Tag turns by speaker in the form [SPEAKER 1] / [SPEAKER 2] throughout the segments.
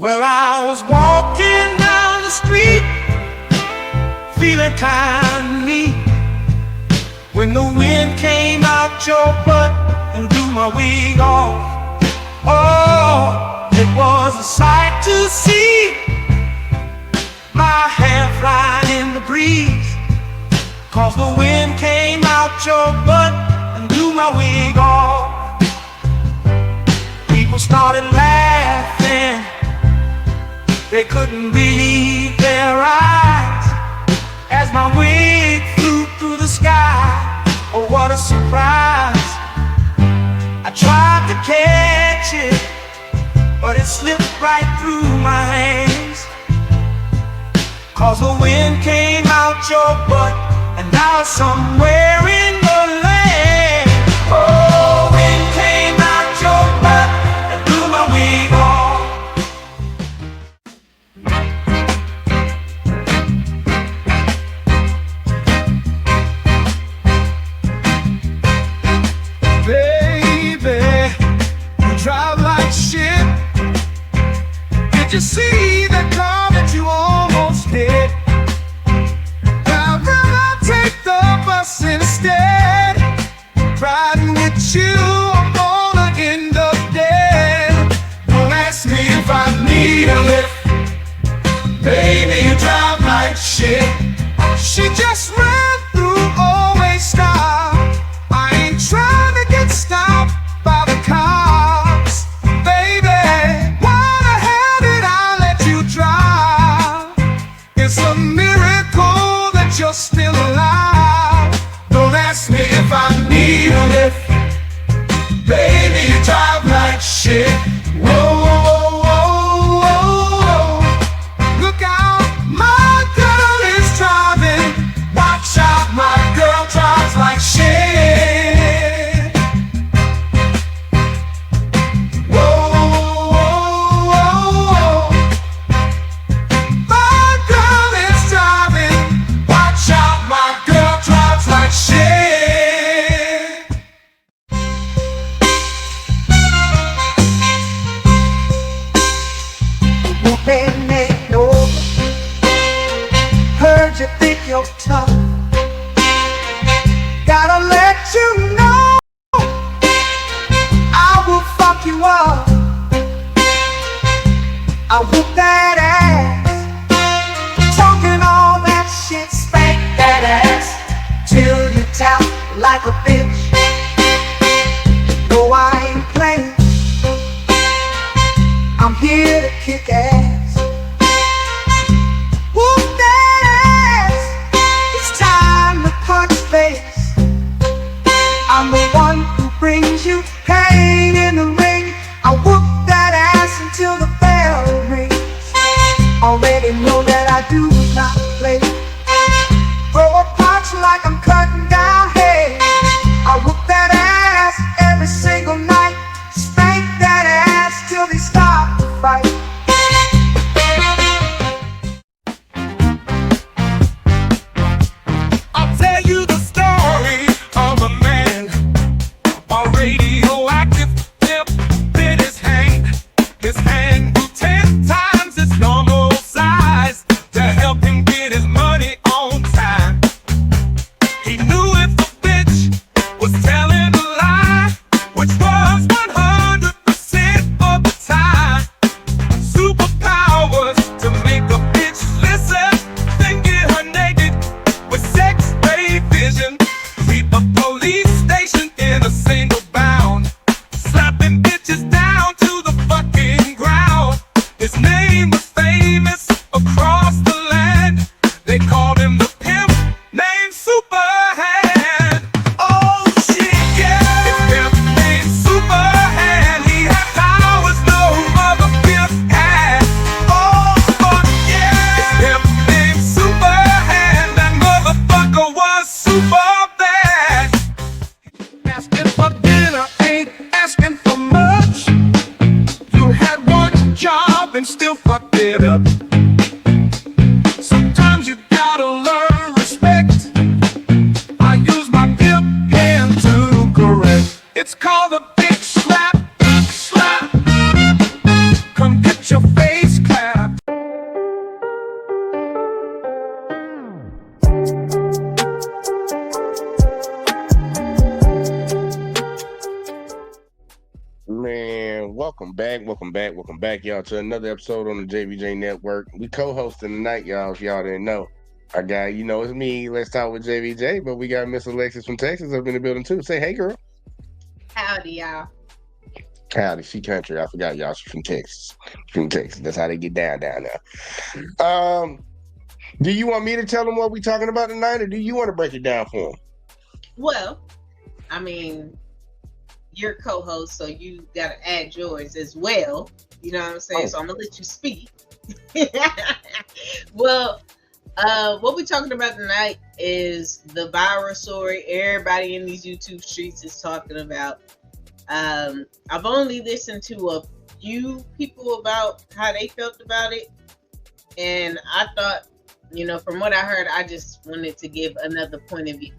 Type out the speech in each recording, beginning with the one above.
[SPEAKER 1] Well, I was walking down the street, feeling kind of neat, when the wind came out your butt and blew my wig off. Oh, it was a sight to see, my hair flying in the breeze, 'cause the wind came out your butt and blew my wig off. People started laughing, they couldn't believe their eyes as my wig flew through the sky. Oh, what a surprise. I tried to catch it, but it slipped right through my hands, 'cause the wind came out your butt and now it's somewhere in the land. Oh, wind came out your butt and blew my wig off. Baby, you drive like shit. Did you see that car that you almost hit? I'd rather take the bus instead. Riding with you, I'm gonna end up dead. Don't ask me if I need a lift. Baby, you drive like shit. She just ran through, always stop. I ain't trying to get stopped by the cops. Baby, why the hell did I let you drive? It's a miracle that you're still alive. Don't ask me if I need a lift. Baby, you drive like shit. Whoa, whoa, whoa, whoa, whoa. Look out, my girl is driving. Watch out, my girl drives like shit. Whoa, whoa, whoa, whoa. My girl is driving. Watch out, my girl drives like shit. Moving ain't over. Heard you think you're tough. Gotta let you know I will fuck you up. I whoop that ass, talking all that shit, spank that ass till you tap like a bitch. No, I ain't playing, I'm here to kick ass. Whoop that ass, it's time to punch face. I'm the one who brings you pain in the ring. I whoop that ass until the bell rings. Already know that I do not play. Throw a punch like I'm cutting down hay. I whoop that ass every single night. Spank that ass till they stop the fight. I'll tell you the story of a man, a radioactive tip bit his hand. His hand grew 10 times its normal size to help him get his money on time. He knew if the bitch was telling a lie, which was 100% of the time. Superpowers to make a bitch listen, then get her naked with X-ray vision. Sweep a police station in a single bound, slapping bitches down to the fucking ground. His name was famous across the land. They called him the pimp named Superhand. Oh shit, yeah, his pimp named Superhand. He had powers no other pimp had. Oh fuck yeah, his pimp named Superhand. That motherfucker was super bad. Asking for dinner ain't asking for much. You had one job and still fucked it up. Sometimes you gotta learn respect. I use my pimp hand to correct. It's called a bitch slap, slap. Come get your face
[SPEAKER 2] welcome back, y'all, to another episode on the JVJ Network. We co-hosting tonight, y'all, if y'all didn't know. Our guy, it's me, Let's Talk with JVJ, but we got Miss Alexis from Texas up in the building, too. Say, hey, girl.
[SPEAKER 3] Howdy, y'all.
[SPEAKER 2] Howdy, she country. I forgot, y'all, she's from Texas. That's how they get down there. Do you want me to tell them what we're talking about tonight, or do you want to break it down for them?
[SPEAKER 3] Well, I mean, you're co-host, so you got to add yours as well. You know what I'm saying?
[SPEAKER 2] Oh.
[SPEAKER 3] So I'm going to let you speak. Well, what we're talking about tonight is the viral story everybody in these YouTube streets is talking about. I've only listened to a few people about how they felt about it. And I thought, from what I heard, I just wanted to give another point of view.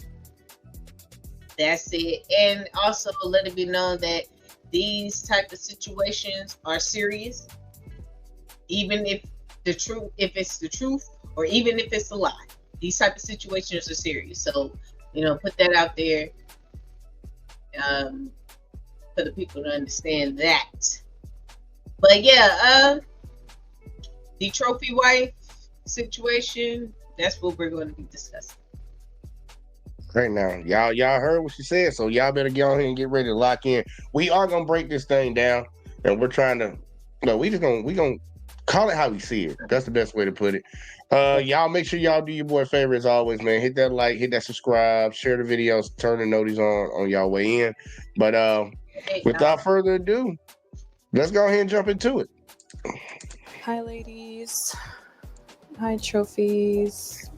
[SPEAKER 3] That's it. And also let it be known that these type of situations are serious. Even if it's the truth, or even if it's a lie, these type of situations are serious. So, put that out there for the people to understand that. But yeah, the trophy wife situation, that's what we're going to be discussing.
[SPEAKER 2] Right now, y'all heard what she said, so y'all better get on here and get ready to lock in. We are gonna break this thing down, and we're trying to. No, we gonna call it how we see it. That's the best way to put it. Y'all make sure y'all do your boy favor as always, man. Hit that like, hit that subscribe, share the videos, turn the notice on y'all way in. But without further ado, let's go ahead and jump into it.
[SPEAKER 4] Hi, ladies. Hi, trophies.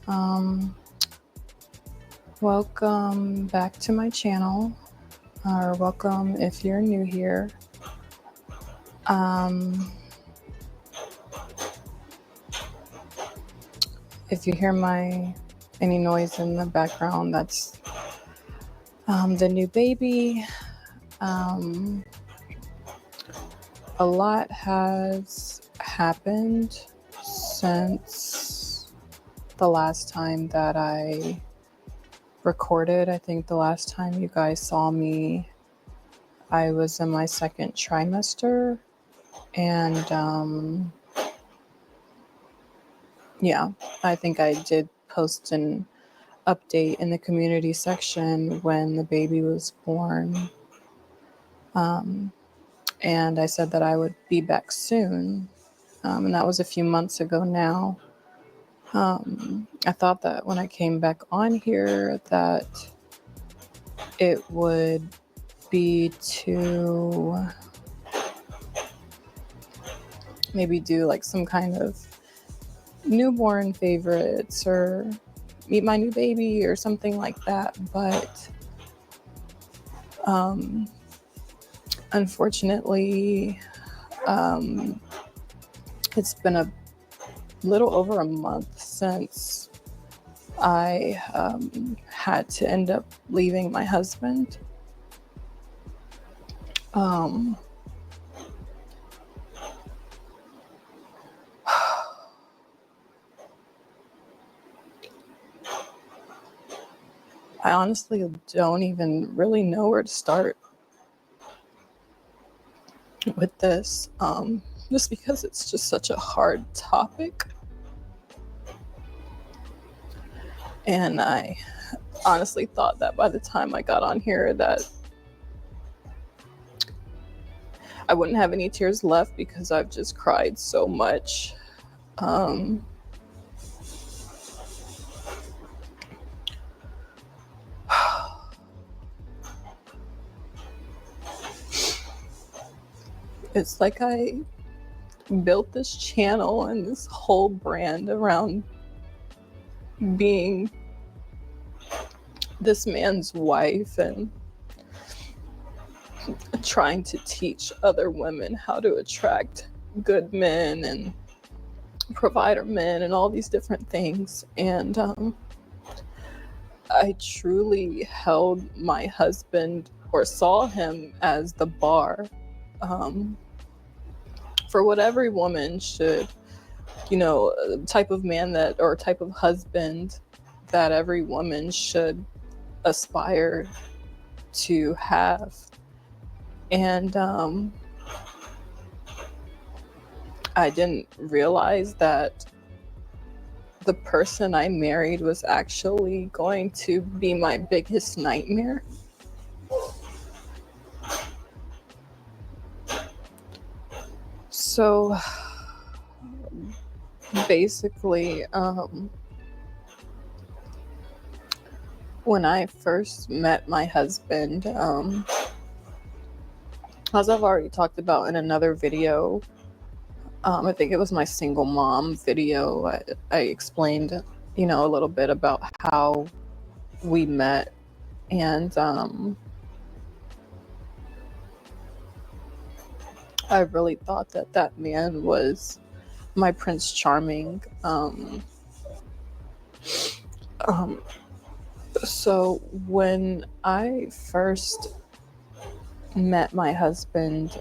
[SPEAKER 4] Welcome back to my channel, or welcome if you're new here. If you hear any noise in the background, that's the new baby. A lot has happened since the last time that I recorded. I think the last time you guys saw me, I was in my second trimester, and yeah, I think I did post an update in the community section when the baby was born, and I said that I would be back soon, and that was a few months ago now. I thought that when I came back on here that it would be to maybe do like some kind of newborn favorites or meet my new baby or something like that, but unfortunately it's been a little over a month since I had to end up leaving my husband. I honestly don't even really know where to start with this, just because it's just such a hard topic. And I honestly thought that by the time I got on here that I wouldn't have any tears left because I've just cried so much. It's like I built this channel and this whole brand around being this man's wife and trying to teach other women how to attract good men and provider men and all these different things. And I truly held my husband, or saw him, as the bar for what every woman should, type of man that, or type of husband that every woman should aspire to have. And I didn't realize that the person I married was actually going to be my biggest nightmare. So basically, when I first met my husband, as I've already talked about in another video, I think it was my single mom video, I explained, a little bit about how we met. And I really thought that man was my Prince Charming. So when I first met my husband,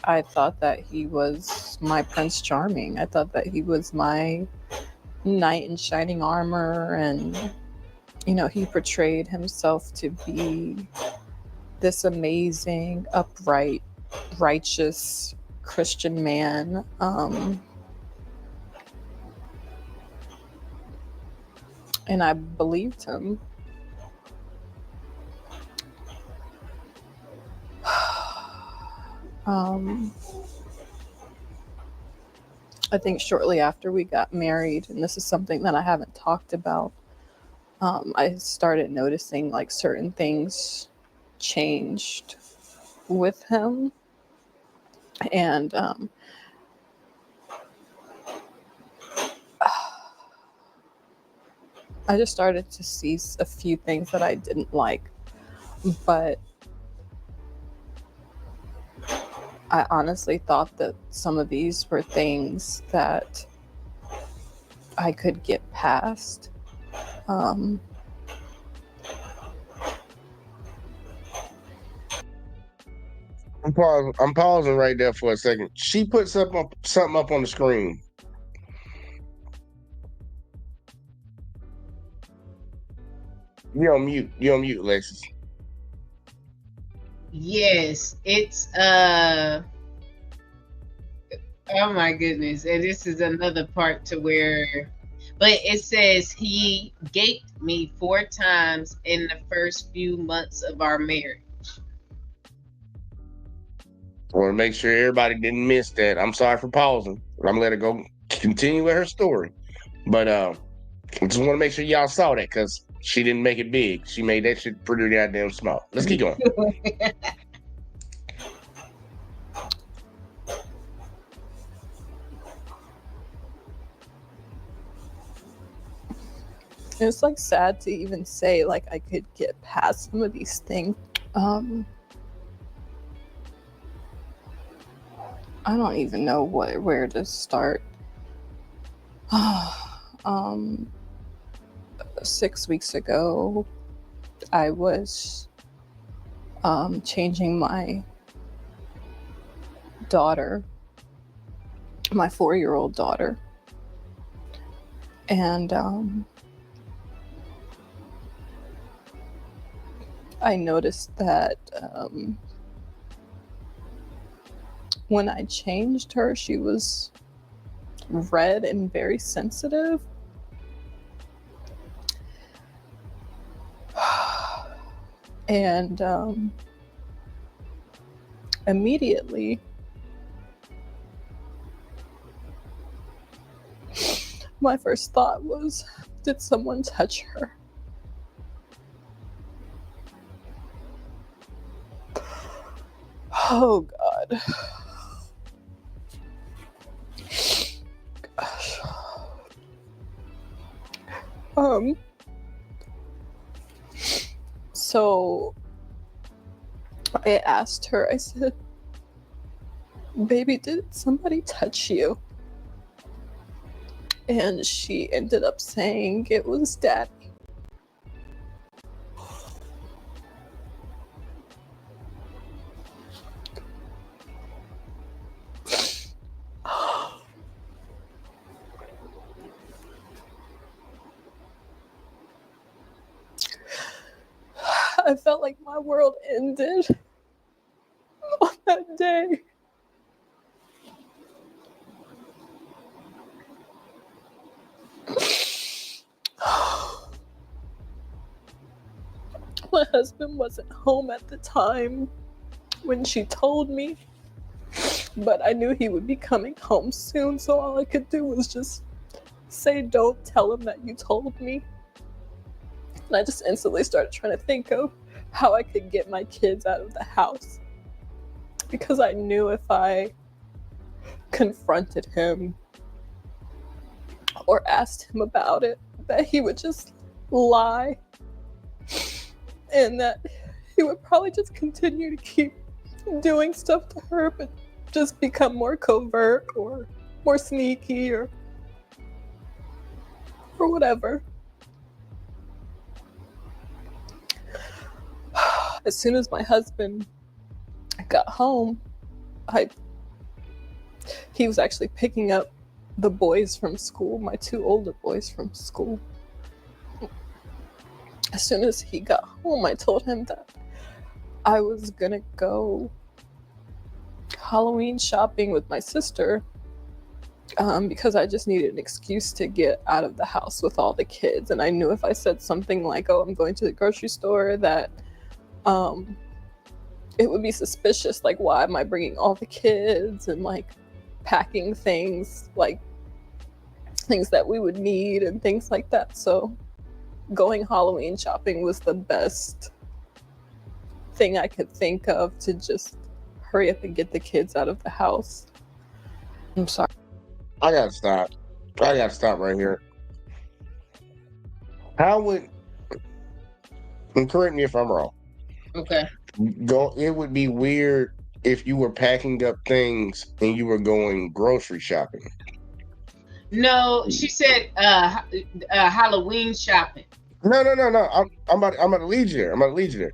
[SPEAKER 4] I thought that he was my Prince Charming. I thought that he was my knight in shining armor, and he portrayed himself to be this amazing, upright, righteous Christian man. And I believed him. I think shortly after we got married, and this is something that I haven't talked about, I started noticing like certain things changed with him. And I just started to see a few things that I didn't like. But I honestly thought that some of these were things that I could get past.
[SPEAKER 2] I'm pausing. I'm pausing right there for a second. She put something up on the screen. You're on mute. You're on mute, Alexis.
[SPEAKER 3] Yes, it's oh my goodness. And this is another part to where, but it says he gaped me 4 times in the first few months of our marriage.
[SPEAKER 2] I want to make sure everybody didn't miss that. I'm sorry for pausing. I'm gonna let her go continue with her story. But I just want to make sure y'all saw that because she didn't make it big. She made that shit pretty goddamn small. Let's keep going.
[SPEAKER 4] It's like sad to even say like I could get past some of these things. I don't even know where to start. 6 weeks ago, I was changing my daughter, my 4-year-old daughter, and I noticed that when I changed her, she was red and very sensitive. And immediately, my first thought was, did someone touch her? Oh God. Gosh. So I asked her, I said, baby, did somebody touch you? And she ended up saying it was Daddy. I felt like my world ended on that day. husband wasn't home at the time when she told me, but I knew he would be coming home soon, so all I could do was just say, don't tell him that you told me. And I just instantly started trying to think of how I could get my kids out of the house, because I knew if I confronted him or asked him about it, that he would just lie, and that he would probably just continue to keep doing stuff to her, but just become more covert or more sneaky or whatever. As soon as my husband got home, he was actually picking up the boys from school, my 2 older boys from school. As soon as he got home, I told him that I was gonna go Halloween shopping with my sister, because I just needed an excuse to get out of the house with all the kids. And I knew if I said something like, oh, I'm going to the grocery store, that it would be suspicious. Like, why am I bringing all the kids and like packing things, like things that we would need and things like that. So going Halloween shopping was the best thing I could think of to just hurry up and get the kids out of the house. I'm sorry.
[SPEAKER 2] I gotta stop right here. How would, and correct me if I'm wrong,
[SPEAKER 3] Okay.
[SPEAKER 2] it would be weird if you were packing up things and you were going grocery shopping.
[SPEAKER 3] No, she said Halloween shopping.
[SPEAKER 2] No. I'm about to lead you there.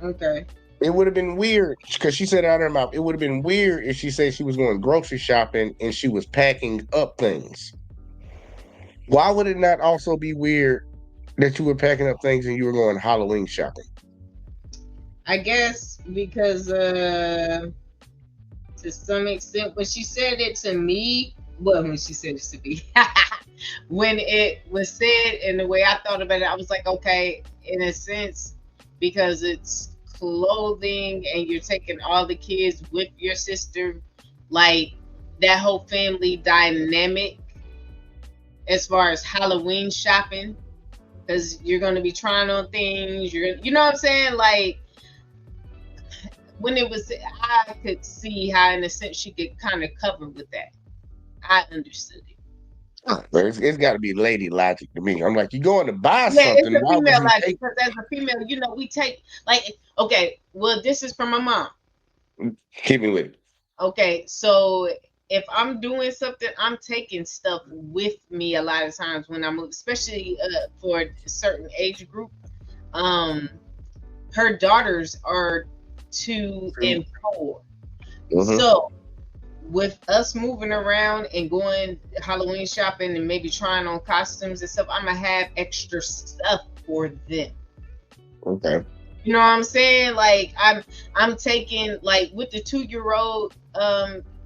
[SPEAKER 3] Okay.
[SPEAKER 2] It would have been weird because she said it out of her mouth. It would have been weird if she said she was going grocery shopping and she was packing up things. Why would it not also be weird that you were packing up things and you were going Halloween shopping?
[SPEAKER 3] I guess because to some extent, when she said it to me, when it was said and the way I thought about it, I was like, okay, in a sense, because it's clothing and you're taking all the kids with your sister, like that whole family dynamic as far as Halloween shopping, because you're going to be trying on things, you know what I'm saying? Like, when it was, I could see how in a sense she could kind of cover with that. I understood it.
[SPEAKER 2] But it's got to be lady logic to me. I'm like, you're going to buy
[SPEAKER 3] Yeah,
[SPEAKER 2] something.
[SPEAKER 3] it's a
[SPEAKER 2] Why would
[SPEAKER 3] female
[SPEAKER 2] you
[SPEAKER 3] logic,
[SPEAKER 2] take?
[SPEAKER 3] because as a female, you know, we take, like, okay, well, this is from my mom.
[SPEAKER 2] Hit me with it.
[SPEAKER 3] Okay, so if I'm doing something, I'm taking stuff with me a lot of times when I'm, especially for a certain age group. Her daughters are 2 and 4.
[SPEAKER 2] Mhm.
[SPEAKER 3] So with us moving around and going Halloween shopping and maybe trying on costumes and stuff, I'm gonna have extra stuff for them.
[SPEAKER 2] Okay.
[SPEAKER 3] You know what I'm saying? Like I'm taking, like with the 2-year-old,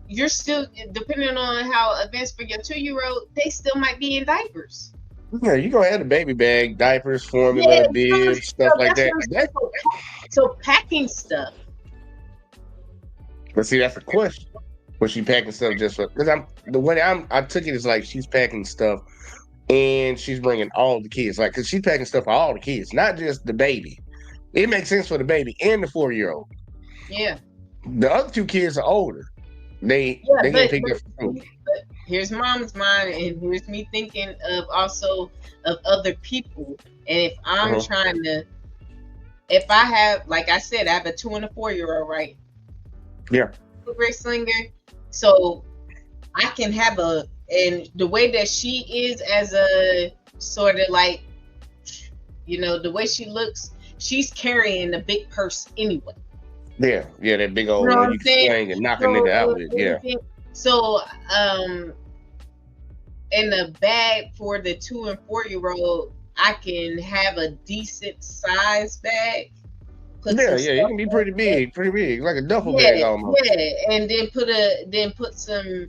[SPEAKER 3] you're still, depending on how advanced for your 2-year-old, they still might be in diapers.
[SPEAKER 2] Yeah, you're gonna have a baby bag, diapers, formula,
[SPEAKER 3] Yeah,
[SPEAKER 2] bibs, stuff like that.
[SPEAKER 3] So packing stuff.
[SPEAKER 2] But see, that's a question. Was she packing stuff just for? Because I took it as like she's packing stuff and she's bringing all the kids, like, because she's packing stuff for all the kids, not just the baby. It makes sense for the baby and the 4-year-old.
[SPEAKER 3] Yeah.
[SPEAKER 2] The other 2 kids are older. They get picked up for school.
[SPEAKER 3] But here's mom's mind, and here's me thinking of also of other people. And if I'm trying to, if I have, like I said, I have a 2 and a 4-year-old, right?
[SPEAKER 2] Yeah.
[SPEAKER 3] Great slinger. So I can have and the way that she is as a sort of like, you know, the way she looks, she's carrying a big purse anyway.
[SPEAKER 2] Yeah, that big old one you can swing and knock a nigga out with. Yeah.
[SPEAKER 3] So, in the bag for the 2 and 4-year-old, I can have a decent size bag.
[SPEAKER 2] Yeah, it can be pretty big, like a duffel bag almost.
[SPEAKER 3] Yeah, and then put some,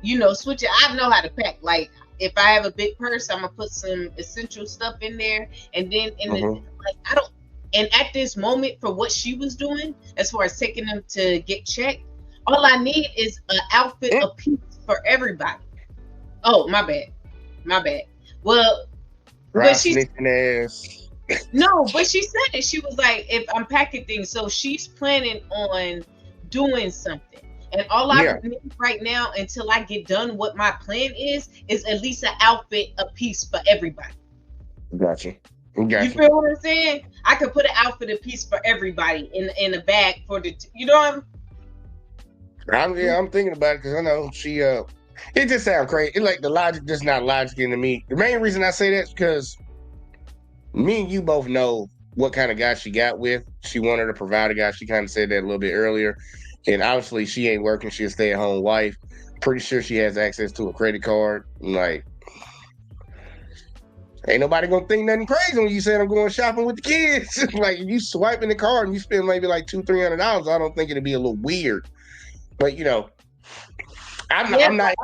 [SPEAKER 3] you know, switch it. I know how to pack. Like, if I have a big purse, I'm gonna put some essential stuff in there, and then in the, like, And at this moment, for what she was doing, as far as taking them to get checked, all I need is an outfit a piece for everybody. Oh, my bad. Well, but she
[SPEAKER 2] snitching ass.
[SPEAKER 3] no, but she said it. She was like, if I'm packing things, so she's planning on doing something. And all I need right now, until I get done, what my plan is at least an outfit a piece for everybody.
[SPEAKER 2] Gotcha.
[SPEAKER 3] You feel what I'm saying? I could put an outfit a piece for everybody in a bag for the, you know what
[SPEAKER 2] I'm thinking about it because I know she it just sounds crazy. It like the logic just not logic into me. The main reason I say that is because me and you both know what kind of guy she got with. She wanted to provide a guy. She kind of said that a little bit earlier. And obviously she ain't working. She's a stay-at-home wife. Pretty sure she has access to a credit card. Like, ain't nobody gonna think nothing crazy when you say I'm going shopping with the kids. Like, if you swiping the card and you spend maybe like $200-$300, I don't think it'd be a little weird. But you know, I'm not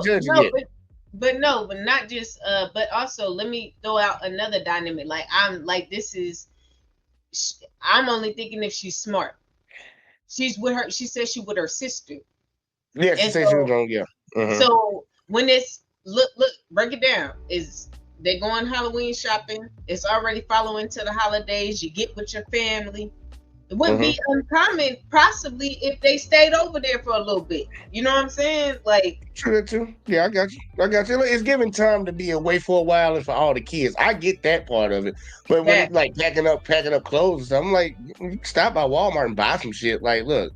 [SPEAKER 2] judging it.
[SPEAKER 3] But not just but also let me throw out another dynamic. Like, I'm only thinking if she's smart. She's with her. She says she with her sister.
[SPEAKER 2] Yeah, she said she was on. Yeah.
[SPEAKER 3] So when it's look, break it down. Is they going Halloween shopping? It's already following to the holidays. You get with your family. It wouldn't be uncommon, possibly, if they stayed over there for a little bit. You know what I'm saying? Like,
[SPEAKER 2] true too. Yeah, I got you. It's giving time to be away for a while and for all the kids. I get that part of it. But when it's like packing up clothes, I'm like, you can stop by Walmart and buy some shit. Like, look,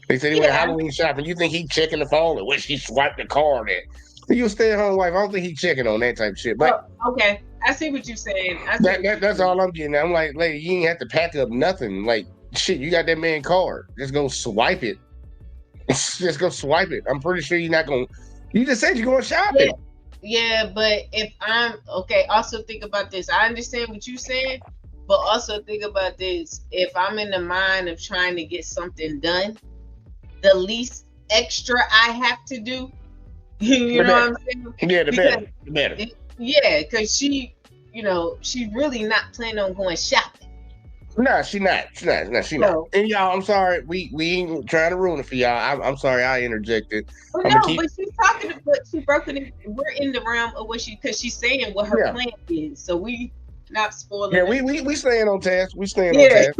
[SPEAKER 2] they said he went Halloween shopping. You think he checking the phone or what she swiped the card at? You a stay-at-home wife. I don't think he checking on that type of shit. But
[SPEAKER 3] okay, I see what you're saying.
[SPEAKER 2] That's all I'm getting at. I'm like, lady, you ain't have to pack up nothing. Like, shit, you got that man card. Just go swipe it. Just go swipe it. I'm pretty sure you're not going to. You just said you're going shopping.
[SPEAKER 3] Yeah, but if I'm okay, also think about this. I understand what you're saying, but also think about this. If I'm in the mind of trying to get something done, the least extra I have to do, you know what I'm saying?
[SPEAKER 2] Yeah, the better.
[SPEAKER 3] Yeah, because she really not planning on going shopping.
[SPEAKER 2] No, she not. And y'all, I'm sorry. We ain't trying to ruin it for y'all. I'm sorry I interjected.
[SPEAKER 3] But she's talking. But she broke it. We're in the realm of what because she's saying what her plan is. So we not spoiling.
[SPEAKER 2] Yeah, we staying on task. On task.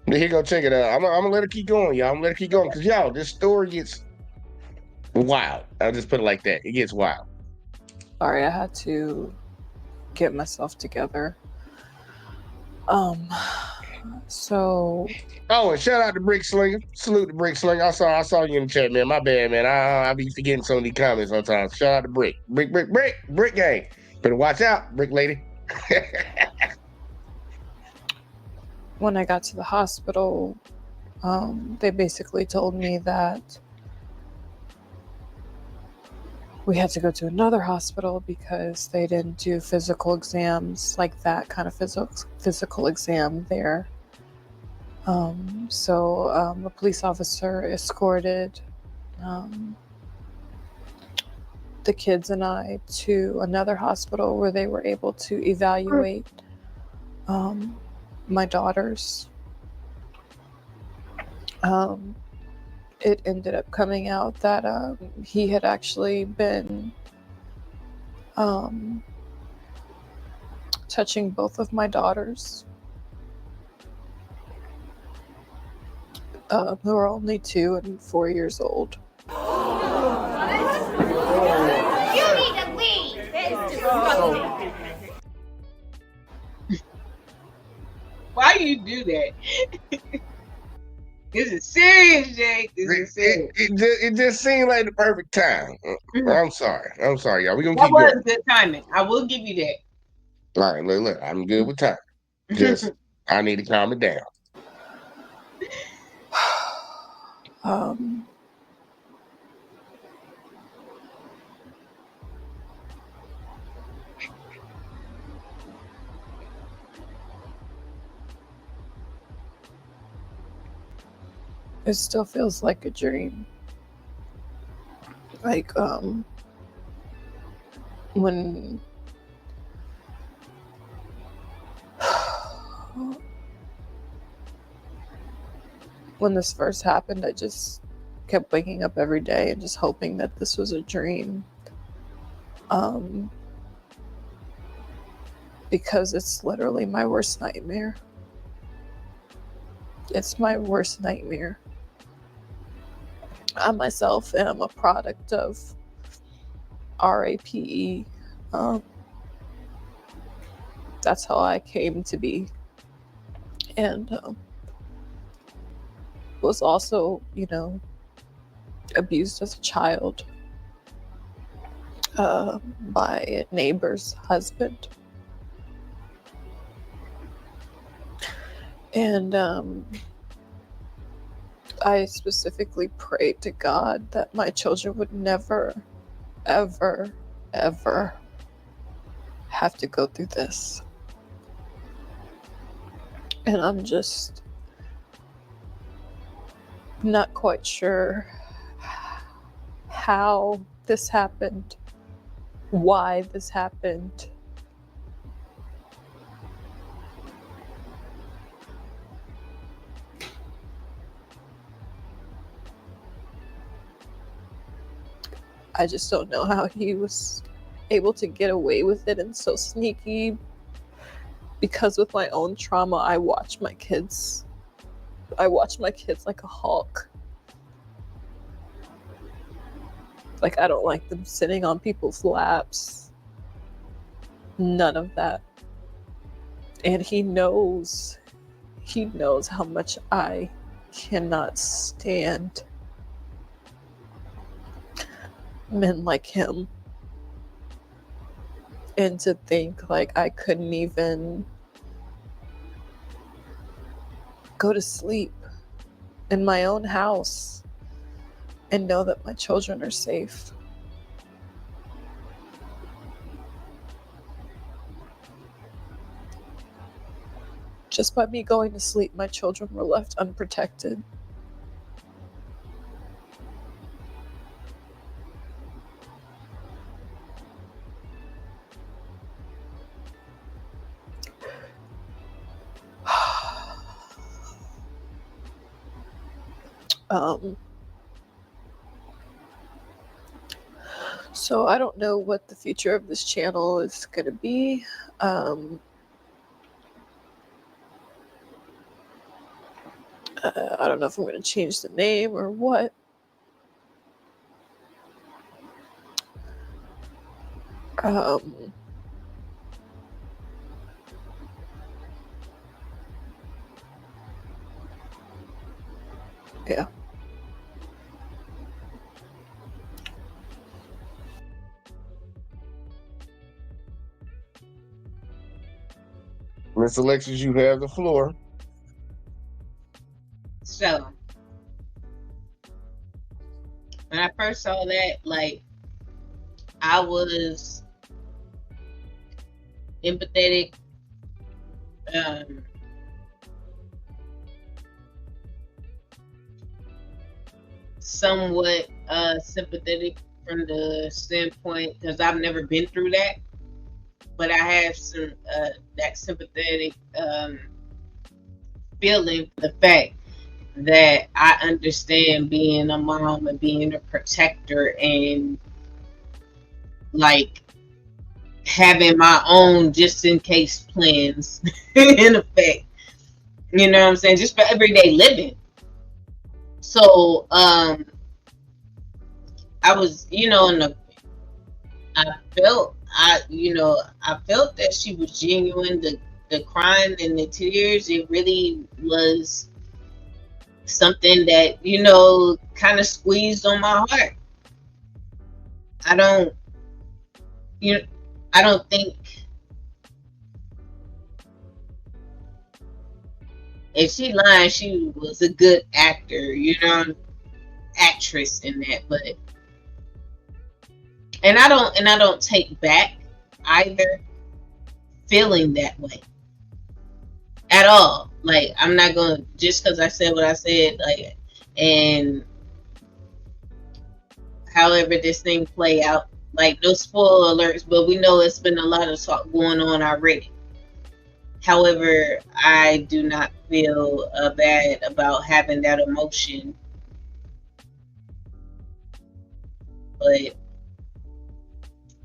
[SPEAKER 2] Here go check it out. I'm gonna let her keep going, y'all. I'm gonna let her keep going because y'all, this story gets wild. I'll just put it like that. It gets wild.
[SPEAKER 4] Sorry, I had to get myself together. So.
[SPEAKER 2] Oh, and shout out to Brick Slinger. Salute to Brick Slinger. I saw you in the chat, man. My bad, man. I be forgetting some of these comments sometimes. Shout out to Brick gang. Better watch out, Brick lady.
[SPEAKER 4] When I got to the hospital, they basically told me that we had to go to another hospital because they didn't do physical exams, like that kind of physical exam there. So a police officer escorted the kids and I to another hospital where they were able to evaluate my daughters. It ended up coming out that he had actually been touching both of my daughters, who are only 2 and 4 years old.
[SPEAKER 1] You need to leave.
[SPEAKER 3] Why you do that? This is serious, Jake. This is serious.
[SPEAKER 2] It just seemed like the perfect time. I'm sorry, y'all. We're gonna keep
[SPEAKER 3] going. That
[SPEAKER 2] was
[SPEAKER 3] good timing. I will give you that.
[SPEAKER 2] All right, look, I'm good with time. Just I need to calm it down.
[SPEAKER 4] It still feels like a dream. Like, when this first happened, I just kept waking up every day and just hoping that this was a dream. Because it's literally my worst nightmare. It's my worst nightmare. I myself am a product of RAPE. That's how I came to be. And was also, abused as a child by a neighbor's husband. And I specifically prayed to God that my children would never, ever, ever have to go through this. And I'm just not quite sure how this happened, why this happened. I just don't know how he was able to get away with it and so sneaky, because with my own trauma, I watch my kids like a hawk. Like, I don't like them sitting on people's laps. None of that. And he knows how much I cannot stand men like him. And to think like I couldn't even go to sleep in my own house and know that my children are safe. Just by me going to sleep, my children were left unprotected. So I don't know what the future of this channel is going to be. I don't know if I'm going to change the name or what. Yeah.
[SPEAKER 2] Miss Alexis, you have the floor.
[SPEAKER 3] So, when I first saw that, like, I was empathetic, somewhat sympathetic from the standpoint, because I've never been through that, but I have some that sympathetic feeling for the fact that I understand being a mom and being a protector and like having my own just in case plans in effect. You know what I'm saying? Just for everyday living. So I was, I felt that she was genuine. The crying and the tears, it really was something that, kind of squeezed on my heart. I don't think if she lying, she was a good actor, actress in that, but and I don't take back either feeling that way at all. Like, I'm not gonna, just because I said what I said, like, and however this thing play out, like, no spoiler alerts, but we know it's been a lot of talk going on already. However, I do not feel bad about having that emotion, but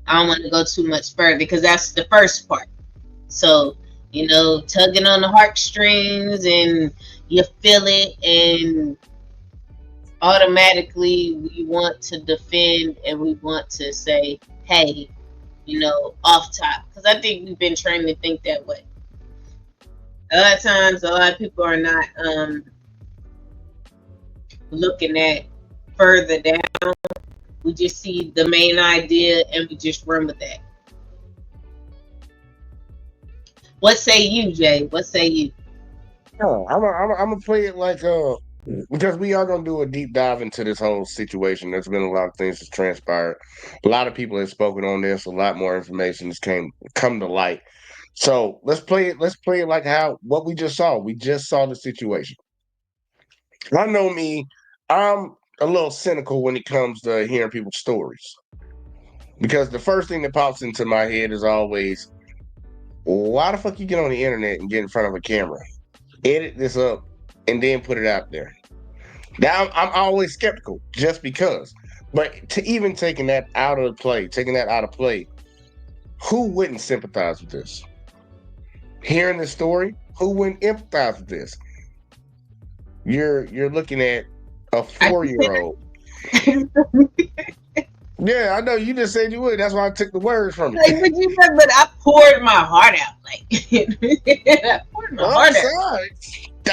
[SPEAKER 3] I don't want to go too much further because that's the first part. So, tugging on the heartstrings and you feel it, and automatically we want to defend and we want to say, hey, off top. Because I think we've been trained to think that way. A lot of times, a lot of people are not looking at further down. We just see the main idea and we just run with that. What say you, Jay? What say you?
[SPEAKER 2] Oh, I'm gonna play it like because we are gonna do a deep dive into this whole situation. There's been a lot of things that's transpired. A lot of people have spoken on this. A lot more information has come to light. So let's play it. Let's play it like what we just saw. We just saw the situation. I know me. I'm a little cynical when it comes to hearing people's stories because the first thing that pops into my head is always, why the fuck you get on the internet and get in front of a camera, edit this up, and then put it out there? Now I'm always skeptical just because. But to even taking that out of play, who wouldn't sympathize with this? Hearing the story, who wouldn't empathize with this? You're looking at a 4-year-old. Yeah, I know you just said you would. That's why I took the words from you.
[SPEAKER 3] But you said, but I poured my heart out. I poured my heart out.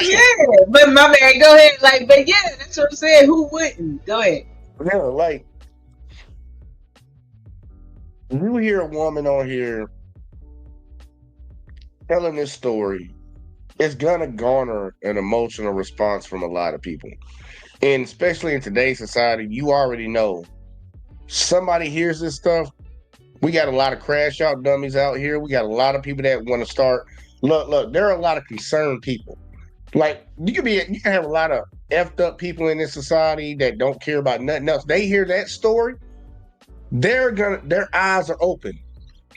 [SPEAKER 3] Yeah, but my bad. Go ahead. But yeah, that's what I'm saying. Who wouldn't? Go ahead.
[SPEAKER 2] Yeah, you hear a woman on here telling this story, it's gonna garner an emotional response from a lot of people. And especially in today's society, you already know somebody hears this stuff. We got a lot of crash out dummies out here. We got a lot of people that want to start. Look, there are a lot of concerned people. You can have a lot of effed up people in this society that don't care about nothing else. They hear that story, their eyes are open.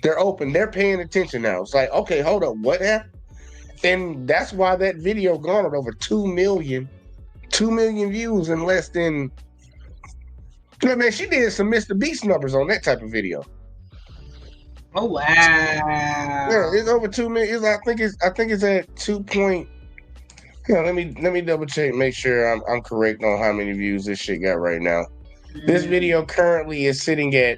[SPEAKER 2] They're open. They're paying attention now. It's like, okay, hold up, what happened? And that's why that video garnered over 2 million views in less than. Man, she did some Mr. Beast numbers on that type of video.
[SPEAKER 3] Oh wow!
[SPEAKER 2] Yeah, it's over 2 million. I think it's at 2 point. Let me double check, make sure I'm correct on how many views this shit got right now. This video currently is sitting at.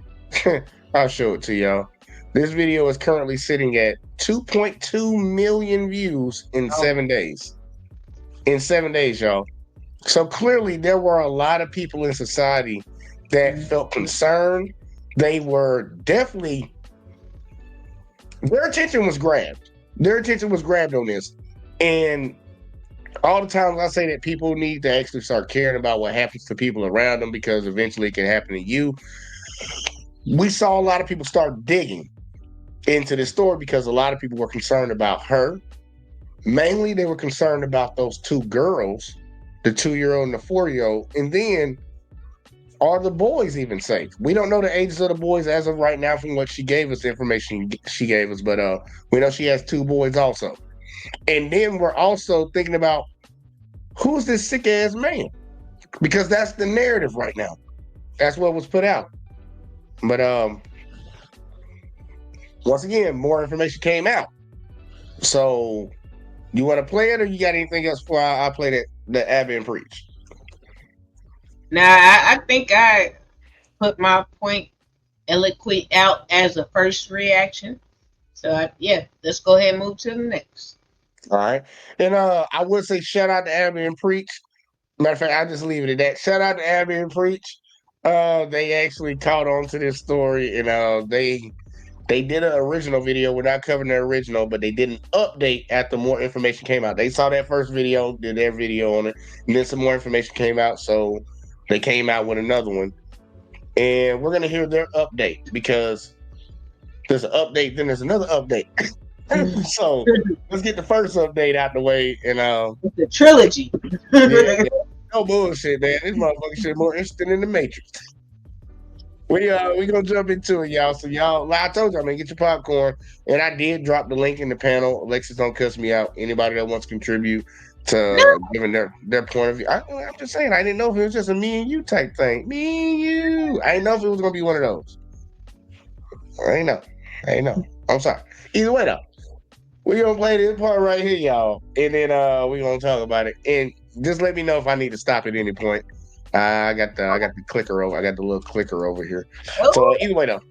[SPEAKER 2] I'll show it to y'all. This video is currently sitting at 2.2 million views in 7 days. In 7 days, y'all. So clearly, there were a lot of people in society that felt concerned. They were definitely. Their attention was grabbed. Their attention was grabbed on this. And all the times I say that people need to actually start caring about what happens to people around them because eventually it can happen to you. We saw a lot of people start digging into this story because a lot of people were concerned about her. Mainly, they were concerned about those 2 girls, the 2-year-old and the 4-year-old. And then, are the boys even safe? We don't know the ages of the boys as of right now from what she gave us, the information she gave us, but we know she has 2 boys also. And then we're also thinking about, who's this sick ass man? Because that's the narrative right now. That's what was put out. But once again, more information came out. So you want to play it, or you got anything else before I play the Abby and Preach?
[SPEAKER 3] Now, I think I put my point eloquent out as a first reaction. So, let's go ahead and move to the next.
[SPEAKER 2] All right. And I would say shout out to Abby and Preach. Matter of fact, I'll just leave it at that. Shout out to Abby and Preach. They actually caught on to this story, and they did an original video. We're not covering the original, but they did an update after more information came out. They saw that first video, did their video on it, and then some more information came out, so they came out with another one. And we're gonna hear their update because there's an update, then there's another update. So let's get the first update out the way, and
[SPEAKER 3] it's a trilogy.
[SPEAKER 2] Yeah, no bullshit, man. This motherfucker shit more interesting than the Matrix. We gonna jump into it, y'all. So y'all, like I told y'all, man, get your popcorn. And I did drop the link in the panel. Alexis, don't cuss me out. Anybody that wants to contribute to giving their point of view. I'm just saying, I didn't know if it was just a me and you type thing. Me and you. I didn't know if it was gonna be one of those. I ain't know. I'm sorry. Either way though, we gonna play this part right here, y'all, and then we gonna talk about it. And just let me know if I need to stop at any point. I got the clicker over. I got the little clicker over here. So either way though,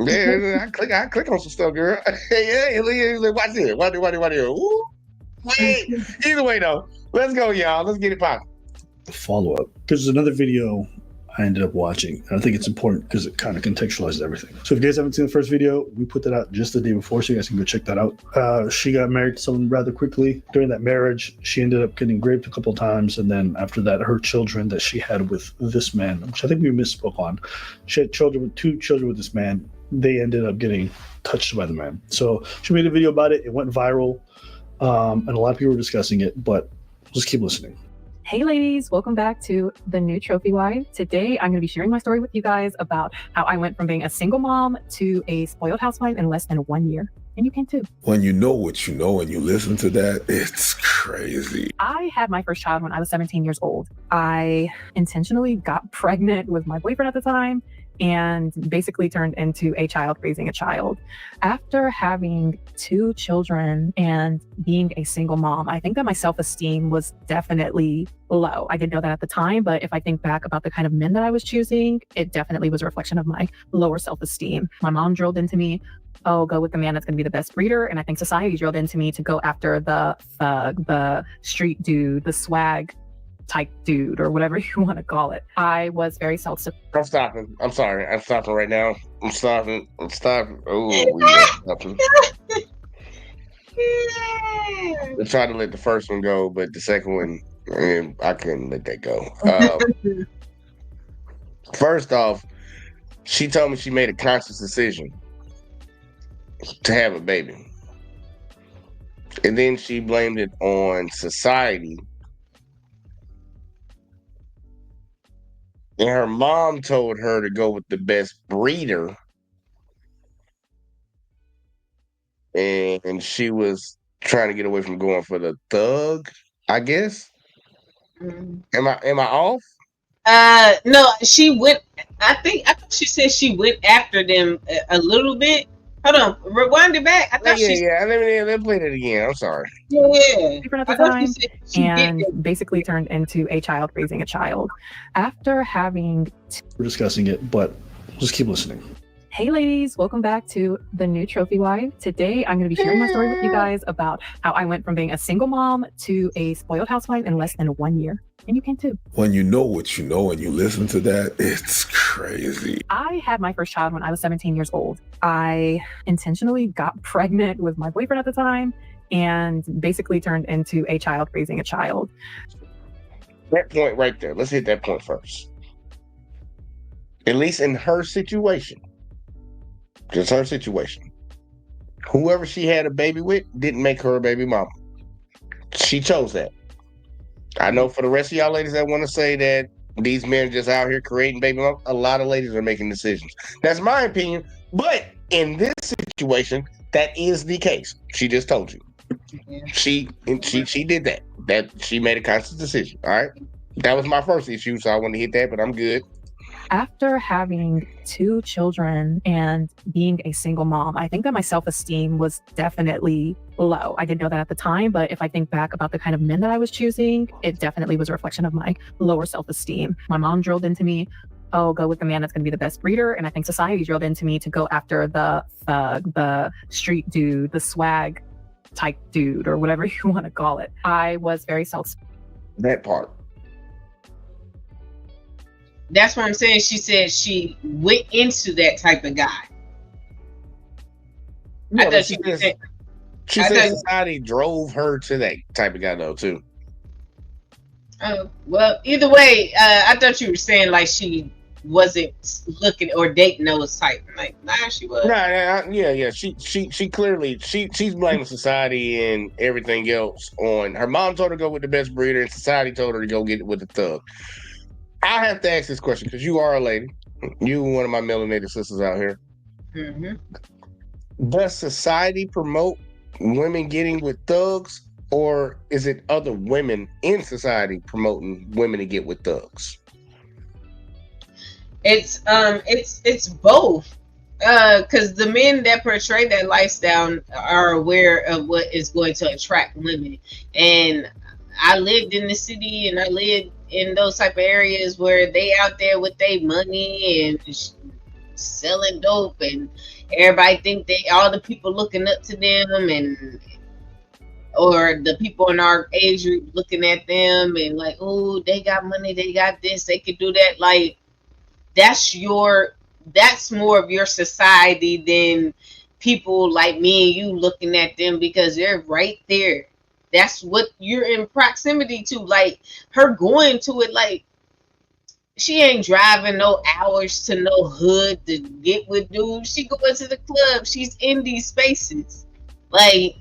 [SPEAKER 2] yeah, I click on some stuff, girl. Yeah, watch it. Watch it. Ooh. Hey, either way though, let's go, y'all. Let's get it popping.
[SPEAKER 5] Follow up because there's another video I ended up watching. And I think it's important because it kind of contextualizes everything. So if you guys haven't seen the first video, we put that out just the day before, so you guys can go check that out. She got married to someone rather quickly. During that marriage, she ended up getting raped a couple of times, and then after that, her children that she had with this man, which I think we misspoke on, she had two children with this man. They ended up getting touched by the man. So she made a video about it. It went viral, and a lot of people were discussing it, but just keep listening.
[SPEAKER 6] Hey ladies, welcome back to The New Trophy Wife. Today, I'm going to be sharing my story with you guys about how I went from being a single mom to a spoiled housewife in less than 1 year. And you can too.
[SPEAKER 7] When you know what you know and you listen to that, it's crazy.
[SPEAKER 6] I had my first child when I was 17 years old. I intentionally got pregnant with my boyfriend at the time and basically turned into a child raising a child. After having 2 children and being a single mom, I think that my self-esteem was definitely low. I didn't know that at the time, but if I think back about the kind of men that I was choosing, it definitely was a reflection of my lower self-esteem. My mom drilled into me, oh, go with the man that's going to be the best breeder. And I think society drilled into me to go after the thug, the street dude, the swag type dude, or whatever you want to call it. I was very self-sufficient.
[SPEAKER 2] I'm stopping. I'm sorry. I'm stopping right now. I'm stopping. Oh, we are stopping. I tried to let the first one go, but the second one, I couldn't let that go. First off, she told me she made a conscious decision to have a baby. And then she blamed it on society. And her mom told her to go with the best breeder. And she was trying to get away from going for the thug, I guess. Am I off?
[SPEAKER 3] No, she went. I thought she said she went after them a little bit. Hold on, rewind it back. I thought
[SPEAKER 2] Let me play that again. I'm sorry.
[SPEAKER 3] Yeah.
[SPEAKER 6] At the time, and basically turned into a child raising a child. After having
[SPEAKER 5] We're discussing it, but just keep listening.
[SPEAKER 6] Hey ladies, welcome back to The New Trophy Wife. Today, I'm going to be sharing my story with you guys about how I went from being a single mom to a spoiled housewife in less than 1 year. And you can too.
[SPEAKER 7] When you know what you know and you listen to that, it's crazy.
[SPEAKER 6] I had my first child when I was 17 years old. I intentionally got pregnant with my boyfriend at the time and basically turned into a child raising a child.
[SPEAKER 2] That point right there. Let's hit that point first. At least in her situation. Just her situation. Whoever she had a baby with didn't make her a baby mama. She chose that. I know for the rest of y'all ladies that want to say that these men are just out here creating baby mama, a lot of ladies are making decisions. That's my opinion. But in this situation, that is the case. She just told you.
[SPEAKER 3] Yeah.
[SPEAKER 2] She did that. That she made a conscious decision. All right. That was my first issue, so I wanted to hit that, but I'm good.
[SPEAKER 6] After having 2 children and being a single mom, I think that my self-esteem was definitely low. I didn't know that at the time, but if I think back about the kind of men that I was choosing, it definitely was a reflection of my lower self-esteem. My mom drilled into me, oh, go with the man that's going to be the best breeder. And I think society drilled into me to go after the thug, the street dude, the swag type dude, or whatever you want to call it. I was very
[SPEAKER 2] That part.
[SPEAKER 3] That's what I'm saying. She said she went into that type of guy.
[SPEAKER 2] Yeah,
[SPEAKER 3] I thought she
[SPEAKER 2] said society drove her to that type of guy though too.
[SPEAKER 3] Oh, well, either way, I thought you were saying like she wasn't looking or dating those type. Like, nah, she was.
[SPEAKER 2] Yeah. She clearly she's blaming society and everything else on her mom told her to go with the best breeder and society told her to go get it with the thug. I have to ask this question because you are a lady. You one of my melanated sisters out here.
[SPEAKER 3] Mm-hmm.
[SPEAKER 2] Does society promote women getting with thugs, or is it other women in society promoting women to get with thugs?
[SPEAKER 3] It's both. Because the men that portray that lifestyle are aware of what is going to attract women. And I lived in the city, and I lived in those type of areas where they out there with their money and selling dope, and everybody think they all the people looking up to them, and or the people in our age group looking at them and like, oh, they got money, they got this, they could do that. Like, that's more of your society than people like me and you looking at them, because they're right there. That's what you're in proximity to. Like, her going to it, like, she ain't driving no hours to no hood to get with dudes. She going to the club. She's in these spaces. Like,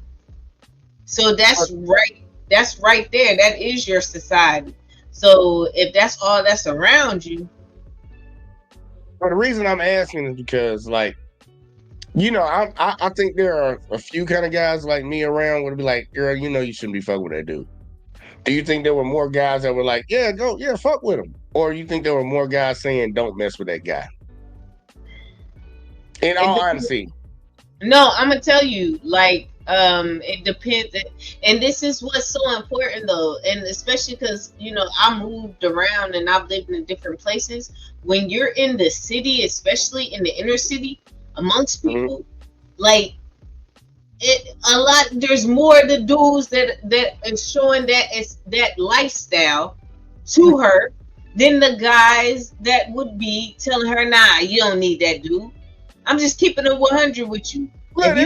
[SPEAKER 3] so that's right there. That is your society. So if that's all that's around you.
[SPEAKER 2] Well, the reason I'm asking is because, like, you know, I think there are a few kind of guys like me around would be like, girl, you know, you shouldn't be fucking with that dude. Do you think there were more guys that were like, yeah, go, yeah, fuck with him? Or you think there were more guys saying, don't mess with that guy? In all honesty.
[SPEAKER 3] No, I'm gonna tell you, like, it depends, and this is what's so important though, and especially because, you know, I moved around and I've lived in different places. When you're in the city, especially in the inner city, amongst people, like, there's more of the dudes that is showing that it's that lifestyle to her than the guys that would be telling her, nah, you don't need that dude. I'm just keeping it 100 with you.
[SPEAKER 2] Well,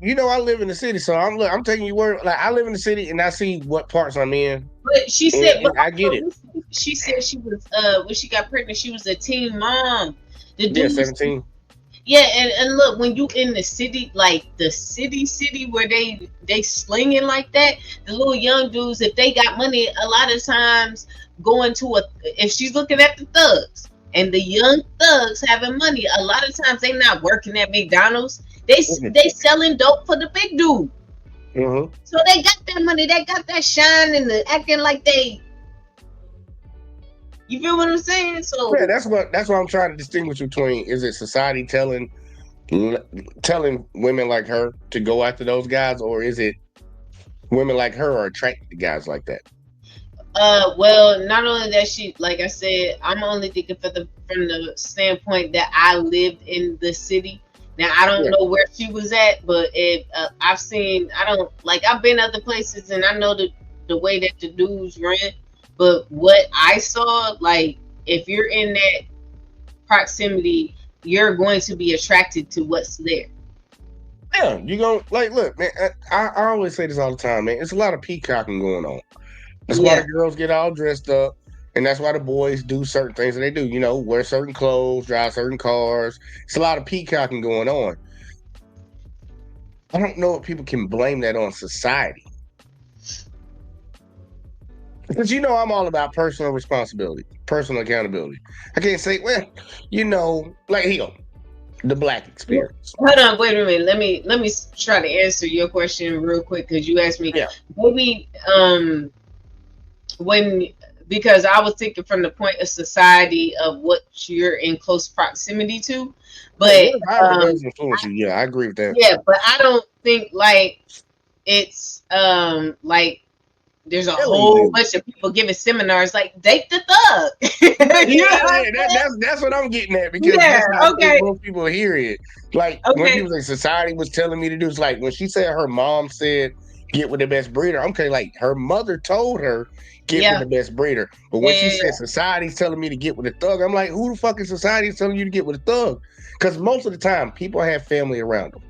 [SPEAKER 2] you know, I live in the city, so I'm taking you word. Like, I live in the city, and I see what parts I'm in.
[SPEAKER 3] But she said,
[SPEAKER 2] and I get it.
[SPEAKER 3] She said she was when she got pregnant, she was a teen mom.
[SPEAKER 2] Yeah, 17.
[SPEAKER 3] Yeah, and look, when you in the city, like the city where they slinging like that, the little young dudes, if they got money, a lot of times going to if she's looking at the thugs and the young thugs having money, a lot of times they not working at McDonald's. They selling dope for the big dude.
[SPEAKER 2] Mm-hmm.
[SPEAKER 3] So they got that money, they got that shine, and the acting like they. You feel what I'm saying? So
[SPEAKER 2] yeah, that's what I'm trying to distinguish between. Is it society telling women like her to go after those guys, or is it women like her are attracted to guys like that?
[SPEAKER 3] Well, not only that, she, like I said, I'm only thinking from the standpoint that I lived in the city. Now I don't know where she was at, but I've been other places, and I know the way that the dudes run. But what I saw, like, if you're in that proximity, you're going to be attracted to what's there.
[SPEAKER 2] Yeah, you go, like, look, man, I always say this all the time, man. It's a lot of peacocking going on. That's why the girls get all dressed up, and that's why the boys do certain things that they do. You know, wear certain clothes, drive certain cars. It's a lot of peacocking going on. I don't know if people can blame that on society. Because, you know, I'm all about personal responsibility, personal accountability. I can't say, well, you know, like, the black experience.
[SPEAKER 3] Hold on, wait a minute. Let me try to answer your question real quick, because you asked me.
[SPEAKER 2] Yeah.
[SPEAKER 3] Maybe because I was thinking from the point of society of what you're in close proximity to, but
[SPEAKER 2] it does influence you. Yeah, I agree with that.
[SPEAKER 3] Yeah, but I don't think like it's like. There's a whole bunch of people giving seminars like date the thug.
[SPEAKER 2] That's what I'm getting at, because that's how most people hear it. Like when people say society was telling me to do, it's like when she said her mom said get with the best breeder. I'm okay, like her mother told her get with the best breeder. But when she said society's telling me to get with a thug, I'm like, who the fuck is society telling you to get with a thug? Because most of the time people have family around them.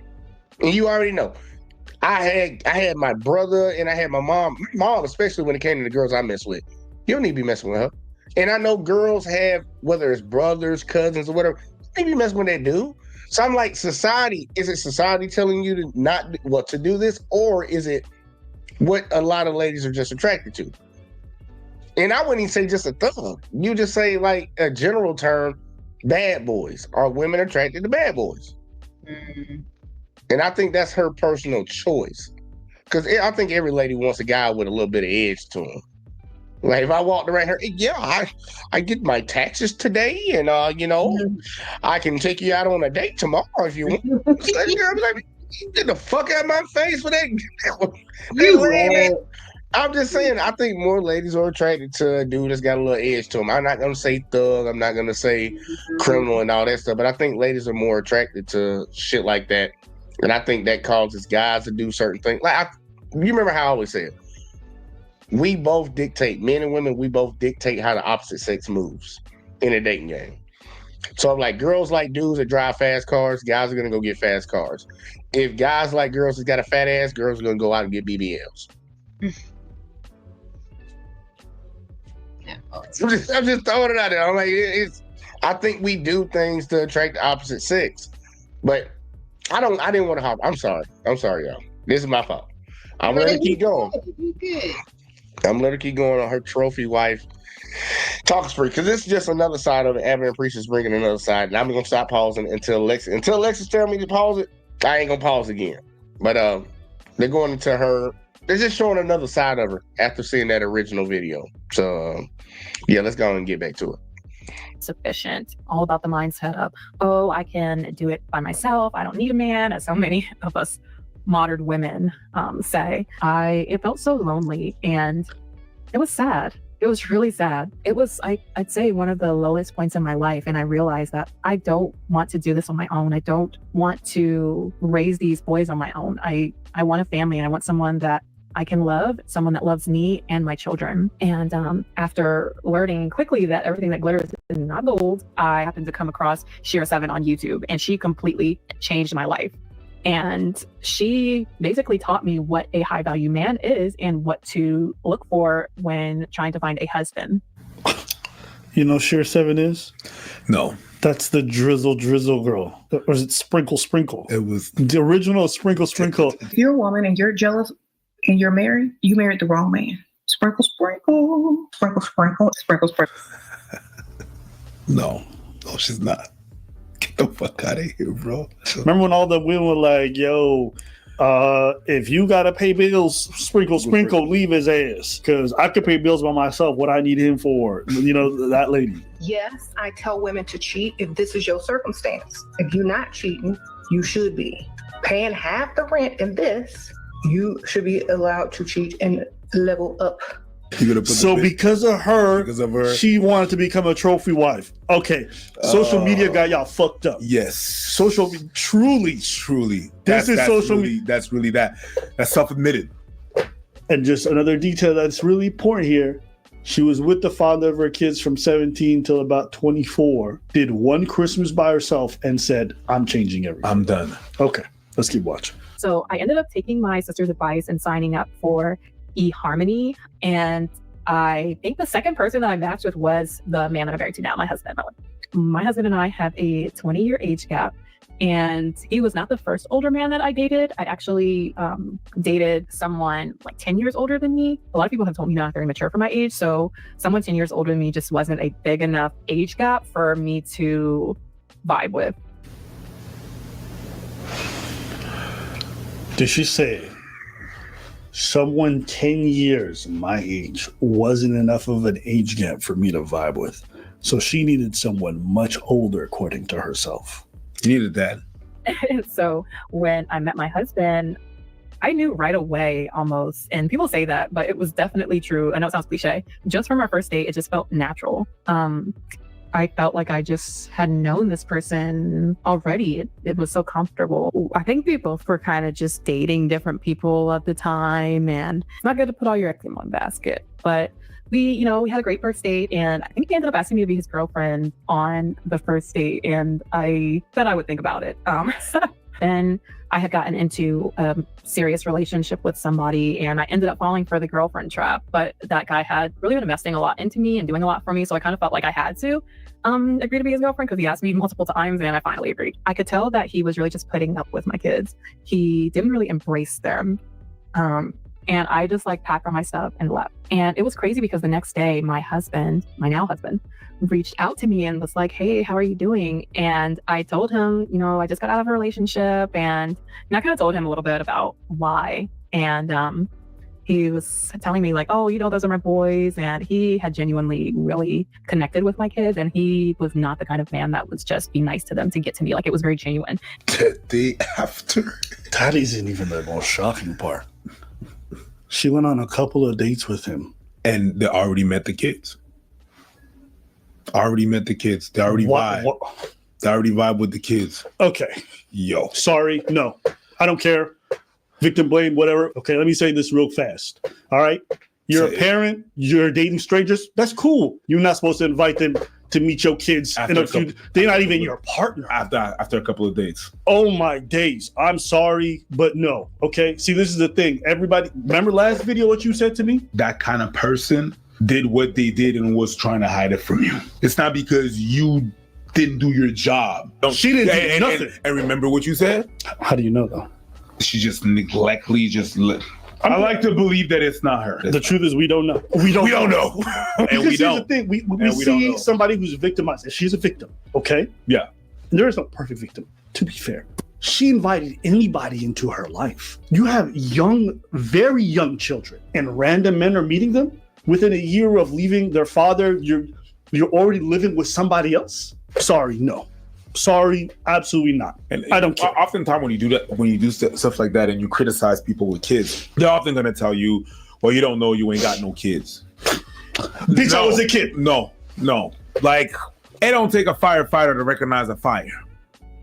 [SPEAKER 2] And you already know. I had my brother and I had my mom. My mom, especially when it came to the girls I mess with. You don't need to be messing with her. And I know girls have, whether it's brothers, cousins, or whatever, they be messing with that dude. So I'm like, society, is it society telling you to do this? Or is it what a lot of ladies are just attracted to? And I wouldn't even say just a thug. You just say like a general term, bad boys? Are women attracted to bad boys? And I think that's her personal choice. Because I think every lady wants a guy with a little bit of edge to him. Like if I walked around her, yeah, I get my taxes today, and I can take you out on a date tomorrow if you want. Like, get the fuck out of my face for that lady. I'm just saying, I think more ladies are attracted to a dude that's got a little edge to him. I'm not gonna say thug, I'm not gonna say criminal and all that stuff, but I think ladies are more attracted to shit like that, and I think that causes guys to do certain things. Like you remember how I always said, we both dictate, men and women, we both dictate how the opposite sex moves in a dating game. So I'm like, girls like dudes that drive fast cars, guys are gonna go get fast cars. If guys like girls that got a fat ass, girls are gonna go out and get BBLs. I'm just throwing it out there. I'm like, I think we do things to attract the opposite sex, but I didn't want to hop. I'm sorry, y'all. This is my fault. I'm gonna let her keep going. I'm gonna let her keep going on her trophy wife talk spree, because this is just another side of it. Evan and Priest is bringing another side, and I'm gonna stop pausing until Alexis tell me to pause it. I ain't gonna pause again. But they're going into her. They're just showing another side of her after seeing that original video. So yeah, let's go and get back to it.
[SPEAKER 6] Sufficient, all about the mindset of, oh, I can do it by myself, I don't need a man, as so many of us modern women say. It felt so lonely, and it was sad. It was really sad. It was, I'd say, one of the lowest points in my life, and I realized that I don't want to do this on my own. I don't want to raise these boys on my own. I want a family, and I want someone that I can love, someone that loves me and my children. And after learning quickly that everything that glitters is not gold, I happened to come across Shira7 on YouTube, and she completely changed my life. And she basically taught me what a high value man is and what to look for when trying to find a husband.
[SPEAKER 5] You know Shira7 is?
[SPEAKER 7] No.
[SPEAKER 5] That's the drizzle girl. Or is it sprinkle?
[SPEAKER 7] It was
[SPEAKER 5] the original sprinkle.
[SPEAKER 8] If you're a woman and you're jealous and you're married, you married the wrong man. Sprinkle.
[SPEAKER 7] No, she's not. Get the fuck out of here, bro.
[SPEAKER 5] Remember when all the women were like, yo, if you gotta pay bills, sprinkle, leave his ass. Because I could pay bills by myself. What I need him for. You know, that lady.
[SPEAKER 9] Yes, I tell women to cheat if this is your circumstance. If you're not cheating, you should be. Paying half the rent in this, you should be allowed to cheat and level up.
[SPEAKER 5] So because of her, she wanted to become a trophy wife. Okay, social media got y'all fucked up.
[SPEAKER 7] Yes,
[SPEAKER 5] truly. That's
[SPEAKER 7] self-admitted.
[SPEAKER 5] And just another detail that's really important here: she was with the father of her kids from 17 till about 24. Did one Christmas by herself and said, "I'm changing everything.
[SPEAKER 7] I'm done."
[SPEAKER 5] Okay, let's keep watching.
[SPEAKER 6] So I ended up taking my sister's advice and signing up for eHarmony, and I think the second person that I matched with was the man that I'm married to now, my husband. My husband and I have a 20-year age gap, and he was not the first older man that I dated. I actually dated someone like 10 years older than me. A lot of people have told me not very mature for my age, so someone 10 years older than me just wasn't a big enough age gap for me to vibe with.
[SPEAKER 5] Did she say someone 10 years my age wasn't enough of an age gap for me to vibe with? So she needed someone much older, according to herself.
[SPEAKER 7] You needed that.
[SPEAKER 6] So when I met my husband, I knew right away almost, and people say that, but it was definitely true. I know it sounds cliche. Just from our first date, it just felt natural. I felt like I just had known this person already. It was so comfortable. I think we both were kind of just dating different people at the time, and it's not good to put all your eggs in one basket. But we had a great first date, and I think he ended up asking me to be his girlfriend on the first date, and I said I would think about it. Then I had gotten into a serious relationship with somebody, and I ended up falling for the girlfriend trap. But that guy had really been investing a lot into me and doing a lot for me, so I kind of felt like I had to agree to be his girlfriend, because he asked me multiple times, and I finally agreed. I could tell that he was really just putting up with my kids. He didn't really embrace them. And I just like packed all my stuff and left. And it was crazy because the next day, my now husband, reached out to me and was like, hey, how are you doing? And I told him, I just got out of a relationship, and I kind of told him a little bit about why. And he was telling me like, oh, those are my boys. And he had genuinely really connected with my kids. And he was not the kind of man that would just be nice to them to get to me. Like, it was very genuine.
[SPEAKER 7] The day after.
[SPEAKER 5] That isn't even the most shocking part. She went on a couple of dates with him.
[SPEAKER 7] And they already met the kids. They already vibe. They already vibe with the kids.
[SPEAKER 5] Okay.
[SPEAKER 7] Yo.
[SPEAKER 5] Sorry. No. I don't care. Victim blame, whatever. Okay, let me say this real fast. All right? You're a parent. You're dating strangers. That's cool. You're not supposed to invite them to meet your kids. They're not even your partner.
[SPEAKER 7] After a couple of dates.
[SPEAKER 5] Oh, my days. I'm sorry, but no. Okay? See, this is the thing. Everybody, remember last video what you said to me?
[SPEAKER 7] That kind of person did what they did and was trying to hide it from you. It's not because you didn't do your job.
[SPEAKER 5] She didn't do nothing.
[SPEAKER 7] And remember what you said?
[SPEAKER 5] How do you know, though?
[SPEAKER 7] She just neglectly I like to believe that it's not her.
[SPEAKER 5] The truth is we don't know. We don't know.
[SPEAKER 7] And we don't.
[SPEAKER 5] The thing. We see somebody who's victimized, and she's a victim, okay?
[SPEAKER 7] Yeah.
[SPEAKER 5] And there is no perfect victim, to be fair. She invited anybody into her life. You have very young children, and random men are meeting them? Within a year of leaving their father, you're already living with somebody else? Sorry, no. Sorry, absolutely not. And I don't care.
[SPEAKER 7] Oftentimes when you do stuff like that and you criticize people with kids, they're often going to tell you, well, you don't know, you ain't got no kids.
[SPEAKER 5] Bitch, I was a kid.
[SPEAKER 7] No. Like, it don't take a firefighter to recognize a fire.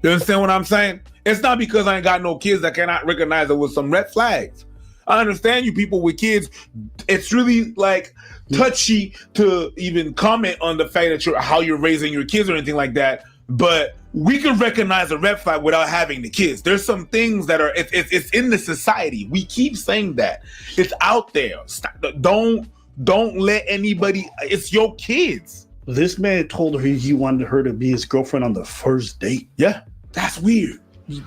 [SPEAKER 7] You understand what I'm saying? It's not because I ain't got no kids that cannot recognize it with some red flags. I understand you people with kids. It's really like touchy to even comment on the fact that how you're raising your kids or anything like that. But we can recognize a red flag without having the kids. There's some things that are it's in the society. We keep saying that it's out there. Don't let anybody. It's your kids.
[SPEAKER 5] This man told her he wanted her to be his girlfriend on the first date.
[SPEAKER 7] Yeah, that's weird.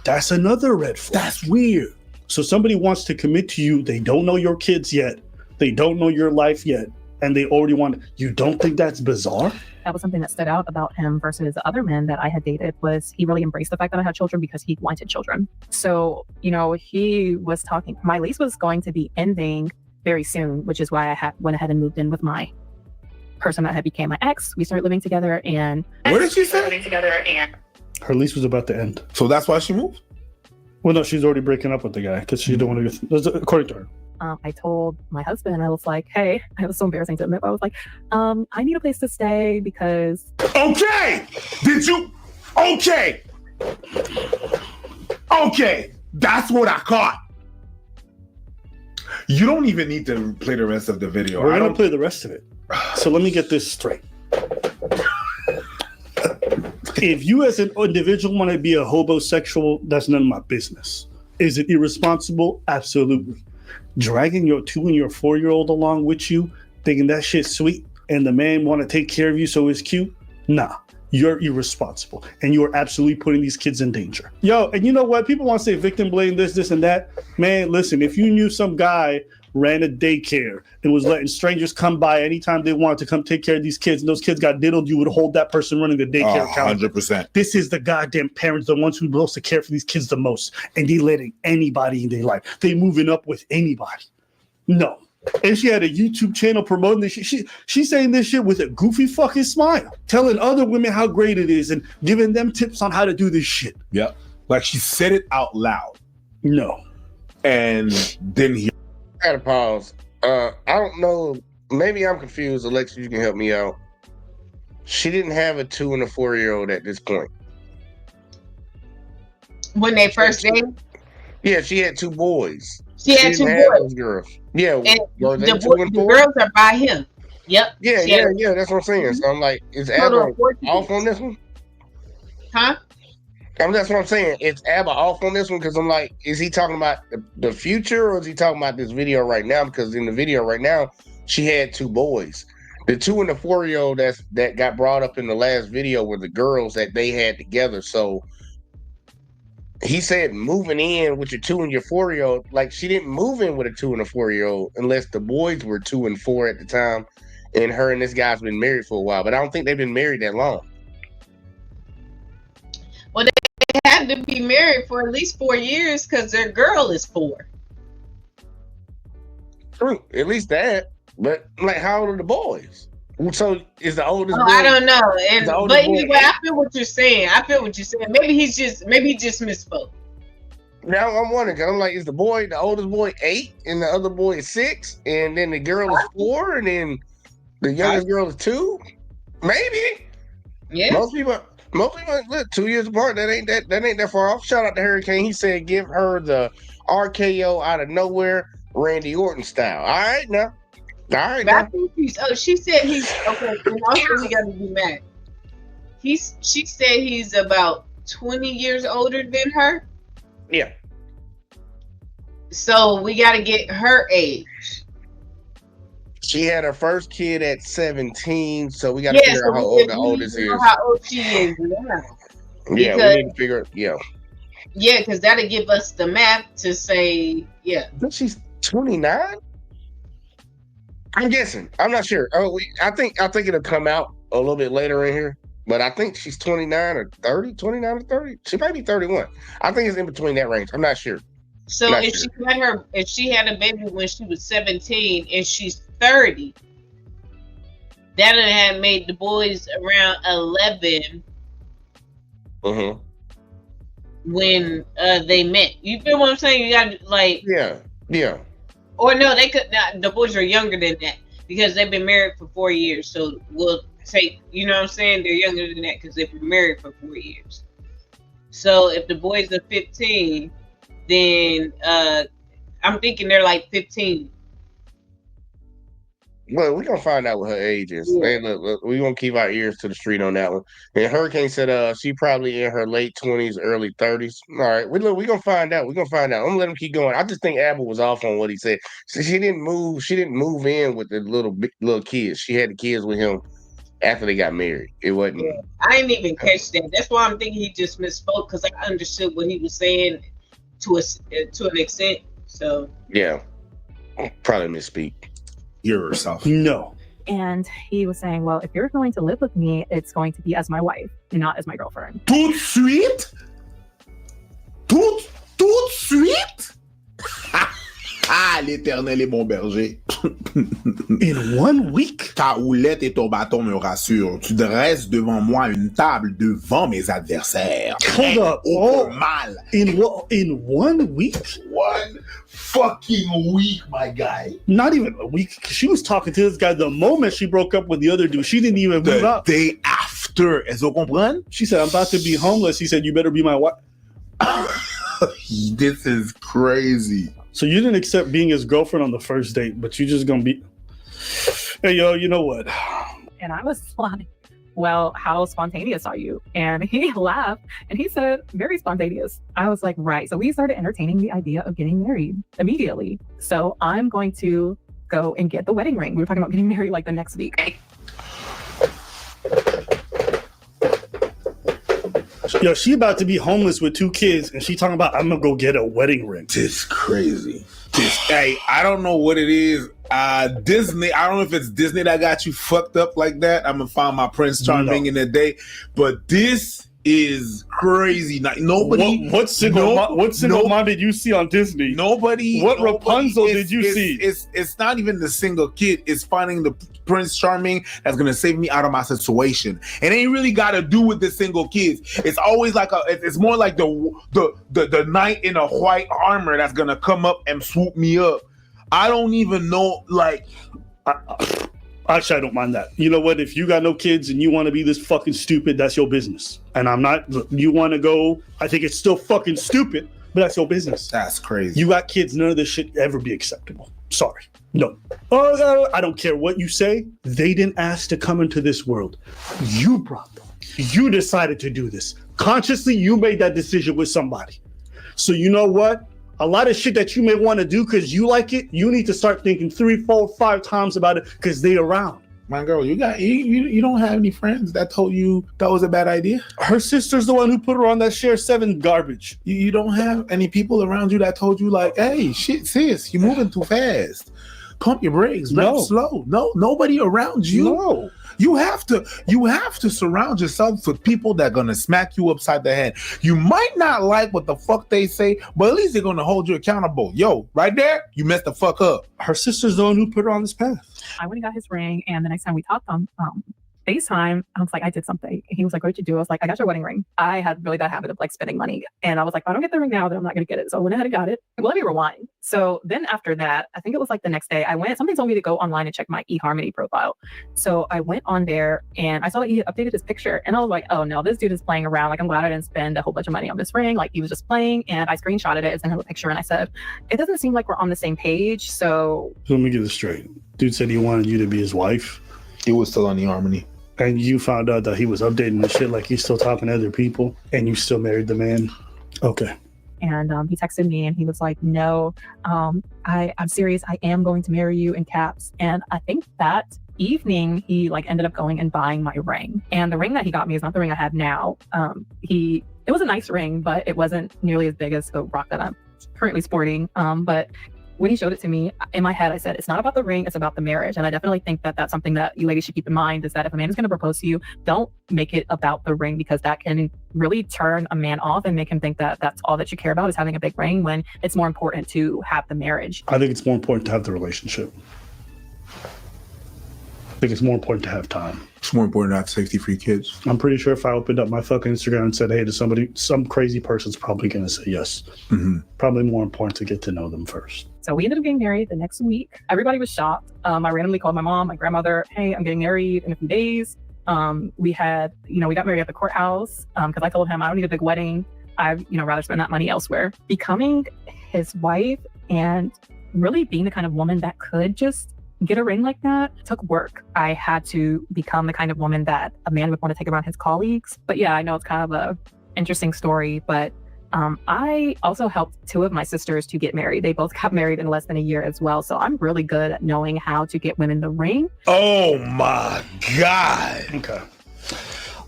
[SPEAKER 5] That's another red flag.
[SPEAKER 7] That's weird.
[SPEAKER 5] So somebody wants to commit to you. They don't know your kids yet. They don't know your life yet. And they already want, you don't think that's bizarre?
[SPEAKER 6] That was something that stood out about him versus other men that I had dated, was he really embraced the fact that I had children because he wanted children. So, he was talking, my lease was going to be ending very soon, which is why I went ahead and moved in with my person that had became my ex. We started living together and...
[SPEAKER 7] What did she say?
[SPEAKER 5] Her lease was about to end.
[SPEAKER 7] So that's why she moved?
[SPEAKER 5] Well, no, she's already breaking up with the guy because she don't want to get, according to her.
[SPEAKER 6] I told my husband, I was like, hey, it was so embarrassing to admit, but I was like, I need a place to stay because...
[SPEAKER 7] Okay! Okay! That's what I caught. You don't even need to play the rest of the video.
[SPEAKER 5] We're going to play the rest of it. So let me get this straight. If you as an individual want to be a hobosexual, that's none of my business. Is it irresponsible? Absolutely. Dragging your 2 and your 4-year-old along with you, thinking that shit's sweet, and the man want to take care of you so it's cute? Nah, you're irresponsible, and you are absolutely putting these kids in danger. Yo, and you know what? People want to say victim blame this, and that. Man, listen, if you knew some guy ran a daycare and was letting strangers come by anytime they wanted to come take care of these kids, and those kids got diddled, you would hold that person running the daycare account.
[SPEAKER 7] 100%.
[SPEAKER 5] This is the goddamn parents, the ones who are supposed to care for these kids the most, and they letting anybody in their life. They moving up with anybody. No. And she had a YouTube channel promoting this shit. She's saying this shit with a goofy fucking smile, telling other women how great it is and giving them tips on how to do this shit.
[SPEAKER 7] Yep. Like she said it out loud.
[SPEAKER 5] No.
[SPEAKER 7] And then he...
[SPEAKER 2] I gotta pause. I don't know. Maybe I'm confused. Alexis, you can help me out. She didn't have a 2 and a 4-year-old at this point.
[SPEAKER 3] When they first dated?
[SPEAKER 2] Yeah, she had 2 boys.
[SPEAKER 3] She had 2 boys.
[SPEAKER 2] Those girls. Yeah,
[SPEAKER 3] and the girls are by him. Yep.
[SPEAKER 2] Yeah. That's what I'm saying. So I'm like, is Abba off on this one?
[SPEAKER 3] Huh?
[SPEAKER 2] That's what I'm saying. Is Abba off on this one? Because I'm like, is he talking about the future or is he talking about this video right now? Because in the video right now, she had 2 boys. The 2 and the 4-year-old that got brought up in the last video were the girls that they had together. So he said moving in with your 2 and your 4-year-old, like she didn't move in with a 2 and a 4-year-old unless the boys were 2 and 4 at the time, and her and this guy's been married for a while. But I don't think they've been married that long.
[SPEAKER 3] Well, they had to be married for at least 4 years because their girl is 4.
[SPEAKER 2] True, at least that. But like, how old are the boys? So is the oldest?
[SPEAKER 3] Oh,
[SPEAKER 2] boy,
[SPEAKER 3] I don't know. And but anyway,
[SPEAKER 2] boy,
[SPEAKER 3] I feel what you're saying. Maybe he just misspoke.
[SPEAKER 2] Now I'm wondering, cause I'm like, is the oldest boy 8, and the other boy is 6, and then the girl is 4, and then the youngest girl is 2? Maybe.
[SPEAKER 3] Yeah.
[SPEAKER 2] Most people look 2 years apart. That ain't that far off. Shout out to Hurricane. He said give her the RKO out of nowhere, Randy Orton style. All right now.
[SPEAKER 3] I think she said he's okay. And also we gotta be mad. She said he's about 20 years older than her.
[SPEAKER 2] Yeah.
[SPEAKER 3] So we gotta get her age.
[SPEAKER 2] She had her first kid at 17, so we gotta figure out how old the oldest is.
[SPEAKER 3] How old she is now.
[SPEAKER 2] Yeah, we need to figure it. Yeah.
[SPEAKER 3] Yeah, because that'll give us the math to say, yeah.
[SPEAKER 2] I think she's 29. I'm guessing. I'm not sure. I think it'll come out a little bit later in here, but I think she's 29 or 30, 29 or 30. She might be 31. I think it's in between that range. I'm not sure.
[SPEAKER 3] So if she had a baby when she was 17 and she's 30, that would have made the boys around 11 when they met. You feel what I'm saying? You got like
[SPEAKER 2] yeah.
[SPEAKER 3] Or no, they could not. The boys are younger than that because they've been married for 4 years. So we'll take, you know what I'm saying? They're younger than that because they've been married for 4 years. So if the boys are 15, then I'm thinking they're like 15.
[SPEAKER 2] Well, we're going to find out what her age is. Yeah. Hey, look, we're going to keep our ears to the street on that one. And Hurricane said she probably in her late 20s, early 30s. All right, we're going to find out. We're going to find out. I'm going to let him keep going. I just think Abel was off on what he said. So she didn't move in with the little kids. She had the kids with him after they got married. It wasn't. Yeah,
[SPEAKER 3] I didn't even catch that. That's why I'm thinking he just misspoke because I understood what he was saying to an extent. So
[SPEAKER 2] yeah, probably misspeak.
[SPEAKER 7] Yourself.
[SPEAKER 5] No.
[SPEAKER 6] And he was saying, well, if you're going to live with me, it's going to be as my wife and not as my girlfriend.
[SPEAKER 7] Tout de suite? Tout de suite? L'éternel est mon berger.
[SPEAKER 5] In 1 week?
[SPEAKER 7] Ta houlette et ton bâton me rassurent. Tu dresses devant moi une table devant mes adversaires.
[SPEAKER 5] Hold up.
[SPEAKER 7] Oh, mal.
[SPEAKER 5] In 1 week?
[SPEAKER 7] 1 fucking week, my guy.
[SPEAKER 5] Not even a week. She was talking to this guy the moment she broke up with the other dude. She didn't even move up.
[SPEAKER 7] The day after. Est-ce que vous comprenez?
[SPEAKER 5] She said, I'm about to be homeless. He said, you better be my wife.
[SPEAKER 7] This is crazy.
[SPEAKER 5] So you didn't accept being his girlfriend on the first date, but you just gonna be, hey, yo, you know what?
[SPEAKER 6] And I was like, well, how spontaneous are you? And he laughed and he said, very spontaneous. I was like, right. So we started entertaining the idea of getting married immediately. So I'm going to go and get the wedding ring. We were talking about getting married like the next week.
[SPEAKER 5] Yo, she about to be homeless with 2 kids, and she talking about, I'm gonna go get a wedding ring.
[SPEAKER 7] This crazy. Hey, I don't know what it is. Disney, I don't know if it's Disney that got you fucked up like that. I'm gonna find my Prince Charming in a day. But this is crazy. Nobody.
[SPEAKER 5] What single mom did you see on Disney?
[SPEAKER 7] Nobody.
[SPEAKER 5] What Rapunzel did you see?
[SPEAKER 7] It's not even the single kid. It's finding the Prince Charming that's gonna save me out of my situation. It ain't really got to do with the single kids. It's always like it's more like the knight in a white armor that's gonna come up and swoop me up. I don't even know. Like,
[SPEAKER 5] actually, I don't mind that. You know what? If you got no kids and you want to be this fucking stupid, that's your business. And I'm not. You want to go? I think it's still fucking stupid, but that's your business.
[SPEAKER 7] That's crazy.
[SPEAKER 5] You got kids. None of this shit ever be acceptable. Sorry. No. I don't care what you say. They didn't ask to come into this world. You brought them. You decided to do this. Consciously, you made that decision with somebody. So you know what? A lot of shit that you may want to do because you like it, you need to start thinking 3, 4, 5 times about it because they around.
[SPEAKER 7] My girl, you don't have any friends that told you that was a bad idea?
[SPEAKER 5] Her sister's the one who put her on that Share 7 garbage.
[SPEAKER 7] You don't have any people around you that told you like, hey, shit, sis, you're moving too fast. Pump your brakes.
[SPEAKER 5] No.
[SPEAKER 7] Slow. No, nobody around you.
[SPEAKER 5] No.
[SPEAKER 7] You have to surround yourself with people that are gonna smack you upside the head. You might not like what the fuck they say, but at least they're gonna hold you accountable. Yo, right there, you messed the fuck up.
[SPEAKER 5] Her sister's the one who put her on this path.
[SPEAKER 6] I went and got his ring, and the next time we talked on FaceTime, I was like, I did something. He was like, what did you do? I was like, I got your wedding ring. I had really bad habit of like spending money. And I was like, if I don't get the ring now, then I'm not going to get it. So I went ahead and got it. Well, let me rewind. So then after that, I think it was like the next day, something told me to go online and check my eHarmony profile. So I went on there and I saw that he had updated his picture. And I was like, oh no, this dude is playing around. Like, I'm glad I didn't spend a whole bunch of money on this ring. Like, he was just playing. And I screenshotted it and sent him a picture. And I said, it doesn't seem like we're on the same page. So
[SPEAKER 5] let me get this straight. Dude said he wanted you to be his wife.
[SPEAKER 7] He was still on eHarmony.
[SPEAKER 5] And you found out that he was updating the shit like he's still talking to other people, and you still married the man. Okay.
[SPEAKER 6] And he texted me and he was like, no, I'm serious. I am going to marry you, in caps. And I think that evening he like ended up going and buying my ring. And the ring that he got me is not the ring I have now. It was a nice ring, but it wasn't nearly as big as the rock that I'm currently sporting. But when he showed it to me, in my head, I said, it's not about the ring, it's about the marriage. And I definitely think that that's something that you ladies should keep in mind, is that if a man is going to propose to you, don't make it about the ring, because that can really turn a man off and make him think that that's all that you care about is having a big ring, when it's more important to have the marriage.
[SPEAKER 5] I think it's more important to have the relationship. I think it's more important to have time.
[SPEAKER 7] It's more important to have safety-free kids.
[SPEAKER 5] I'm pretty sure if I opened up my fucking Instagram and said, hey, to somebody, some crazy person's probably going to say yes.
[SPEAKER 7] Mm-hmm.
[SPEAKER 5] Probably more important to get to know them first.
[SPEAKER 6] So we ended up getting married the next week. Everybody was shocked. I randomly called my mom, my grandmother, hey, I'm getting married in a few days. We got married at the courthouse because I told him I don't need a big wedding. I'd rather spend that money elsewhere. Becoming his wife and really being the kind of woman that could just get a ring like that took work. I had to become the kind of woman that a man would want to take around his colleagues. But yeah, I know it's kind of a interesting story, but I also helped two of my sisters to get married. They both got married in less than a year as well. So I'm really good at knowing how to get women the ring.
[SPEAKER 7] Oh my God.
[SPEAKER 5] Okay.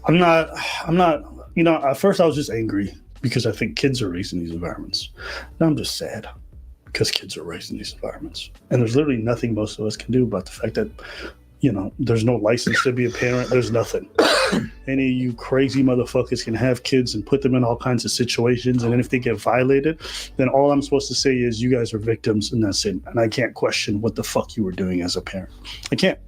[SPEAKER 5] I'm not, at first I was just angry because I think kids are raised in these environments. Now I'm just sad because kids are raised in these environments. And there's literally nothing most of us can do about the fact that, there's no license to be a parent. There's nothing. Any of you crazy motherfuckers can have kids and put them in all kinds of situations. And then if they get violated, then all I'm supposed to say is you guys are victims and that's it. And I can't question what the fuck you were doing as a parent. I can't.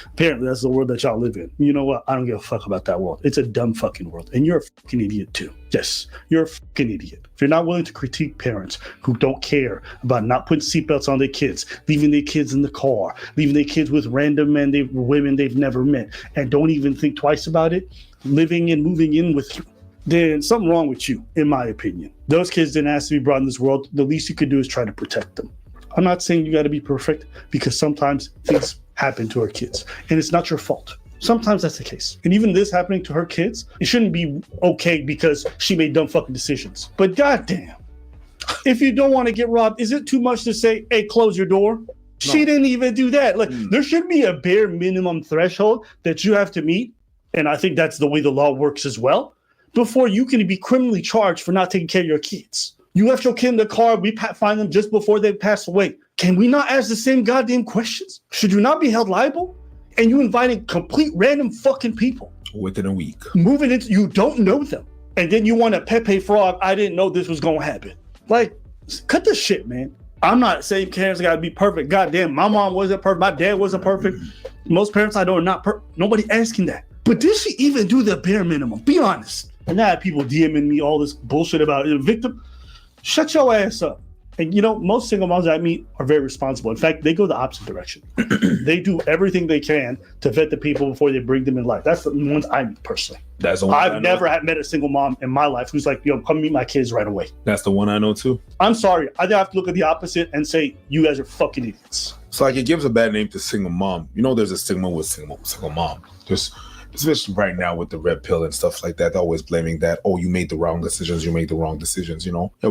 [SPEAKER 5] Apparently, that's the world that y'all live in. You know what? I don't give a fuck about that world. It's a dumb fucking world. And you're a fucking idiot too. Yes, you're a fucking idiot. If you're not willing to critique parents who don't care about not putting seatbelts on their kids, leaving their kids in the car, leaving their kids with random women they've never met, and don't even think twice about it, living and moving in with you, then something wrong with you, in my opinion. Those kids didn't ask to be brought in this world. The least you could do is try to protect them. I'm not saying you got to be perfect, because sometimes things happen to our kids and it's not your fault. Sometimes that's the case. And even this happening to her kids, it shouldn't be okay because she made dumb fucking decisions. But goddamn, if you don't want to get robbed, is it too much to say, hey, close your door? No. She didn't even do that. There should be a bare minimum threshold that you have to meet. And I think that's the way the law works as well, before you can be criminally charged for not taking care of your kids. You left your kid in the car. We find them just before they pass away. Can we not ask the same goddamn questions? Should you not be held liable? And you inviting complete random fucking people
[SPEAKER 7] within a week,
[SPEAKER 5] moving into, you don't know them, and then you want a Pepe Frog. I didn't know this was gonna happen. Like, cut the shit, man. I'm not saying parents gotta be perfect. Goddamn, my mom wasn't perfect. My dad wasn't perfect. Most parents I know are not perfect. Nobody asking that. But did she even do the bare minimum? Be honest. And now I have people DMing me all this bullshit about a victim. Shut your ass up. And most single moms I meet are very responsible. In fact, they go the opposite direction. They do everything they can to vet the people before they bring them in life. That's the ones I meet personally.
[SPEAKER 7] That's the one
[SPEAKER 5] I've never met a single mom in my life who's like, come meet my kids right away.
[SPEAKER 7] That's the one I know too.
[SPEAKER 5] I'm sorry. I have to look at the opposite and say, you guys are fucking idiots.
[SPEAKER 7] So it gives a bad name to single mom. There's a stigma with single mom. Especially right now with the red pill and stuff like that, they're always blaming that, oh, you made the wrong decisions, we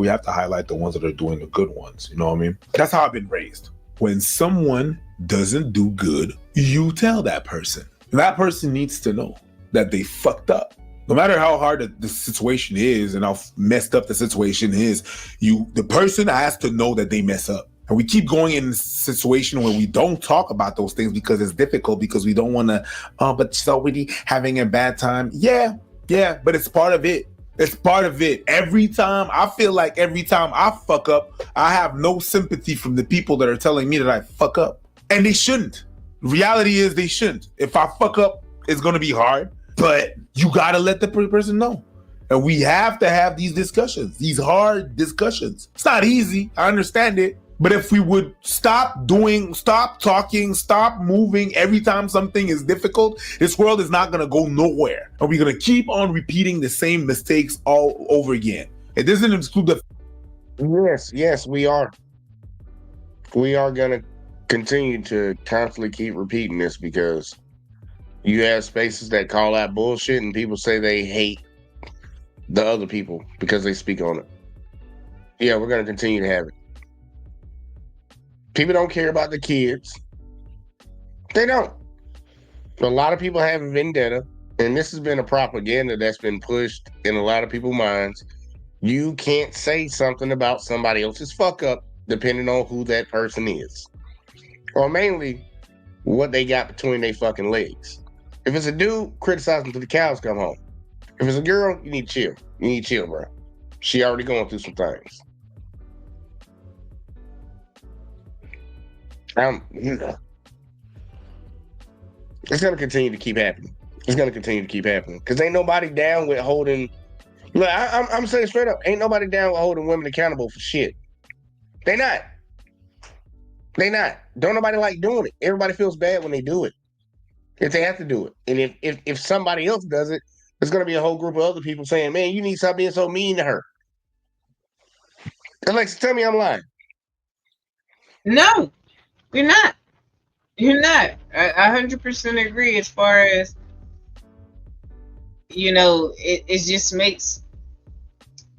[SPEAKER 7] have to highlight the ones that are doing the good ones, you know what I mean? That's how I've been raised. When someone doesn't do good, you tell that person. That person needs to know that they fucked up. No matter how hard the situation is and how messed up the situation is, the person has to know that they mess up. And we keep going in this situation where we don't talk about those things because it's difficult, because we don't want to, but she's already having a bad time. Yeah, but it's part of it. It's part of it. Every time I fuck up, I have no sympathy from the people that are telling me that I fuck up. And they shouldn't. Reality is they shouldn't. If I fuck up, it's going to be hard, but you got to let the person know. And we have to have these discussions, these hard discussions. It's not easy. I understand it. But if we would stop talking, stop moving every time something is difficult, this world is not going to go nowhere. And we're going to keep on repeating the same mistakes all over again. It doesn't exclude the...
[SPEAKER 2] Yes, we are. We are going to continue to constantly keep repeating this, because you have spaces that call out bullshit and people say they hate the other people because they speak on it. Yeah, we're going to continue to have it. People don't care about the kids. They don't. A lot of people have a vendetta, and this has been a propaganda that's been pushed in a lot of people's minds. You can't say something about somebody else's fuck up depending on who that person is, or mainly what they got between their fucking legs. If it's a dude, criticize them till the cows come home. If it's a girl, you need to chill. You need to chill, bro. She already going through some things. It's going to continue to keep happening. It's going to continue to keep happening, because ain't nobody down with holding... Look, I'm saying straight up, ain't nobody down with holding women accountable for shit. They not. Don't nobody like doing it. Everybody feels bad when they do it, if they have to do it. And if somebody else does it, there's going to be a whole group of other people saying, man, you need to stop being so mean to her. Alexa, tell me I'm lying.
[SPEAKER 3] No, you're not. You're not. I 100% agree. As far as, it just makes,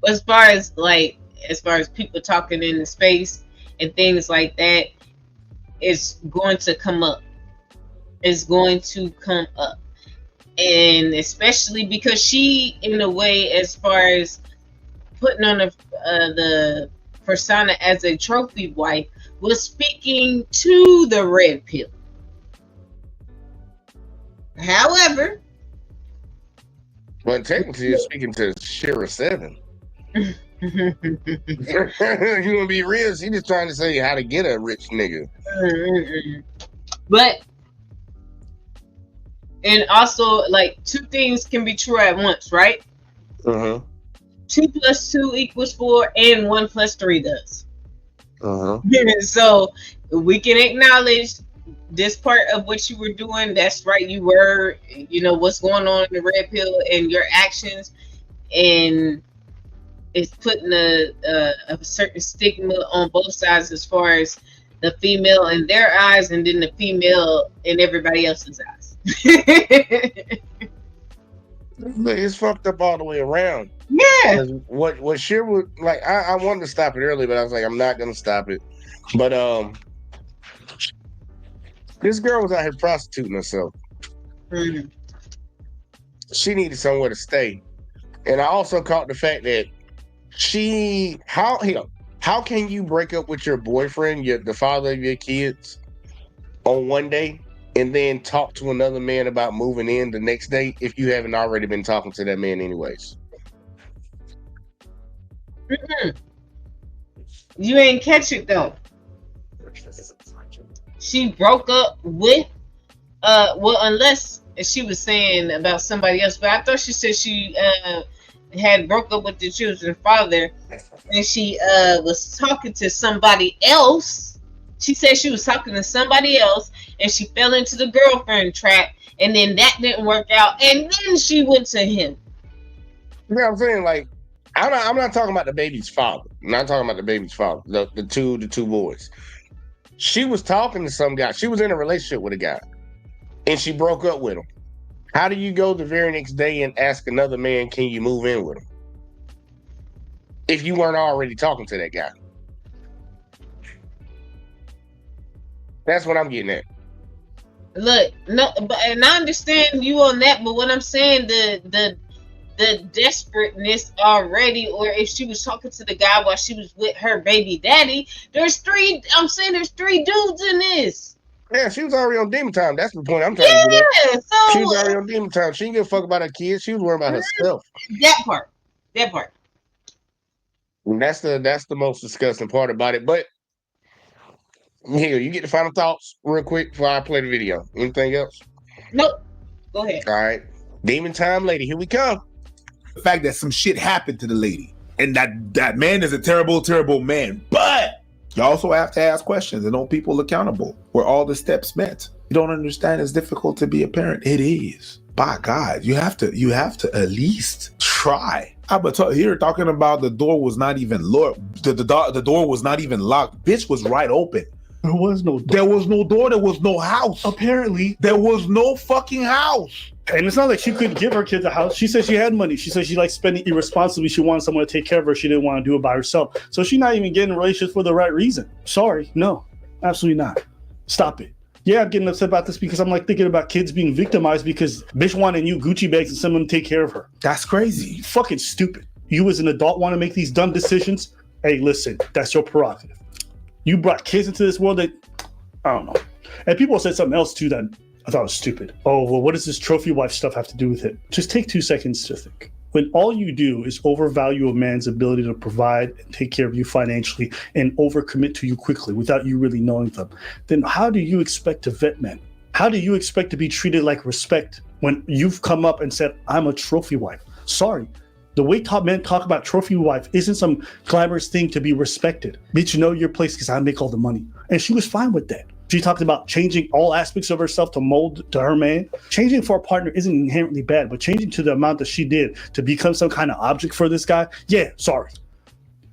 [SPEAKER 3] as far as people talking in the space and things like that, it's going to come up. It's going to come up. And especially because she, in a way, as far as putting on the persona as a trophy wife, was speaking to the red pill. However,
[SPEAKER 2] well, technically, you're speaking to Shira 7. You gonna be real? She just trying to say how to get a rich nigga.
[SPEAKER 3] But, and also, like, two things can be true at once, right? 2 + 2 = 4, and 1 + 3 does. So we can acknowledge this part of what you were doing. That's right. You were, what's going on in the red pill and your actions, and it's putting a certain stigma on both sides, as far as the female in their eyes, and then the female in everybody else's eyes.
[SPEAKER 2] It's fucked up all the way around.
[SPEAKER 3] Yeah.
[SPEAKER 2] What Shira would like, I wanted to stop it early, but I was like, I'm not gonna stop it. But this girl was out here prostituting herself. She needed somewhere to stay. And I also caught the fact that how can you break up with your boyfriend, the father of your kids, on one day, and then talk to another man about moving in the next day if you haven't already been talking to that man anyways?
[SPEAKER 3] You ain't catch it though. She broke up with unless she was saying about somebody else, but I thought she said she had broke up with the children's father, and she was talking to somebody else. She said she was talking to somebody else, and she fell into the girlfriend trap, and then that didn't work out, and then she went to him.
[SPEAKER 2] You know what I'm saying? Like, I'm not talking about the baby's father. I'm not talking about the baby's father. The two boys. She was talking to some guy. She was in a relationship with a guy, and she broke up with him. How do you go the very next day and ask another man, can you move in with him, if you weren't already talking to that guy? That's what I'm getting at.
[SPEAKER 3] Look, no, but and I understand you on that, but what I'm saying, the desperateness already, or if she was talking to the guy while she was with her baby daddy, I'm saying there's three dudes in this.
[SPEAKER 2] Yeah, she was already on demon time. That's the point I'm trying to get at.
[SPEAKER 3] Yeah, so
[SPEAKER 2] She was already on demon time. She didn't give a fuck about her kids. She was worried about herself.
[SPEAKER 3] that part.
[SPEAKER 2] And that's the most disgusting part about it. But here, you get the final thoughts real quick before I play the video. Anything else?
[SPEAKER 3] Nope. Go ahead.
[SPEAKER 2] All right. Demon time lady, here we come.
[SPEAKER 7] The fact that some shit happened to the lady, and that man is a terrible, terrible man. But you also have to ask questions and hold people accountable. Were all the steps met? You don't understand it's difficult to be a parent. It is. By God, you have to at least try. Here talking about the door was not even locked. The door was not even locked. Bitch was right open.
[SPEAKER 5] There was no door.
[SPEAKER 7] There was no door. There was no house.
[SPEAKER 5] Apparently.
[SPEAKER 7] There was no fucking house.
[SPEAKER 5] And it's not like she couldn't give her kids a house. She said she had money. She said she liked spending irresponsibly. She wanted someone to take care of her. She didn't want to do it by herself. So she's not even getting in a relationship for the right reason. Sorry. No, absolutely not. Stop it. Yeah, I'm getting upset about this because I'm like thinking about kids being victimized because bitch wanted new Gucci bags and someone to take care of her.
[SPEAKER 7] That's crazy.
[SPEAKER 5] Fucking stupid. You as an adult want to make these dumb decisions? Hey, listen, that's your prerogative. You brought kids into this world that, I don't know. And people said something else too that I thought was stupid. Oh, well, what does this trophy wife stuff have to do with it? Just take 2 seconds to think. When all you do is overvalue a man's ability to provide and take care of you financially and overcommit to you quickly without you really knowing them, then how do you expect to vet men? How do you expect to be treated like respect when you've come up and said, I'm a trophy wife? Sorry. The way top men talk about trophy wife isn't some glamorous thing to be respected. Bitch, know your place because I make all the money. And she was fine with that. She talked about changing all aspects of herself to mold to her man. Changing for a partner isn't inherently bad, but changing to the amount that she did to become some kind of object for this guy, yeah, sorry.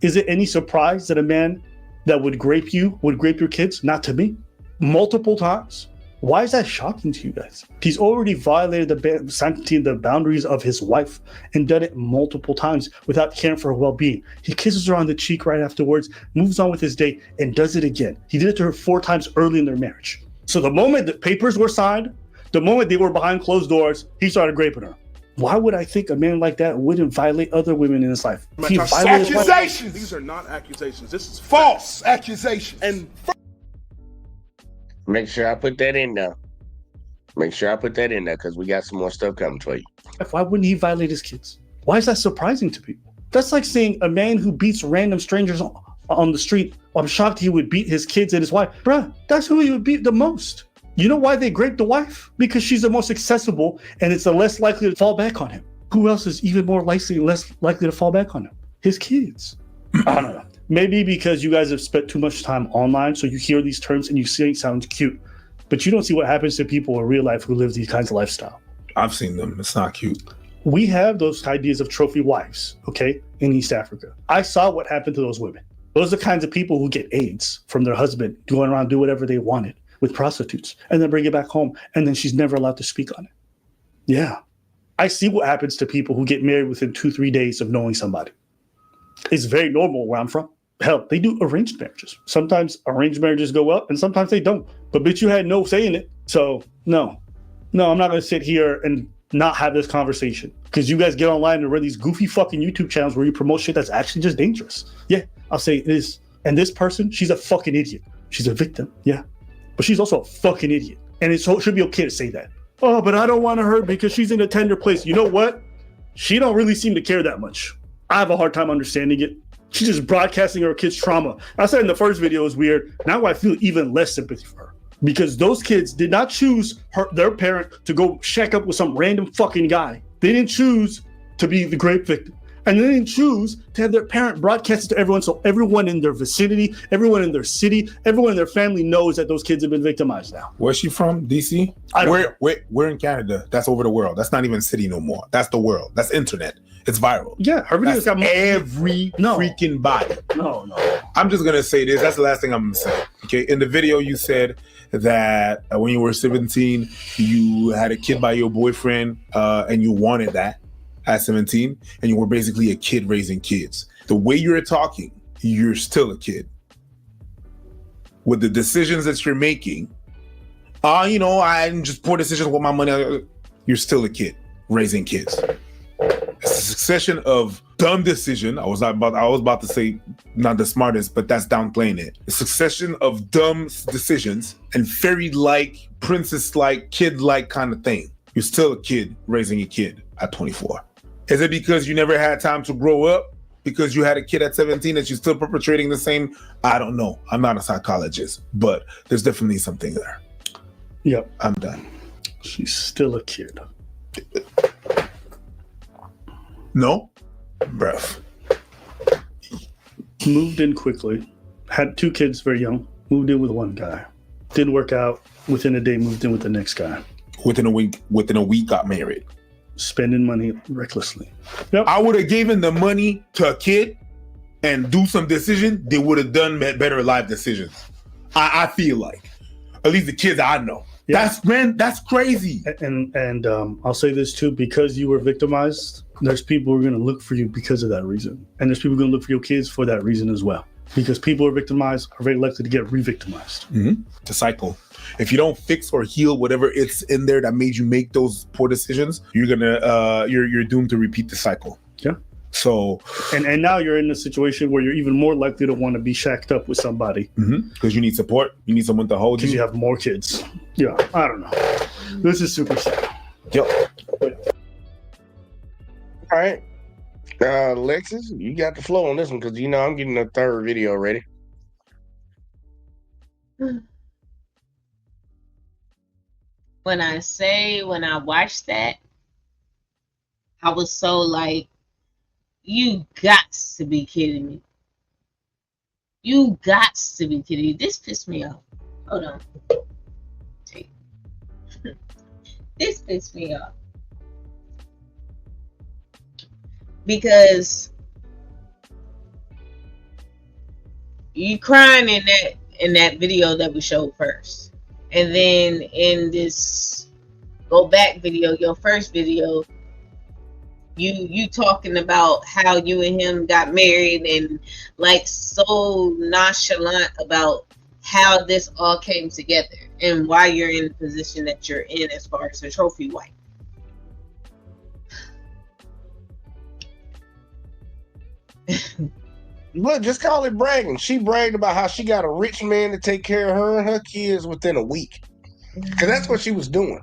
[SPEAKER 5] Is it any surprise that a man that would grape your kids? Not to me. Multiple times. Why is that shocking to you guys? He's already violated the sanctity and the boundaries of his wife and done it multiple times without caring for her well-being. He kisses her on the cheek right afterwards, moves on with his day, and does it again. He did it to her 4 times early in their marriage. So the moment the papers were signed, the moment they were behind closed doors, he started graping her. Why would I think a man like that wouldn't violate other women in his life?
[SPEAKER 7] Accusations!
[SPEAKER 10] These are not accusations. This is
[SPEAKER 7] false accusations.
[SPEAKER 10] And
[SPEAKER 2] Make sure I put that in there. Make sure I put that in there because we got some more stuff coming for you.
[SPEAKER 5] Why wouldn't he violate his kids? Why is that surprising to people? That's like saying a man who beats random strangers on the street, I'm shocked he would beat his kids and his wife. Bruh, that's who he would beat the most. You know why they grape the wife? Because she's the most accessible and it's the less likely to fall back on him. Who else is even more less likely to fall back on him? His kids. I don't know. Maybe because you guys have spent too much time online, so you hear these terms and you see it sounds cute, but you don't see what happens to people in real life who live these kinds of lifestyle.
[SPEAKER 7] I've seen them. It's not cute.
[SPEAKER 5] We have those ideas of trophy wives, okay, in East Africa. I saw what happened to those women. Those are the kinds of people who get AIDS from their husband, going around do whatever they wanted with prostitutes, and then bring it back home, and then she's never allowed to speak on it. Yeah. I see what happens to people who get married within 2-3 days of knowing somebody. It's very normal where I'm from. Hell, they do arranged marriages. Sometimes arranged marriages go up and sometimes they don't. But bitch, you had no say in it. So no, I'm not going to sit here and not have this conversation because you guys get online and run these goofy fucking YouTube channels where you promote shit that's actually just dangerous. Yeah, I'll say it is. And this person, she's a fucking idiot. She's a victim. Yeah, but she's also a fucking idiot. And it should be okay to say that. Oh, but I don't want to hurt because she's in a tender place. You know what? She don't really seem to care that much. I have a hard time understanding it. She's just broadcasting her kids' trauma. I said in the first video it was weird. Now I feel even less sympathy for her because those kids did not choose their parent to go shack up with some random fucking guy. They didn't choose to be the rape victim. And they didn't choose to have their parent broadcast it to everyone so everyone in their vicinity, everyone in their city, everyone in their family knows that those kids have been victimized now.
[SPEAKER 7] Where's she from? DC? We're in Canada. That's over the world. That's not even city no more. That's the world. That's internet. It's viral.
[SPEAKER 5] Yeah, her videos got
[SPEAKER 7] every freaking body.
[SPEAKER 5] No.
[SPEAKER 7] I'm just gonna say this. That's the last thing I'm gonna say. Okay. In the video, you said that when you were 17, you had a kid by your boyfriend, and you wanted that at 17, and you were basically a kid raising kids. The way you're talking, you're still a kid. with the decisions that you're making, I'm just poor decisions with my money. You're still a kid raising kids. It's a succession of dumb decision. I was about to say not the smartest, but that's downplaying it. A succession of dumb decisions and fairy-like, princess-like, kid-like kind of thing. You're still a kid raising a kid at 24. Is it because you never had time to grow up? Because you had a kid at 17 that you're still perpetrating the same? I don't know. I'm not a psychologist, but there's definitely something there.
[SPEAKER 5] Yep.
[SPEAKER 7] I'm done.
[SPEAKER 5] She's still a kid.
[SPEAKER 7] No? Bruh.
[SPEAKER 5] Moved in quickly. Had 2 kids very young. Moved in with one guy. Didn't work out. Within a day, moved in with the next guy.
[SPEAKER 7] Within a week, got married.
[SPEAKER 5] Spending money recklessly. Yep.
[SPEAKER 7] I would have given the money to a kid and do some decision. They would have done better life decisions. I feel like. At least the kids I know. Yeah. That's crazy.
[SPEAKER 5] And I'll say this too, because you were victimized, there's people who are going to look for you because of that reason. And there's people going to look for your kids for that reason as well. Because people who are victimized are very likely to get re-victimized.
[SPEAKER 7] Mm-hmm. It's a cycle. If you don't fix or heal whatever it's in there that made you make those poor decisions, you're doomed to repeat the cycle.
[SPEAKER 5] Yeah.
[SPEAKER 7] So
[SPEAKER 5] and now you're in a situation where you're even more likely to want to be shacked up with somebody.
[SPEAKER 7] Because you need support. You need someone to hold you.
[SPEAKER 5] Because you have more kids. Yeah, I don't know. This is super sad.
[SPEAKER 7] Yep.
[SPEAKER 2] All right. Lexus, you got the flow on this one because I'm getting a third video ready.
[SPEAKER 3] When I watched that, I was so like, you got to be kidding me. You got to be kidding me. This pissed me off. Hold on. This pissed me off. Because you crying in that video that we showed first. And then in this go back video, your first video, you talking about how you and him got married and like so nonchalant about how this all came together and why you're in the position that you're in as far as a trophy wife.
[SPEAKER 2] Look, just call it bragging. She bragged about how she got a rich man to take care of her and her kids within a week. Because that's what she was doing.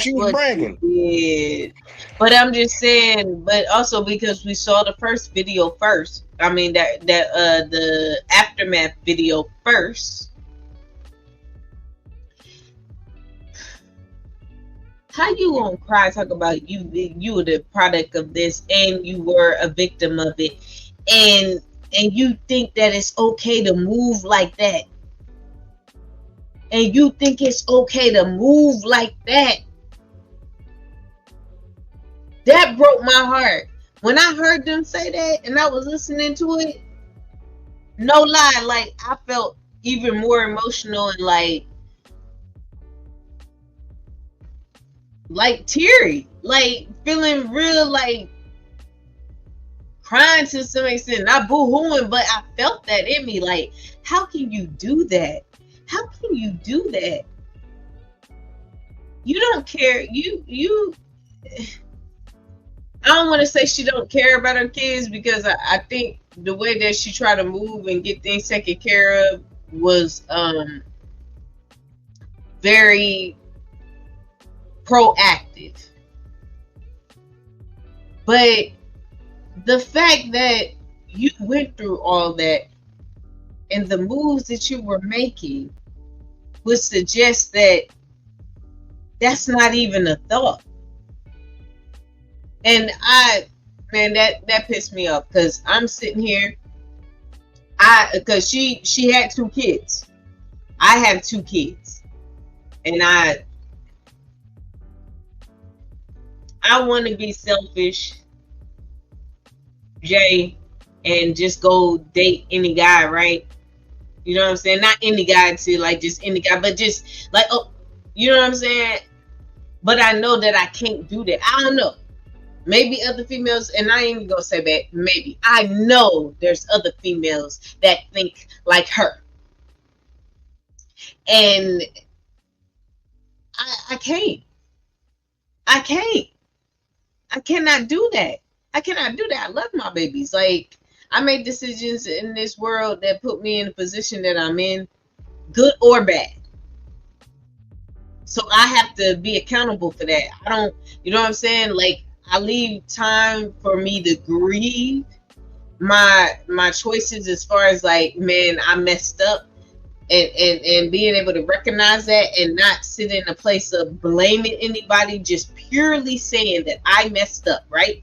[SPEAKER 3] She was bragging. Did. But I'm just saying, but also because we saw the first video first. I mean the aftermath video first. How you gonna cry talk about you were the product of this and you were a victim of it and you think that it's okay to move like that. And you think it's okay to move like that. That broke my heart. When I heard them say that and I was listening to it, no lie, like I felt even more emotional and like teary, like feeling real, like crying to some extent, not boo-hooing, but I felt that in me. Like, how can you do that? How can you do that? You don't care. You I don't want to say she don't care about her kids because I think the way that she tried to move and get things taken care of was very proactive. But the fact that you went through all that and the moves that you were making would suggest that that's not even a thought. And that pissed me off because I'm sitting here. Because she had 2 kids. I have 2 kids. And I want to be selfish, Jay, and just go date any guy, right? You know what I'm saying? Not any guy to like just any guy, but just like, oh, you know what I'm saying? But I know that I can't do that. I don't know. Maybe other females, and I ain't even gonna say that, maybe. I know there's other females that think like her. And I can't. I cannot do that. I cannot do that. I love my babies. Like, I made decisions in this world that put me in the position that I'm in, good or bad. So I have to be accountable for that. I don't, you know what I'm saying? Like, I leave time for me to grieve my choices, as far as like, man, I messed up, and being able to recognize that and not sit in a place of blaming anybody, just purely saying that I messed up, right?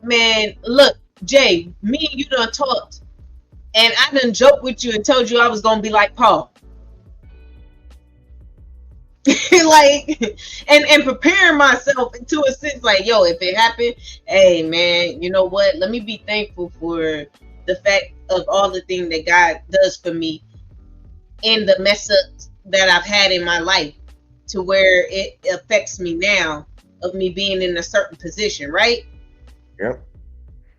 [SPEAKER 3] Man, look, Jay, me and you done talked, and I done joked with you and told you I was gonna be like Paul. Like, and preparing myself into a sense, like, yo, if it happened, hey man, you know what, let me be thankful for the fact of all the things that God does for me in the mess ups that I've had in my life, to where it affects me now of me being in a certain position, right?
[SPEAKER 2] Yep.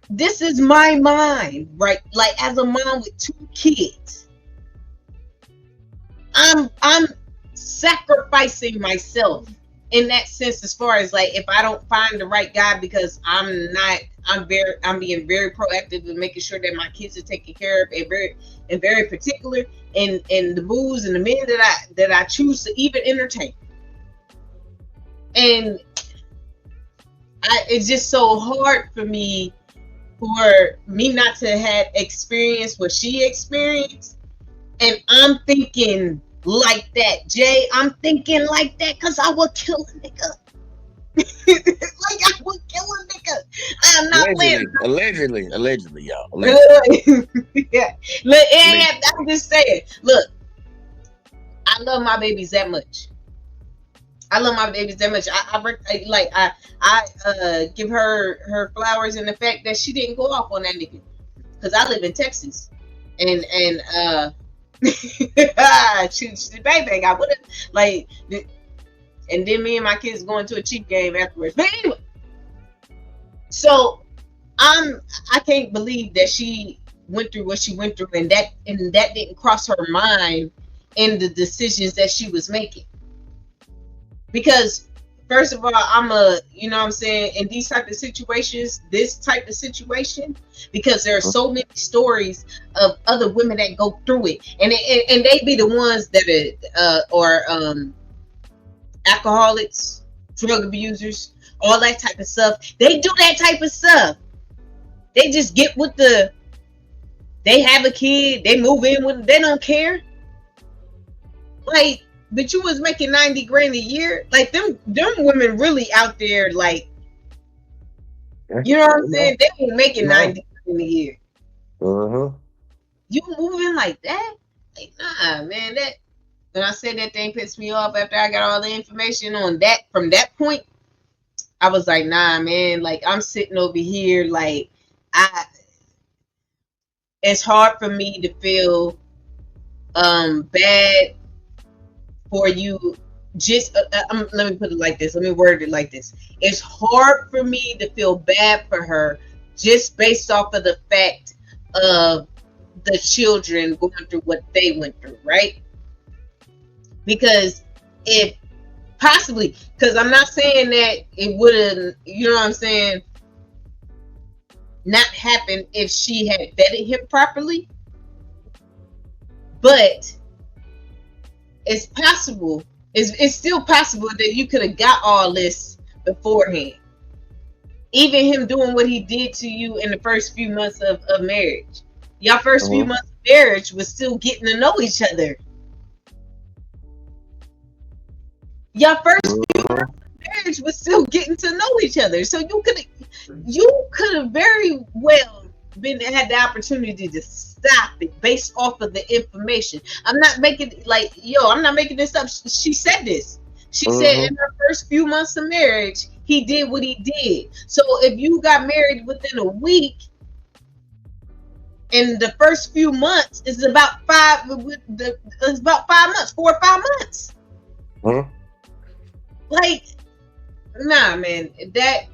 [SPEAKER 3] This is my mind, right? Like, as a mom with 2 kids, I'm sacrificing myself in that sense, as far as like, if I don't find the right guy, because I'm being very proactive in making sure that my kids are taken care of, and very particular in the moves and the men that I choose to even entertain. And it's just so hard for me not to have experienced what she experienced. And I'm thinking like that, Jay. I'm thinking like that because I would kill a nigga. Like, I would kill a nigga. I am not
[SPEAKER 2] allegedly, y'all.
[SPEAKER 3] Yeah. Look, I'm just saying. Look, I love my babies that much. I give her flowers in the fact that she didn't go off on that nigga, because I live in Texas, and she bang. I would have, like, and then me and my kids going to a Chief game afterwards. But anyway, so I can't believe that she went through what she went through, and that didn't cross her mind in the decisions that she was making. Because first of all, you know what I'm saying, in these type of situations, this type of situation, because there are so many stories of other women that go through it, and they be the ones that are alcoholics, drug abusers, all that type of stuff. They do that type of stuff. They just get with they have a kid, they move in with, they don't care. Like, but you was making 90 grand a year. Like, them women really out there, like, you know what I'm saying? They were making 90 grand a year. You moving like that? Like, nah, man. That, when I said that thing pissed me off after I got all the information on that, from that point, I was like, nah, man. Like, I'm sitting over here, like, it's hard for me to feel bad for you. Just let me put it like this. Let me word it like this. It's hard for me to feel bad for her, just based off of the fact of the children going through what they went through, right? Because if possibly, because I'm not saying that it wouldn't, you know what I'm saying, not happen if she had vetted him properly, but it's possible. It's still possible that you could have got all this beforehand. Even him doing what he did to you in the first few months of marriage. Y'all first few months of marriage was still getting to know each other. Y'all first few months of marriage was still getting to know each other. So you could have very well had the opportunity to stop it based off of the information. I'm not making this up. She said this. She said in her first few months of marriage, he did what he did. So if you got married within a week, in the first few months, it's about 5 months, 4 or 5 months. Like, nah, man, that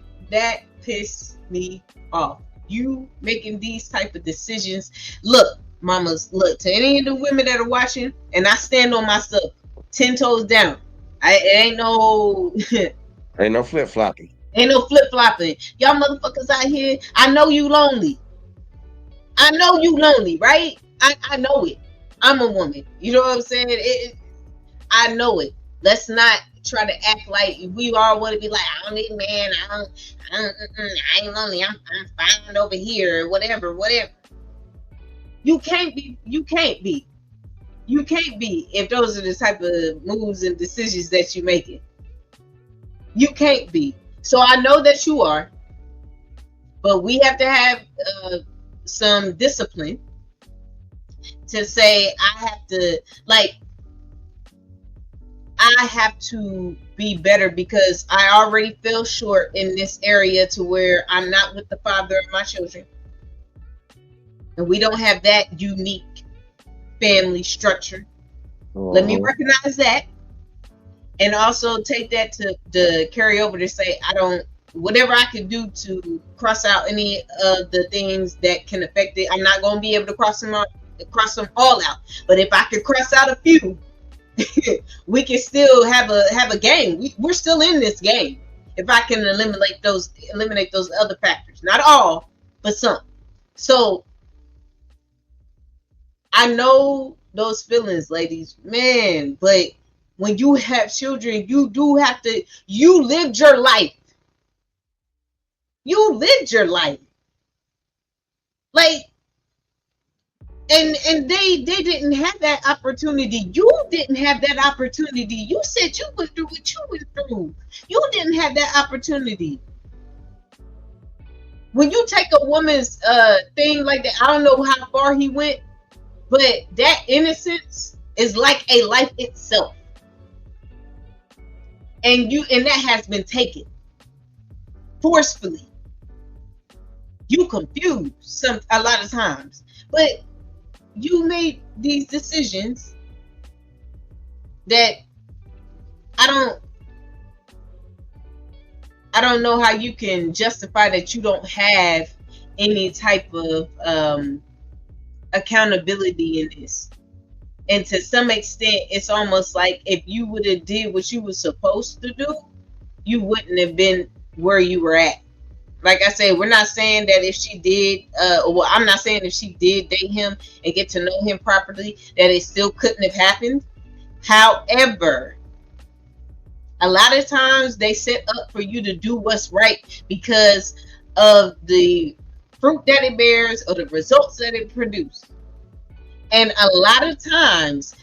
[SPEAKER 3] pissed me off. You making these type of decisions. Look, mamas, look, to any of the women that are watching, and I stand on myself 10 toes down. It ain't no
[SPEAKER 2] Ain't no flip flopping.
[SPEAKER 3] ain't no flip flopping. Y'all motherfuckers out here, I know you lonely. I know you lonely, right? I know it. I'm a woman. You know what I'm saying? I know it. Let's not try to act like we all want to be like, I don't need a man. I ain't lonely. I'm fine over here, or whatever. You can't be. You can't be. You can't be if those are the type of moves and decisions that you're making. You can't be. So I know that you are, but we have to have some discipline to say I have to be better because I already feel short in this area to where I'm not with the father of my children. And we don't have that unique family structure. Let me recognize that. And also take that to carry over to say, whatever I can do to cross out any of the things that can affect it, I'm not going to be able to cross them all out. But if I could cross out a few, we can still have a game. We're still in this game. If I can eliminate those other factors, not all, but some. So I know those feelings, ladies, man. But when you have children, you lived your life. You lived your life. Like, and they didn't have that opportunity. You didn't have that opportunity. You said you went through what you went through. You didn't have that opportunity. When you take a woman's thing like that, I don't know how far he went, but that innocence is like a life itself. And that has been taken forcefully. You confused a lot of times, but you made these decisions that I don't know how you can justify that you don't have any type of accountability in this. And to some extent, it's almost like if you would have did what you were supposed to do, you wouldn't have been where you were at. Like I said, we're not saying that if she did, I'm not saying if she did date him and get to know him properly, that it still couldn't have happened. However, a lot of times they set up for you to do what's right because of the fruit that it bears or the results that it produces. And a lot of times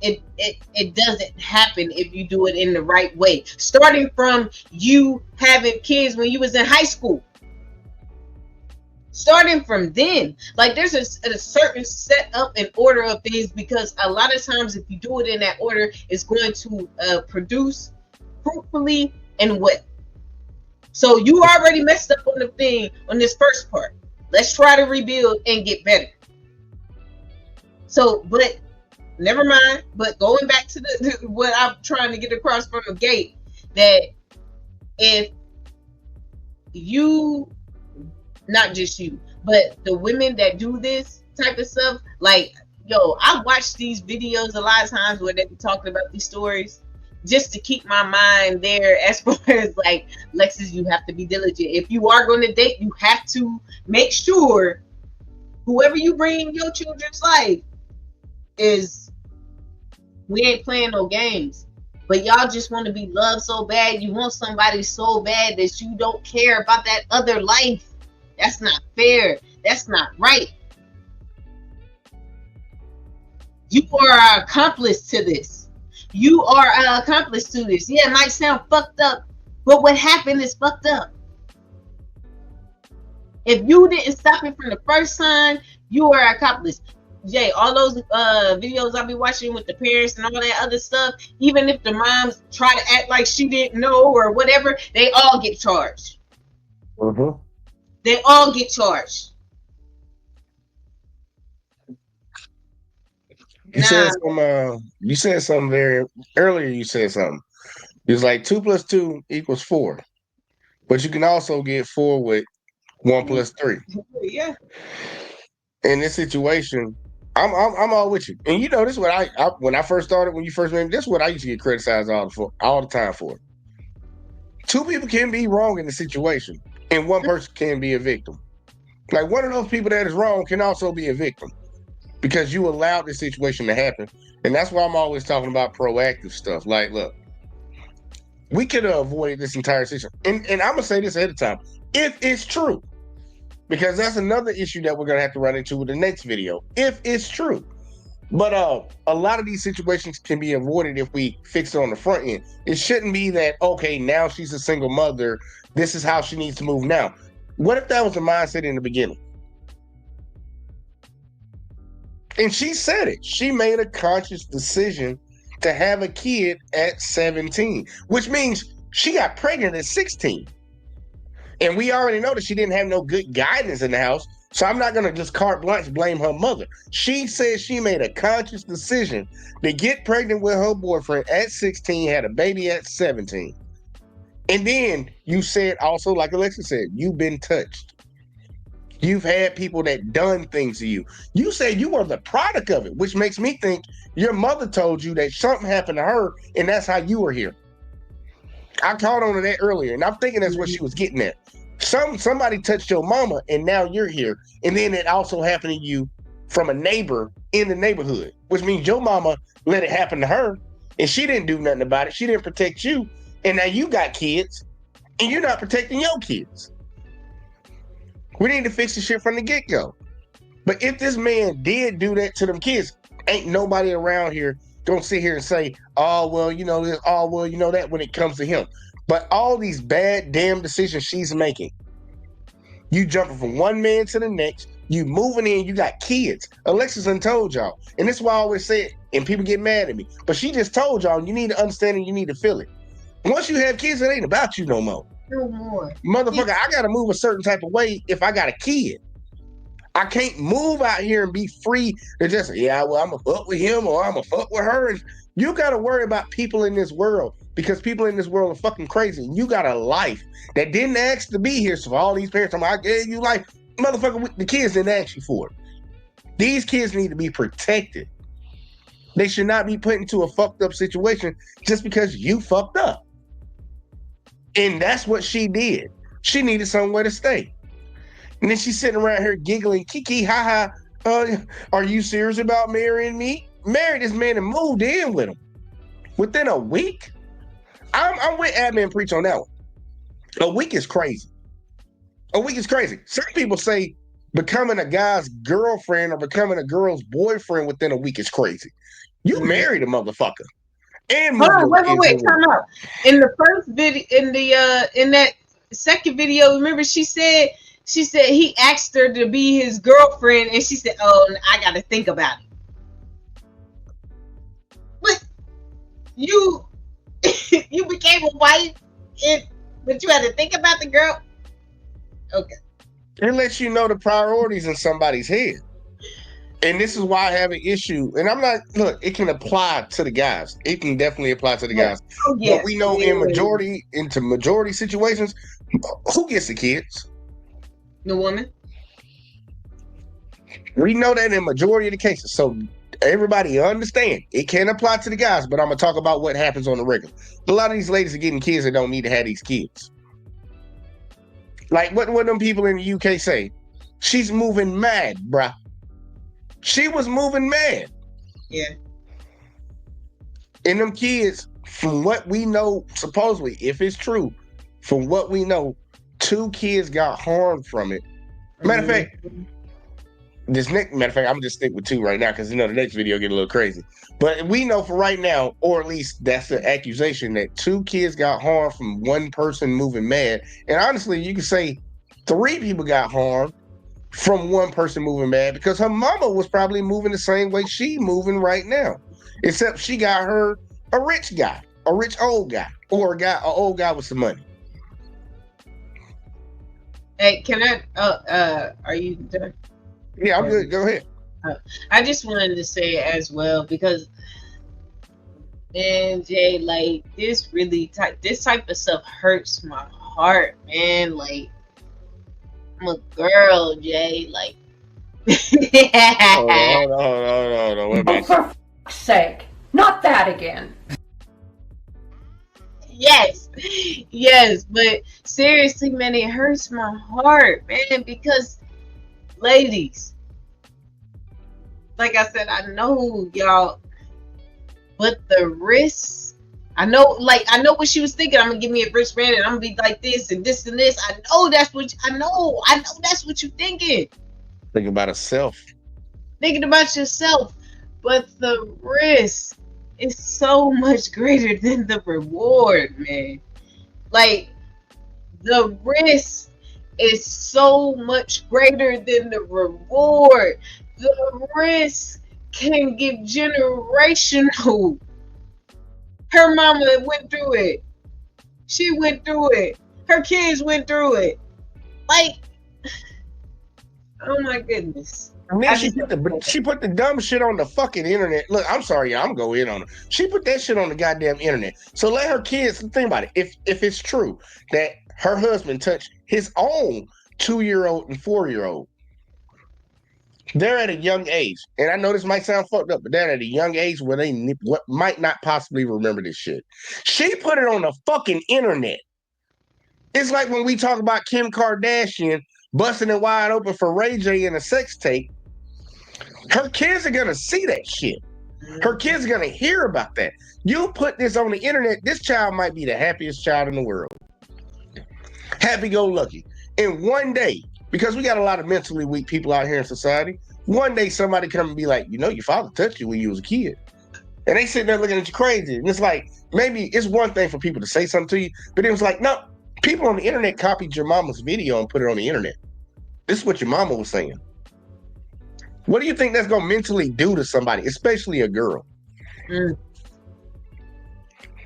[SPEAKER 3] it doesn't happen if you do it in the right way. Starting from you having kids when you was in high school. Starting from then, like there's a certain set up and order of things, because a lot of times if you do it in that order, it's going to produce fruitfully and well. So you already messed up on the thing on this first part. Let's try to rebuild and get better. So, but never mind. But going back to what I'm trying to get across from the gate, that if you, not just you, but the women that do this type of stuff, like, yo, I watch these videos a lot of times where they be talking about these stories just to keep my mind there as far as like, Lexus, you have to be diligent. If you are going to date, you have to make sure whoever you bring in your children's life is, we ain't playing no games. But y'all just want to be loved so bad. You want somebody so bad that you don't care about that other life. That's not fair. That's not right. You are an accomplice to this. You are an accomplice to this. Yeah, it might sound fucked up, but what happened is fucked up. If you didn't stop it from the first time, you are an accomplice. Jay, all those videos I be watching with the parents and all that other stuff, even if the moms try to act like she didn't know or whatever, they all get charged. They all get charged.
[SPEAKER 2] You said something very earlier. You said something. It was like 2 + 2 = 4, but you can also get 4 with 1 + 3.
[SPEAKER 3] Yeah.
[SPEAKER 2] In this situation, I'm all with you. And you know, this is what I when I first started, when you first met me, this is what I used to get criticized all the time for. Two people can be wrong in the situation, and one person can be a victim. Like one of those people that is wrong can also be a victim because you allowed this situation to happen. And that's why I'm always talking about proactive stuff. Like, look, we could have avoided this entire situation. And I'm gonna say this ahead of time, if it's true, because that's another issue that we're gonna have to run into with the next video. If it's true. But a lot of these situations can be avoided if we fix it on the front end. It shouldn't be that, okay, now she's a single mother. This is how she needs to move now. What if that was the mindset in the beginning? And she said it. She made a conscious decision to have a kid at 17, which means she got pregnant at 16. And we already know that she didn't have no good guidance in the house. So I'm not going to just carte blanche blame her mother. She said she made a conscious decision to get pregnant with her boyfriend at 16, had a baby at 17. And then you said also, like Alexa said, you've been touched. You've had people that done things to you. You said you were the product of it, which makes me think your mother told you that something happened to her and that's how you were here. I caught on to that earlier, and I'm thinking that's what she was getting at. Somebody touched your mama and now you're here. And then it also happened to you from a neighbor in the neighborhood, which means your mama let it happen to her and she didn't do nothing about it. She didn't protect you. And now you got kids and you're not protecting your kids. We need to fix the shit from the get-go. But if this man did do that to them kids, ain't nobody around here gonna sit here and say, oh, well, you know this, oh, well, you know that when it comes to him. But all these bad damn decisions she's making, you jumping from one man to the next, you moving in, you got kids. Alexis done told y'all, and this is why I always say it, and people get mad at me, but she just told y'all, you need to understand and you need to feel it. Once you have kids, it ain't about you no more.
[SPEAKER 3] No more.
[SPEAKER 2] Motherfucker, I gotta move a certain type of way if I got a kid. I can't move out here and be free to just, yeah, well, I'm gonna fuck with him or I'm gonna fuck with her. And you gotta worry about people in this world because people in this world are fucking crazy. And you got a life that didn't ask to be here. So all these parents, I gave you life. Motherfucker, the kids didn't ask you for it. These kids need to be protected. They should not be put into a fucked up situation just because you fucked up. And that's what she did. She needed somewhere to stay. And then she's sitting around here giggling, kiki, ha ha. Are you serious about marrying me? Married this man and moved in with him within a week. I'm with Admin Preach on that one. A week is crazy. A week is crazy. Some people say becoming a guy's girlfriend or becoming a girl's boyfriend within a week is crazy. You married a motherfucker. And
[SPEAKER 3] hold on, wait, time out. In the first video, in that second video, remember she said he asked her to be his girlfriend, and she said, "Oh, I got to think about it." But you became a wife, but you had to think about the girl. Okay.
[SPEAKER 2] It lets you know the priorities in somebody's head. And this is why I have an issue. And I'm not, look, it can apply to the guys. It can definitely apply to the guys.
[SPEAKER 3] Oh, yes.
[SPEAKER 2] But we know into majority situations, who gets the kids?
[SPEAKER 3] The woman.
[SPEAKER 2] We know that in majority of the cases. So everybody understand it can apply to the guys, but I'm gonna talk about what happens on the regular. A lot of these ladies are getting kids that don't need to have these kids. Like what them people in the UK say? She's moving mad, bruh. She was moving mad.
[SPEAKER 3] Yeah.
[SPEAKER 2] And them kids, from what we know, supposedly, if it's true, from what we know, 2 kids got harmed from it. Matter of fact, I'm just stick with 2 right now because the next video get a little crazy. But we know for right now, or at least that's the accusation, that 2 kids got harmed from one person moving mad. And honestly, you could say 3 people got harmed from one person moving mad because her mama was probably moving the same way she moving right now, except she got her a rich guy, a rich old guy, or an old guy with some money.
[SPEAKER 3] Hey, can I? Are you done?
[SPEAKER 2] Yeah, I'm good. Go ahead.
[SPEAKER 3] I just wanted to say as well because, man, Jay, like this type of stuff hurts my heart, man. Like I'm a girl, Jay. Like
[SPEAKER 2] Hold on. Wait a minute.
[SPEAKER 11] For fuck's sake, not that again.
[SPEAKER 3] Yes, but seriously, man, it hurts my heart, man, because ladies, like I said, I know y'all, but the risks, I know what she was thinking. I'm gonna give me a wristband and I'm gonna be like this and this and this. I know that's what you're thinking.
[SPEAKER 2] Think about herself.
[SPEAKER 3] Thinking about yourself, but the risk is so much greater than the reward, man. Like, the risk is so much greater than the reward. The risk can get generational. Her mama went through it. She went through it. Her kids went through it. Like, oh my goodness.
[SPEAKER 2] And then she put the dumb shit on the fucking internet. Look, I'm sorry, I'm going in on her. She put that shit on the goddamn internet. So let her kids think about it. If it's true that her husband touched his own 2-year-old and 4-year-old, they're at a young age. And I know this might sound fucked up, but they're at a young age where they might not possibly remember this shit. She put it on the fucking internet. It's like when we talk about Kim Kardashian busting it wide open for Ray J in a sex tape. Her kids are gonna see that shit. Her kids are gonna hear about that. You put this on the internet, this child might be the happiest child in the world. Happy-go-lucky. And one day, because we got a lot of mentally weak people out here in society, one day somebody come and be like, your father touched you when you was a kid. And they sitting there looking at you crazy. And it's like, maybe it's one thing for people to say something to you, but it was like, no, people on the internet copied your mama's video and put it on the internet. This is what your mama was saying. What do you think that's going to mentally do to somebody, especially a girl?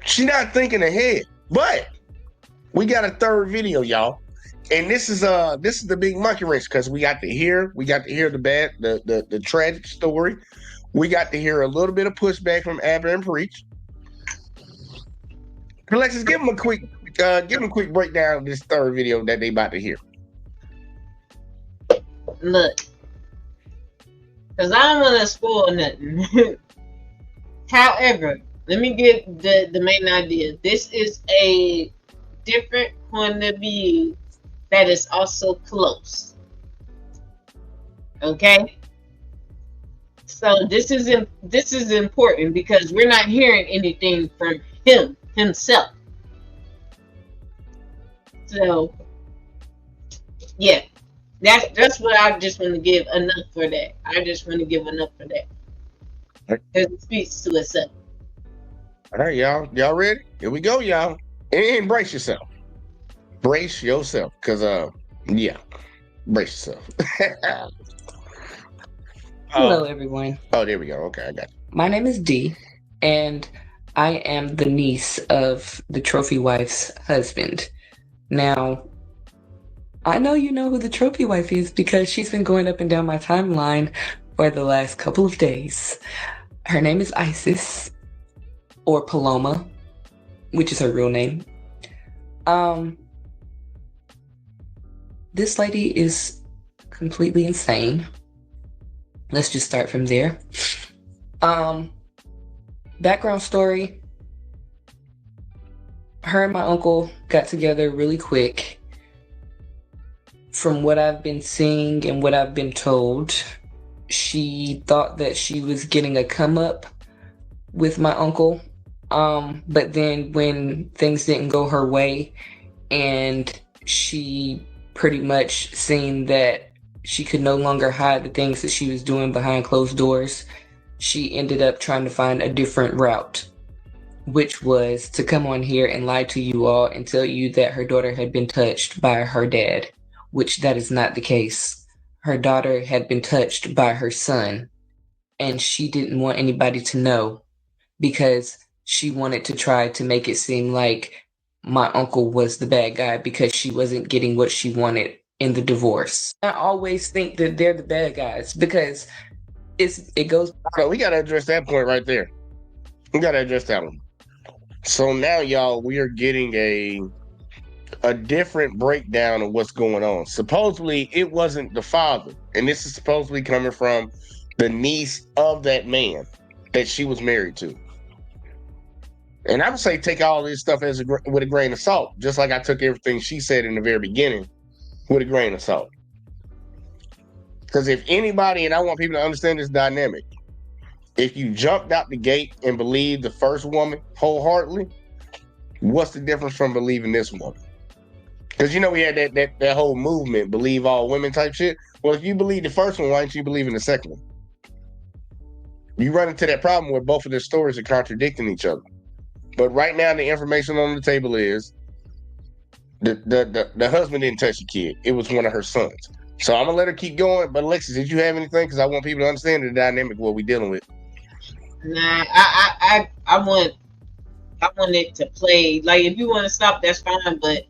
[SPEAKER 2] She's not thinking ahead. But we got a third video, y'all. And this is the big monkey wrench, because we got to hear the tragic story. We got to hear a little bit of pushback from Abba and Preach. Alexis, give them a quick breakdown of this third video that they about to hear.
[SPEAKER 3] Look, because I don't want to spoil nothing. However, let me get the main idea. This is a different point of view that is also close. Okay? So this is important because we're not hearing anything from himself. So, yeah. That's what I just want to give enough for that. I just want to give enough for that. Because it speaks to itself.
[SPEAKER 2] All right, y'all. Y'all ready? Here we go, y'all. And brace yourself. Brace yourself. Because, brace yourself.
[SPEAKER 12] Hello, everyone.
[SPEAKER 2] Oh, there we go. Okay, I got you.
[SPEAKER 12] My name is Dee, and I am the niece of the trophy wife's husband. Now, I know you know who the trophy wife is because she's been going up and down my timeline for the last couple of days. Her name is Isis, or Paloma, which is her real name. This lady is completely insane. Let's just start from there. Background story. Her and my uncle got together really quick. From what I've been seeing and what I've been told, she thought that she was getting a come up with my uncle. But then when things didn't go her way and she pretty much seen that she could no longer hide the things that she was doing behind closed doors, she ended up trying to find a different route, which was to come on here and lie to you all and tell you that her daughter had been touched by her dad, which that is not the case. Her daughter had been touched by her son, and she didn't want anybody to know because she wanted to try to make it seem like my uncle was the bad guy because she wasn't getting what she wanted in the divorce. I always think that they're the bad guys because it goes.
[SPEAKER 2] So we got to address that point right there. We got to address that one. So now, y'all, we are getting a different breakdown of what's going on. Supposedly, it wasn't the father, and this is supposedly coming from the niece of that man that she was married to. And I would say take all this stuff with a grain of salt, just like I took everything she said in the very beginning with a grain of salt. Because if anybody, and I want people to understand this dynamic, if you jumped out the gate and believed the first woman wholeheartedly, what's the difference from believing this woman? Because we had that whole movement, believe all women type shit. Well, if you believe the first one, why don't you believe in the second one? You run into that problem where both of their stories are contradicting each other. But right now, the information on the table is the husband didn't touch the kid. It was one of her sons. So I'm gonna let her keep going. But Alexis, did you have anything? Because I want people to understand the dynamic of what we're dealing with.
[SPEAKER 3] Nah, I want it to play. Like, if you want to stop, that's fine. But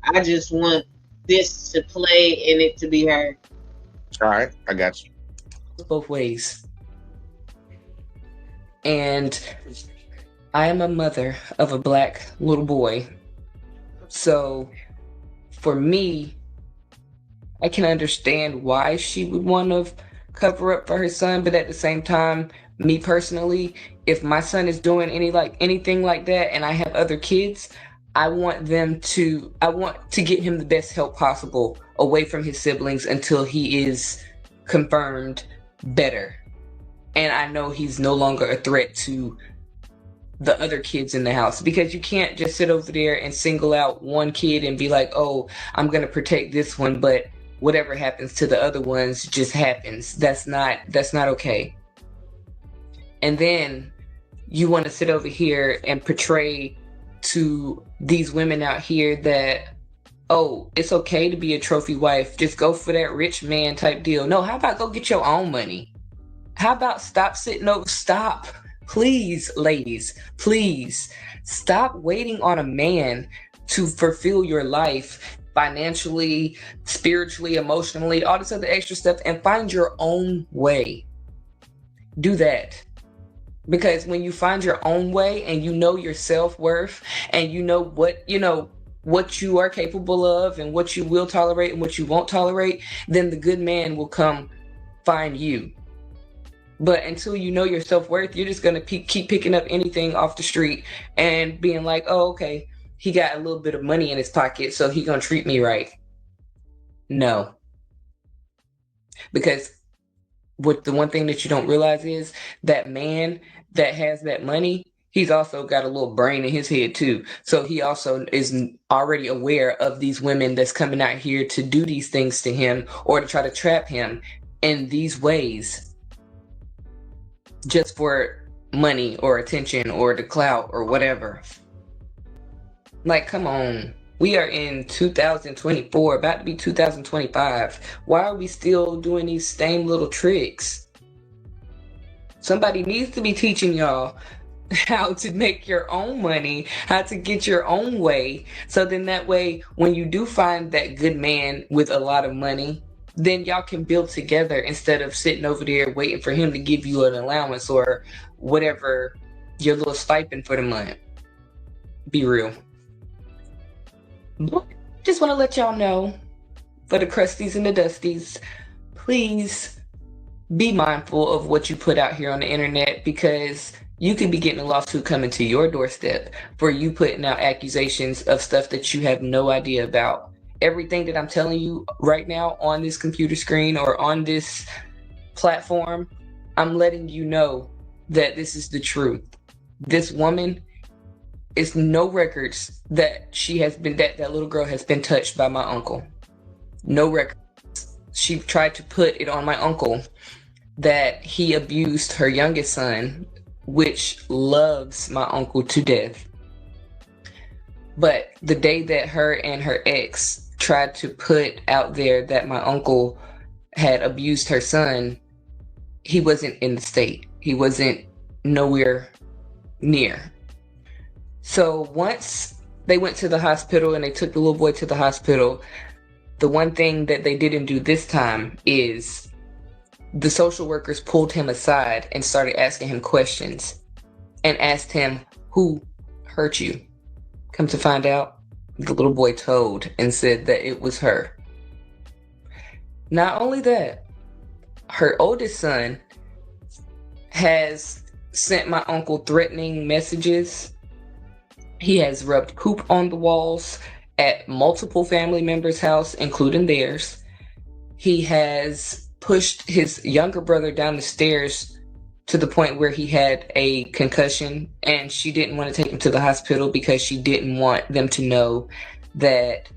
[SPEAKER 3] I just want this to play and it to be heard.
[SPEAKER 2] All right, I got you.
[SPEAKER 12] Both ways. And I am a mother of a black little boy. So for me, I can understand why she would want to cover up for her son, but at the same time, me personally, if my son is doing anything like that and I have other kids, I want to get him the best help possible away from his siblings until he is confirmed better. And I know he's no longer a threat to the other kids in the house, because you can't just sit over there and single out one kid and be like, oh, I'm going to protect this one, but whatever happens to the other ones just happens. That's not okay. And then you want to sit over here and portray to these women out here that, oh, it's okay to be a trophy wife. Just go for that rich man type deal. No, how about go get your own money? How about stop. Please, ladies, please stop waiting on a man to fulfill your life financially, spiritually, emotionally, all this other extra stuff, and find your own way. Do that. Because when you find your own way and you know your self-worth and you know what you are capable of and what you will tolerate and what you won't tolerate, then the good man will come find you. But until you know your self-worth, you're just going to keep picking up anything off the street and being like, oh, okay, he got a little bit of money in his pocket, so he going to treat me right. No. Because the one thing that you don't realize is that man that has that money, he's also got a little brain in his head too. So he also is already aware of these women that's coming out here to do these things to him or to try to trap him in these ways. Just for money or attention or the clout or whatever. Like, come on. We are in 2024, about to be 2025. Why are we still doing these same little tricks? Somebody needs to be teaching y'all how to make your own money, how to get your own way. So then that way, when you do find that good man with a lot of money, then y'all can build together instead of sitting over there waiting for him to give you an allowance or whatever your little stipend for the month. Be real. Just want to let y'all know, for the crusties and the dusties, please be mindful of what you put out here on the internet, because you could be getting a lawsuit coming to your doorstep for you putting out accusations of stuff that you have no idea about. Everything that I'm telling you right now on this computer screen or on this platform, I'm letting you know that this is the truth. This woman is no records that that little girl has been touched by my uncle. No records. She tried to put it on my uncle that he abused her youngest son, which loves my uncle to death. But the day that her and her ex tried to put out there that my uncle had abused her son, he wasn't in the state. He wasn't nowhere near. So once they went to the hospital and they took the little boy to the hospital, the one thing that they didn't do this time is the social workers pulled him aside and started asking him questions and asked him, who hurt you? Come to find out, the little boy told and said that it was her. Not only that, her oldest son has sent my uncle threatening messages. He has rubbed poop on the walls at multiple family members' house, including theirs. He has pushed his younger brother down the stairs to the point where he had a concussion, and she didn't want to take him to the hospital because she didn't want them to know that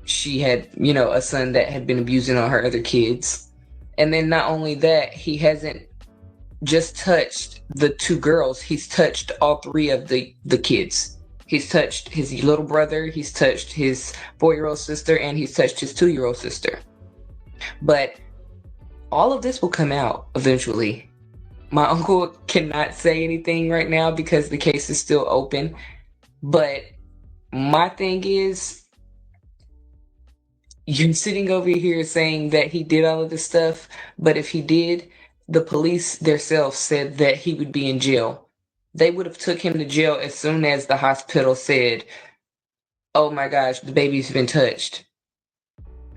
[SPEAKER 12] she had, a son that had been abusing on her other kids. And then not only that, he hasn't just touched the two girls, he's touched all three of the kids. He's touched his little brother, he's touched his 4-year-old sister, and he's touched his 2-year-old sister. But all of this will come out eventually. My uncle cannot say anything right now because the case is still open. But my thing is, you're sitting over here saying that he did all of this stuff, but if he did, the police themselves said that he would be in jail. They would have took him to jail as soon as the hospital said, "Oh my gosh, the baby's been touched."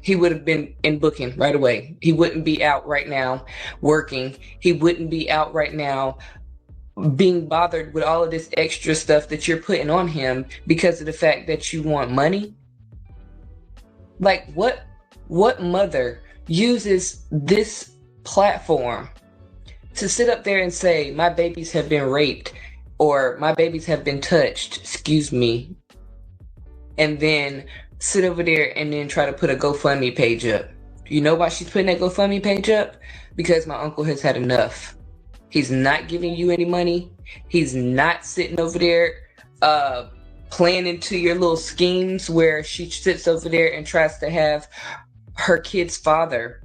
[SPEAKER 12] He would have been in booking right away. He wouldn't be out right now working. He wouldn't be out right now being bothered with all of this extra stuff that you're putting on him because of the fact that you want money. Like, what mother uses this platform to sit up there and say, "My babies have been raped," or "My babies have been touched," and then sit over there and then try to put a GoFundMe page up? You know why she's putting that GoFundMe page up? Because my uncle has had enough. He's not giving you any money. He's not sitting over there playing into your little schemes where she sits over there and tries to have her kid's father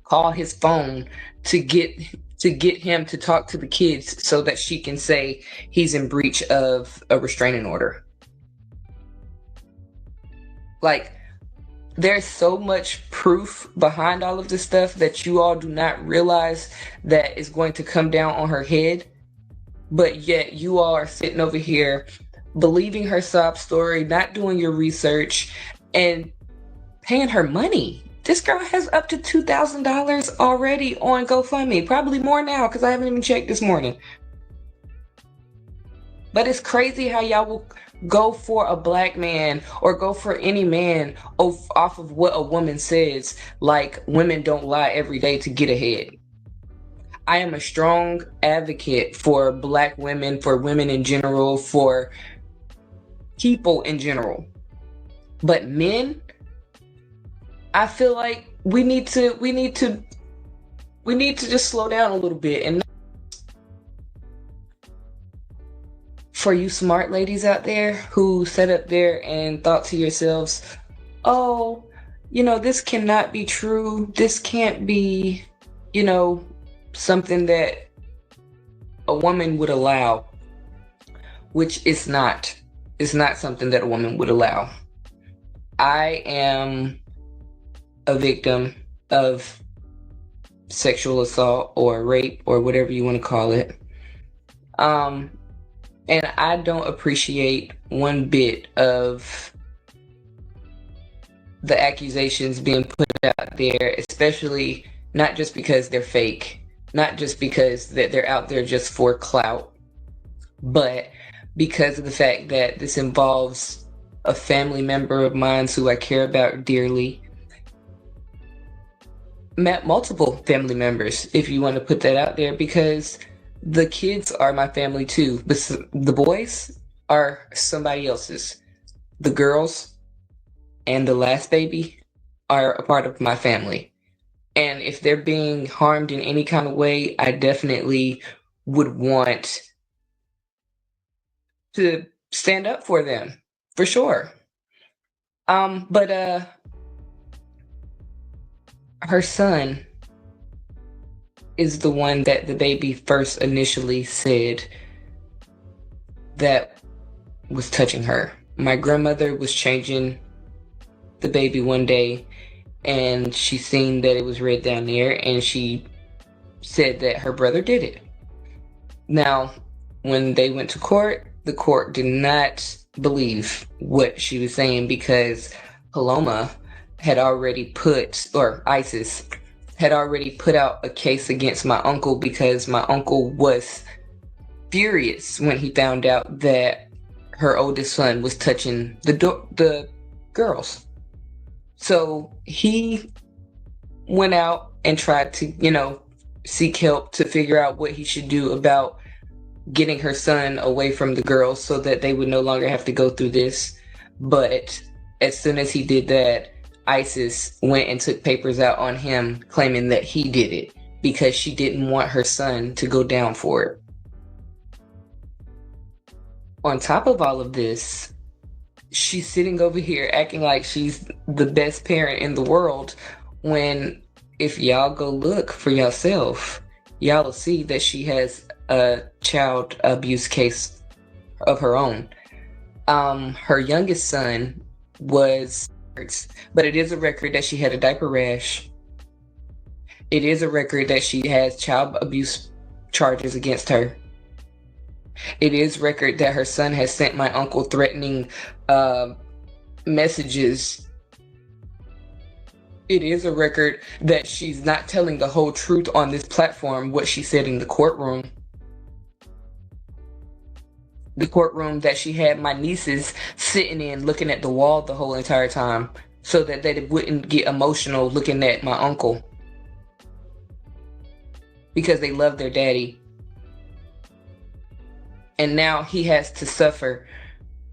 [SPEAKER 12] call his phone to get him to talk to the kids so that she can say he's in breach of a restraining order. Like, there's so much proof behind all of this stuff that you all do not realize that is going to come down on her head. But yet you all are sitting over here believing her sob story, not doing your research, and paying her money. This girl has up to $2,000 already on GoFundMe. Probably more now because I haven't even checked this morning. But it's crazy how y'all will go for a black man or go for any man off of what a woman says, like women don't lie every day to get ahead. I am a strong advocate for black women, for women in general, for people in general. But men, I feel like we need to just slow down a little bit. And for you smart ladies out there who sat up there and thought to yourselves, "Oh, this cannot be true. This can't be, something that a woman would allow," which it's not. It's not something that a woman would allow. I am a victim of sexual assault or rape or whatever you want to call it. And I don't appreciate one bit of the accusations being put out there, especially not just because they're fake, not just because that they're out there just for clout, but because of the fact that this involves a family member of mine who I care about dearly. Multiple family members, if you want to put that out there, because the kids are my family too. But the boys are somebody else's. The girls and the last baby are a part of my family. And if they're being harmed in any kind of way, I definitely would want to stand up for them, for sure. But her son is the one that the baby first initially said that was touching her. My grandmother was changing the baby one day and she seen that it was red down there and she said that her brother did it. Now, when they went to court, the court did not believe what she was saying because Paloma had already ISIS had already put out a case against my uncle because my uncle was furious when he found out that her oldest son was touching the girls. So he went out and tried to, seek help to figure out what he should do about getting her son away from the girls so that they would no longer have to go through this. But as soon as he did that, ISIS went and took papers out on him claiming that he did it because she didn't want her son to go down for it. On top of all of this, she's sitting over here acting like she's the best parent in the world when if y'all go look for yourself, y'all will see that she has a child abuse case of her own. Her youngest son was, but it is a record that she had a diaper rash. It is a record that she has child abuse charges against her. It is record that her son has sent my uncle threatening messages. It is a record that she's not telling the whole truth on this platform, what she said in the courtroom. The courtroom that she had my nieces sitting in looking at the wall the whole entire time so that they wouldn't get emotional looking at my uncle because they love their daddy. And now he has to suffer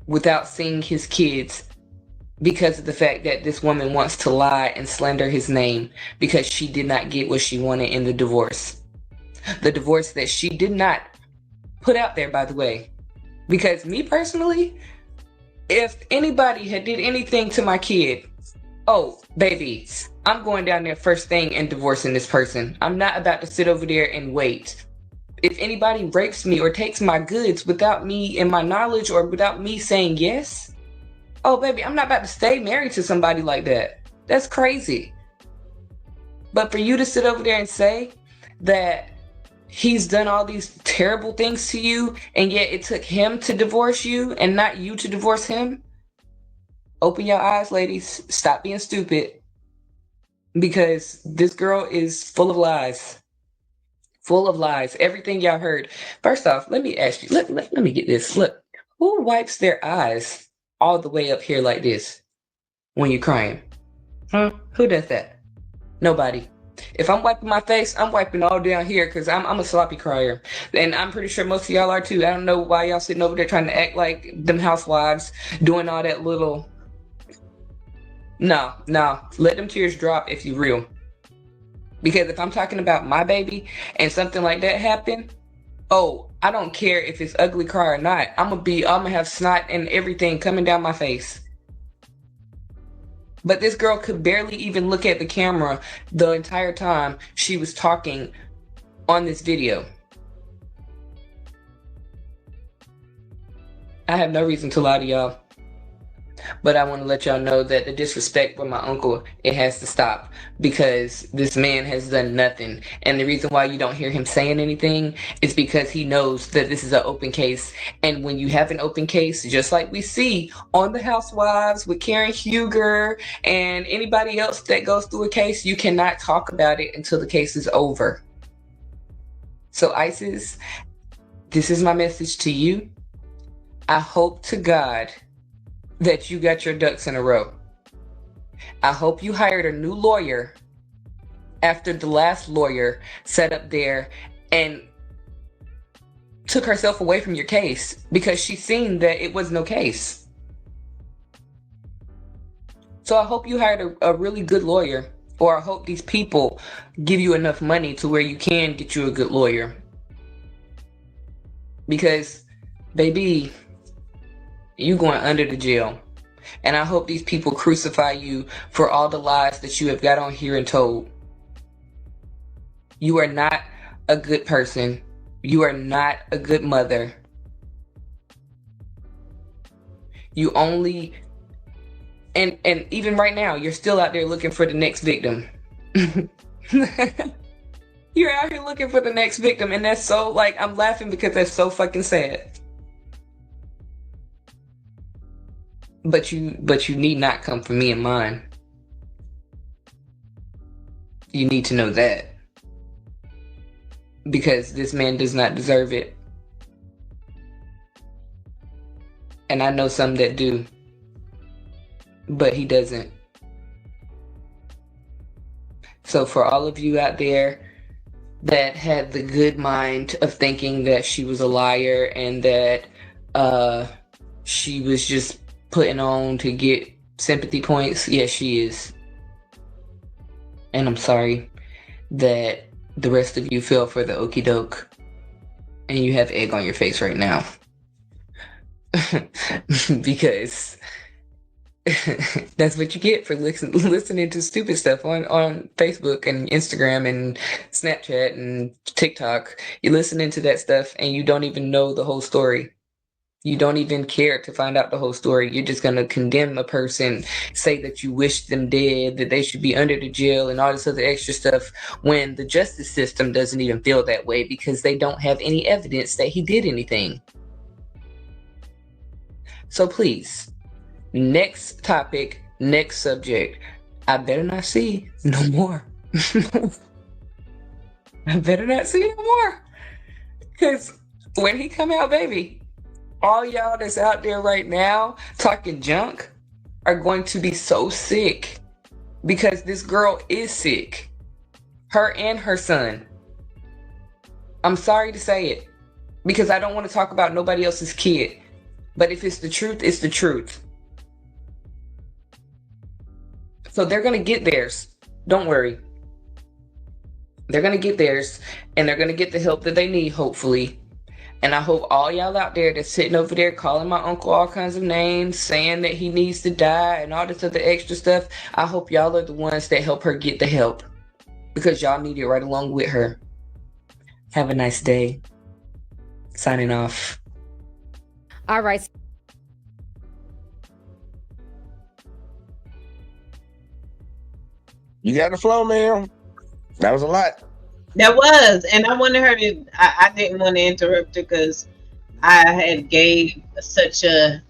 [SPEAKER 12] without seeing his kids because of the fact that this woman wants to lie and slander his name because she did not get what she wanted in the divorce. The divorce that she did not put out there, by the way. Because me personally, if anybody had did anything to my kid, oh, baby, I'm going down there first thing and divorcing this person. I'm not about to sit over there and wait. If anybody rapes me or takes my goods without me and my knowledge or without me saying yes, oh, baby, I'm not about to stay married to somebody like that. That's crazy. But for you to sit over there and say that he's done all these terrible things to you, and yet it took him to divorce you and not you to divorce him, open your eyes, ladies. Stop being stupid. Because this girl is full of lies. Full of lies. Everything y'all heard. First off, let me ask you, let me get this. Look, who wipes their eyes all the way up here like this when you're crying? Huh? Who does that? Nobody. If I'm wiping my face, I'm wiping all down here because I'm a sloppy crier. And I'm pretty sure most of y'all are too. I don't know why y'all sitting over there trying to act like them housewives doing all that little... No. Let them tears drop if you real. Because if I'm talking about my baby and something like that happened, oh, I don't care if it's ugly cry or not. I'm gonna have snot and everything coming down my face. But this girl could barely even look at the camera the entire time she was talking on this video. I have no reason to lie to y'all. But I want to let y'all know that the disrespect for my uncle, it has to stop because this man has done nothing. And the reason why you don't hear him saying anything is because he knows that this is an open case. And when you have an open case, just like we see on The Housewives with Karen Huger and anybody else that goes through a case, you cannot talk about it until the case is over. So ISIS, this is my message to you. I hope to God that you got your ducks in a row. I hope you hired a new lawyer after the last lawyer sat up there and took herself away from your case because she seen that it was no case. So I hope you hired a really good lawyer, or I hope these people give you enough money to where you can get you a good lawyer. Because, baby, you going under the jail. And I hope these people crucify you for all the lies that you have got on here and told. You are not a good person. You are not a good mother. You only... And even right now, you're still out there looking for the next victim. You're out here looking for the next victim. And that's so, like, I'm laughing because that's so fucking sad. But you need not come for me and mine. You need to know that. Because this man does not deserve it. And I know some that do. But he doesn't. So for all of you out there that had the good mind of thinking that she was a liar and that she was just putting on to get sympathy points, yes, she is. And I'm sorry that the rest of you fell for the okie doke and you have egg on your face right now. Because that's what you get for listening to stupid stuff on Facebook and Instagram and Snapchat and TikTok. You're listening to that stuff and you don't even know the whole story. You don't even care to find out the whole story. You're just going to condemn a person, say that you wish them dead, that they should be under the jail and all this other extra stuff, when the justice system doesn't even feel that way because they don't have any evidence that he did anything. So please, next topic, next subject. I better not see no more. I better not see no more. Because when he come out, baby, all y'all that's out there right now talking junk are going to be so sick because this girl is sick. Her and her son. I'm sorry to say it because I don't want to talk about nobody else's kid. But if it's the truth, it's the truth. So they're going to get theirs. Don't worry. They're going to get theirs and they're going to get the help that they need, hopefully. And I hope all y'all out there that's sitting over there calling my uncle all kinds of names, saying that he needs to die and all this other extra stuff, I hope y'all are the ones that help her get the help. Because y'all need it right along with her. Have a nice day. Signing off.
[SPEAKER 13] All right.
[SPEAKER 2] You got the flow, man. That was a lot.
[SPEAKER 3] That was, and I wanted her to. I didn't want to interrupt her because I had gave such a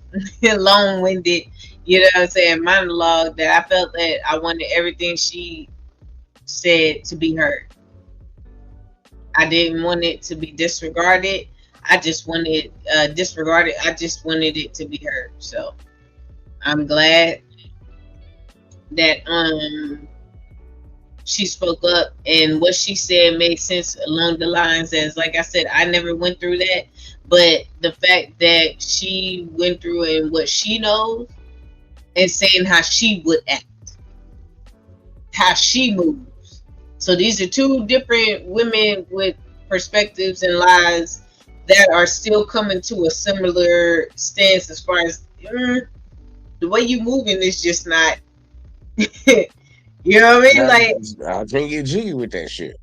[SPEAKER 3] long-winded, you know what I'm saying, monologue that I felt that I wanted everything she said to be heard. I didn't want it to be disregarded. I just wanted disregarded. I just wanted it to be heard. So I'm glad that she spoke up and what she said made sense along the lines as, like I said, I never went through that, but the fact that she went through it and what she knows and saying how she would act, how she moves. So these are two different women with perspectives and lives that are still coming to a similar stance as far as the way you moving is just not you know what I mean? Like,
[SPEAKER 2] I can't get jiggy with that shit.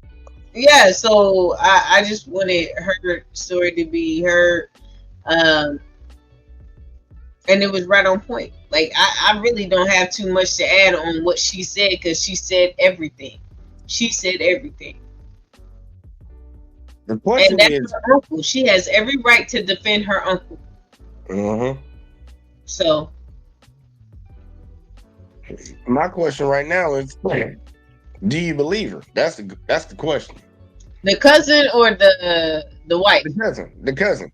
[SPEAKER 3] Yeah, so I just wanted her story to be heard, and it was right on point. Like, I really don't have too much to add on what she said because she said everything. She said everything.
[SPEAKER 2] The question is,
[SPEAKER 3] her uncle. She has every right to defend her uncle.
[SPEAKER 2] Mm-hmm.
[SPEAKER 3] So.
[SPEAKER 2] My question right now is, do you believe her? That's the question.
[SPEAKER 3] The cousin or the wife?
[SPEAKER 2] The cousin.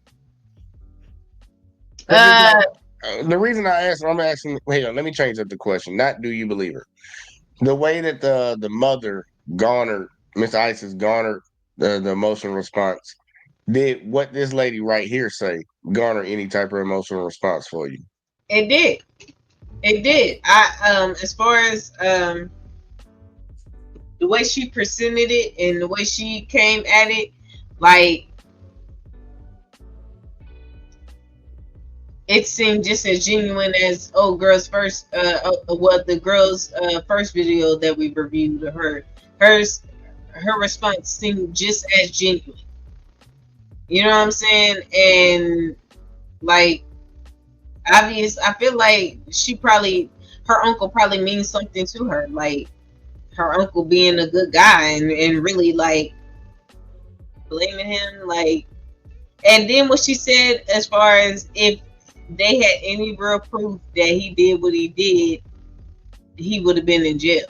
[SPEAKER 2] The reason I asked, I'm asking. Wait on, let me change up the question. Not do you believe her? The way that the mother garnered, Miss Isis garnered the emotional response. Did what this lady right here say garner any type of emotional response for you?
[SPEAKER 3] It did. It did. As far as the way she presented it and the way she came at it, like it seemed just as genuine as girl's first the girl's first video that we reviewed of her. Her response seemed just as genuine. You know what I'm saying? And like obvious, I feel like her uncle probably means something to her, like her uncle being a good guy and really like blaming him, like. And then what she said as far as if they had any real proof that he did what he did, he would have been in jail.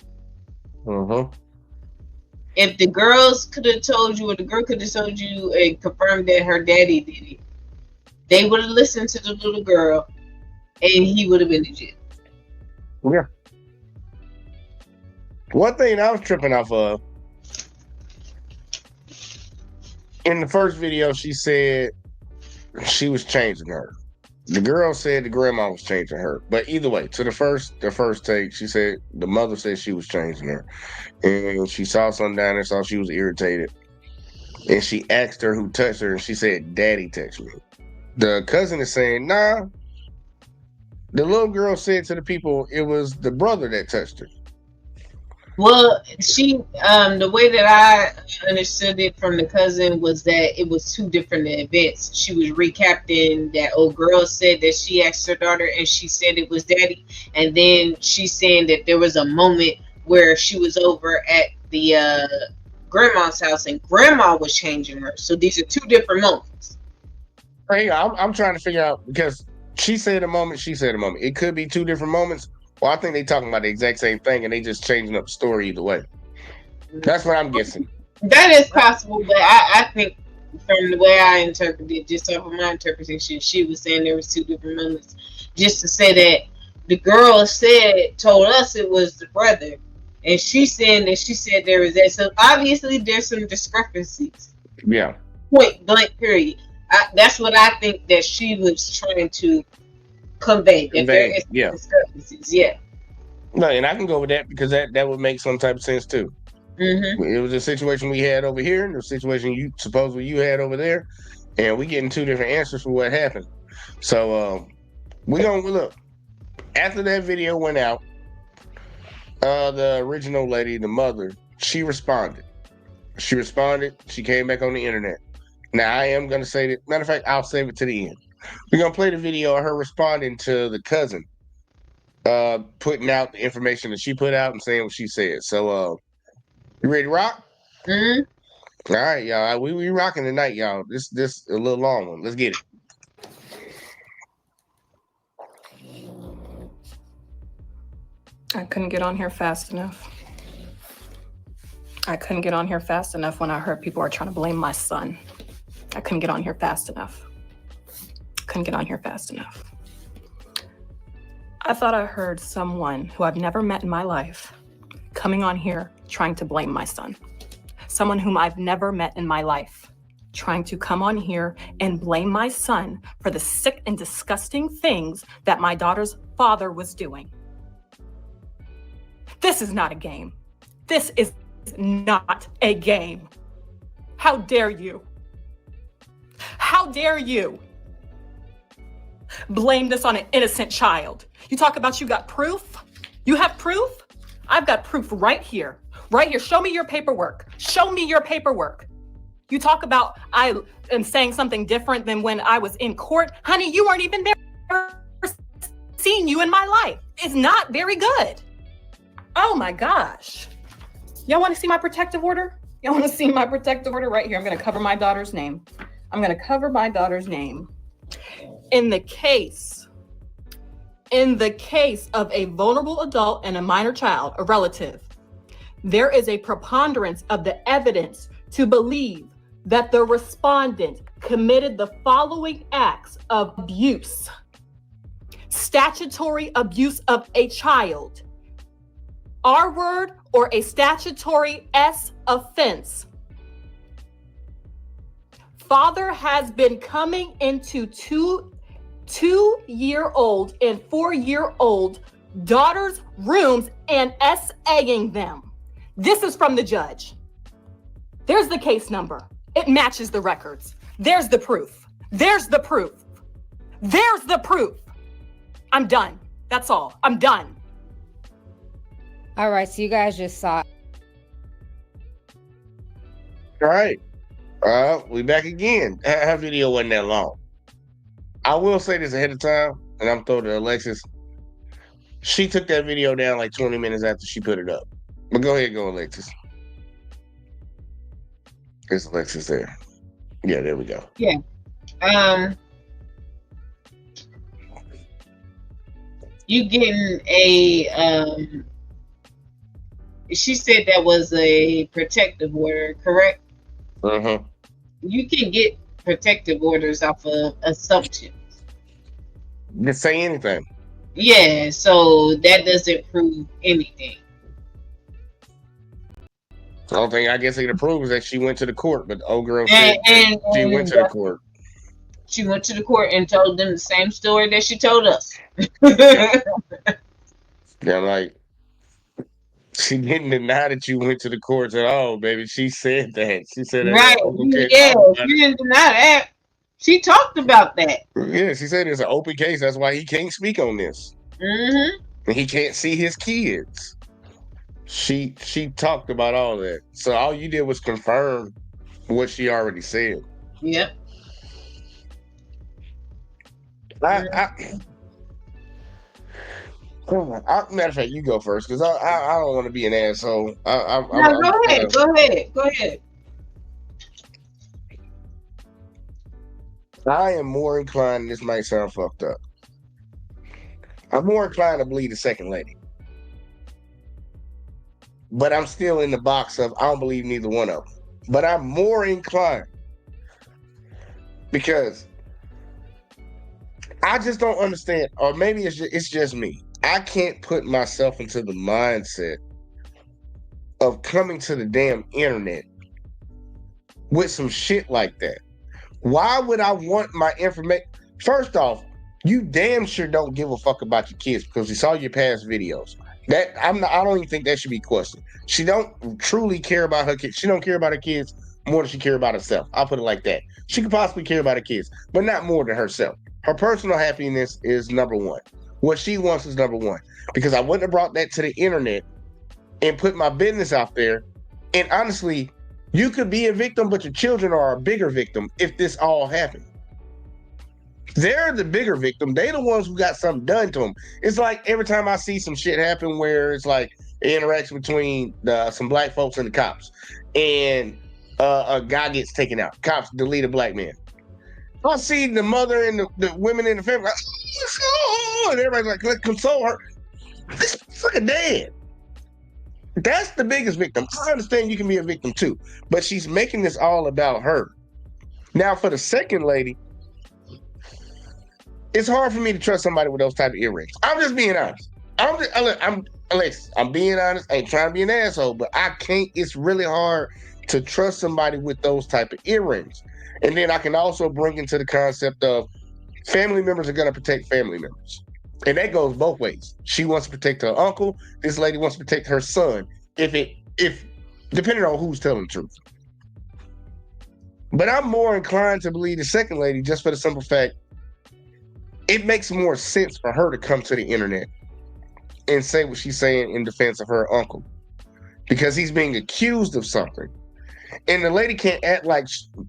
[SPEAKER 3] If the girls could have told you, or the girl could have told you and confirmed that her daddy did it, they would have listened to the little girl, and he would have been in jail.
[SPEAKER 2] Yeah. One thing I was tripping off of, in the first video, she said she was changing her. The girl said the grandma was changing her. But either way, to the first take, she said the mother said she was changing her. And she saw something down there, saw she was irritated. And she asked her who touched her, and she said, Daddy touched me. The cousin is saying, nah. The little girl said to the people it was the brother that touched her.
[SPEAKER 3] Well, she the way that I understood it from the cousin was that it was two different events. She was recapping that old girl said that she asked her daughter and she said it was daddy, and then she's saying that there was a moment where she was over at the grandma's house and grandma was changing her. So these are two different moments.
[SPEAKER 2] Hey, I'm trying to figure out, because she said a moment, she said a moment. It could be two different moments. Well, I think they talking about the exact same thing and they just changing up the story either way. That's what I'm guessing.
[SPEAKER 3] That is possible, but I think from the way I interpreted it, just off of my interpretation, she was saying there was two different moments. Just to say that the girl told us it was the brother, and she's saying that she said there was that. So obviously there's some discrepancies.
[SPEAKER 2] Yeah.
[SPEAKER 3] Point blank period. That's what I think that she was trying to convey. That there is discrepancies. Yeah.
[SPEAKER 2] No, and I can go with that because that would make some type of sense too. It was a situation we had over here, and the situation you had over there, and we getting two different answers for what happened. So we gonna look. After that video went out, the original lady, the mother, she responded. She came back on the internet. Now I am gonna say that. Matter of fact, I'll save it to the end. We're gonna play the video of her responding to the cousin, putting out the information that she put out and saying what she said. So you ready to rock? All right, y'all. We rocking tonight, y'all. This a little long one. Let's get it.
[SPEAKER 4] I couldn't get on here fast enough. I couldn't get on here fast enough when I heard people are trying to blame my son. I couldn't get on here fast enough. Couldn't get on here fast enough. I thought I heard someone who I've never met in my life coming on here trying to blame my son. Someone whom I've never met in my life trying to come on here and blame my son for the sick and disgusting things that my daughter's father was doing. This is not a game. This is not a game. How dare you? How dare you blame this on an innocent child? You talk about you got proof? You have proof? I've got proof right here. Right here. Show me your paperwork. Show me your paperwork. You talk about I am saying something different than when I was in court. Honey, you weren't even there. Seeing you in my life. It's not very good. Oh my gosh. Y'all want to see my protective order? Y'all want to see my protective order right here? I'm going to cover my daughter's name. I'm going to cover my daughter's name. In the case of a vulnerable adult and a minor child, a relative, there is a preponderance of the evidence to believe that the respondent committed the following acts of abuse. Statutory abuse of a child. R word or a statutory S offense. Father has been coming into two-year-old and 4-year-old daughters' rooms and SAing them. This is from the judge. There's the case number. It matches the records. There's the proof. There's the proof. There's the proof. I'm done. That's all. I'm done.
[SPEAKER 13] All right, so you guys just saw.
[SPEAKER 2] All right. We back again. Her video wasn't that long. I will say this ahead of time, and I'm throwing to Alexis. She took that video down like 20 minutes after she put it up. But go ahead, go Alexis. Is Alexis there? Yeah, there we go.
[SPEAKER 3] Yeah. you getting a she said that was a protective order, correct?
[SPEAKER 2] Mm-hmm.
[SPEAKER 3] You can get protective orders off of assumptions.
[SPEAKER 2] Didn't say anything.
[SPEAKER 3] Yeah, so that doesn't prove anything.
[SPEAKER 2] The only thing I guess it could prove is that she went to the court, but the old girl said that she went to the court.
[SPEAKER 3] She went to the court and told them the same story that she told us.
[SPEAKER 2] Yeah, like, she didn't deny that you went to the courts at all, baby. She said that. She said that.
[SPEAKER 3] Right. Yeah, she didn't deny that. She talked about that.
[SPEAKER 2] Yeah, she said it's an open case. That's why he can't speak on this.
[SPEAKER 3] Mm-hmm.
[SPEAKER 2] And he can't see his kids. She talked about all that. So all you did was confirm what she already said.
[SPEAKER 3] Yep.
[SPEAKER 2] Matter of fact, you go first because I don't want to be an asshole.
[SPEAKER 3] No, go ahead.
[SPEAKER 2] I am more inclined. This might sound fucked up. I'm more inclined to believe the second lady, but I'm still in the box of I don't believe neither one of them. But I'm more inclined because I just don't understand, or maybe it's just me. I can't put myself into the mindset of coming to the damn internet with some shit like that. Why would I want my information? First off, you damn sure don't give a fuck about your kids because we saw your past videos. I don't even think that should be questioned. She don't truly care about her kids. She don't care about her kids more than she care about herself. I'll put it like that. She could possibly care about her kids, but not more than herself. Her personal happiness is number one. What she wants is number one. Because I wouldn't have brought that to the internet and put my business out there. And honestly, you could be a victim, but your children are a bigger victim if this all happened. They're the bigger victim. They're the ones who got something done to them. It's like every time I see some shit happen where it's like an interaction between some black folks and the cops, and a guy gets taken out. Cops delete a black man. I see the mother and the women in the family, like, oh, and everybody's like, let's console her. This fucking dead. That's the biggest victim. I understand you can be a victim too, but she's making this all about her. Now, for the second lady, it's hard for me to trust somebody with those type of earrings. I'm just being honest. I'm being honest. I ain't trying to be an asshole, but I can't. It's really hard to trust somebody with those type of earrings. And then I can also bring into the concept of family members are going to protect family members. And that goes both ways. She wants to protect her uncle. This lady wants to protect her son. If depending on who's telling the truth. But I'm more inclined to believe the second lady just for the simple fact it makes more sense for her to come to the internet and say what she's saying in defense of her uncle because he's being accused of something. And the lady can't act like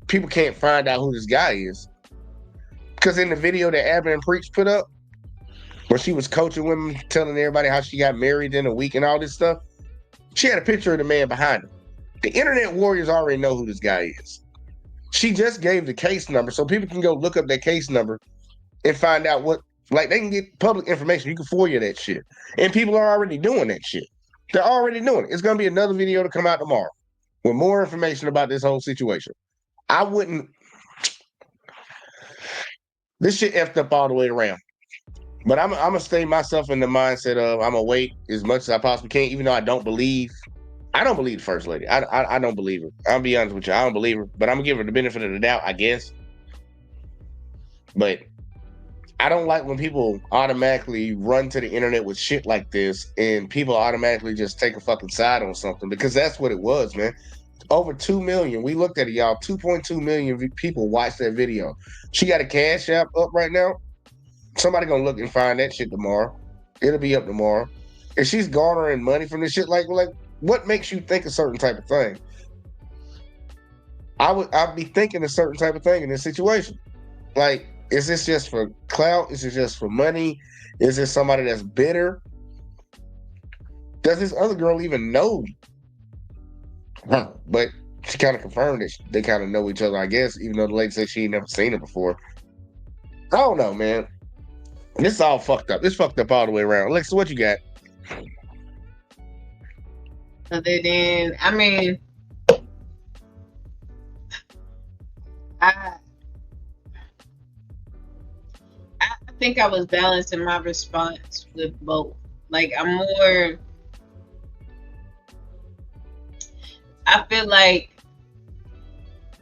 [SPEAKER 2] people can't find out who this guy is. Because in the video that Abner and Preach put up, where she was coaching women, telling everybody how she got married in a week and all this stuff, she had a picture of the man behind her. The internet warriors already know who this guy is. She just gave the case number so people can go look up that case number and find out they can get public information. You can FOIA that shit. And people are already doing that shit. They're already doing it. It's going to be another video to come out tomorrow with more information about this whole situation. This shit effed up all the way around. But I'm going to stay myself in the mindset of I'm going to wait as much as I possibly can, even though I don't believe the first lady. I don't believe her. I'll be honest with you. I don't believe her. But I'm going to give her the benefit of the doubt, I guess. But I don't like when people automatically run to the internet with shit like this and people automatically just take a fucking side on something because that's what it was, man. Over 2 million. We looked at it, y'all. 2.2 million people watched that video. She got a Cash App up right now. Somebody gonna look and find that shit tomorrow. It'll be up tomorrow. If she's garnering money from this shit, like what makes you think a certain type of thing? I'd be thinking a certain type of thing in this situation. Like, is this just for clout? Is it just for money? Is this somebody that's bitter? Does this other girl even know? But she kind of confirmed it. They kind of know each other, I guess, even though the lady said she ain't never seen her before. I don't know, man. This is all fucked up. It's fucked up all the way around. Alexa, what you got?
[SPEAKER 3] Other than, I mean, I think I was balancing my response with both. Like, I feel like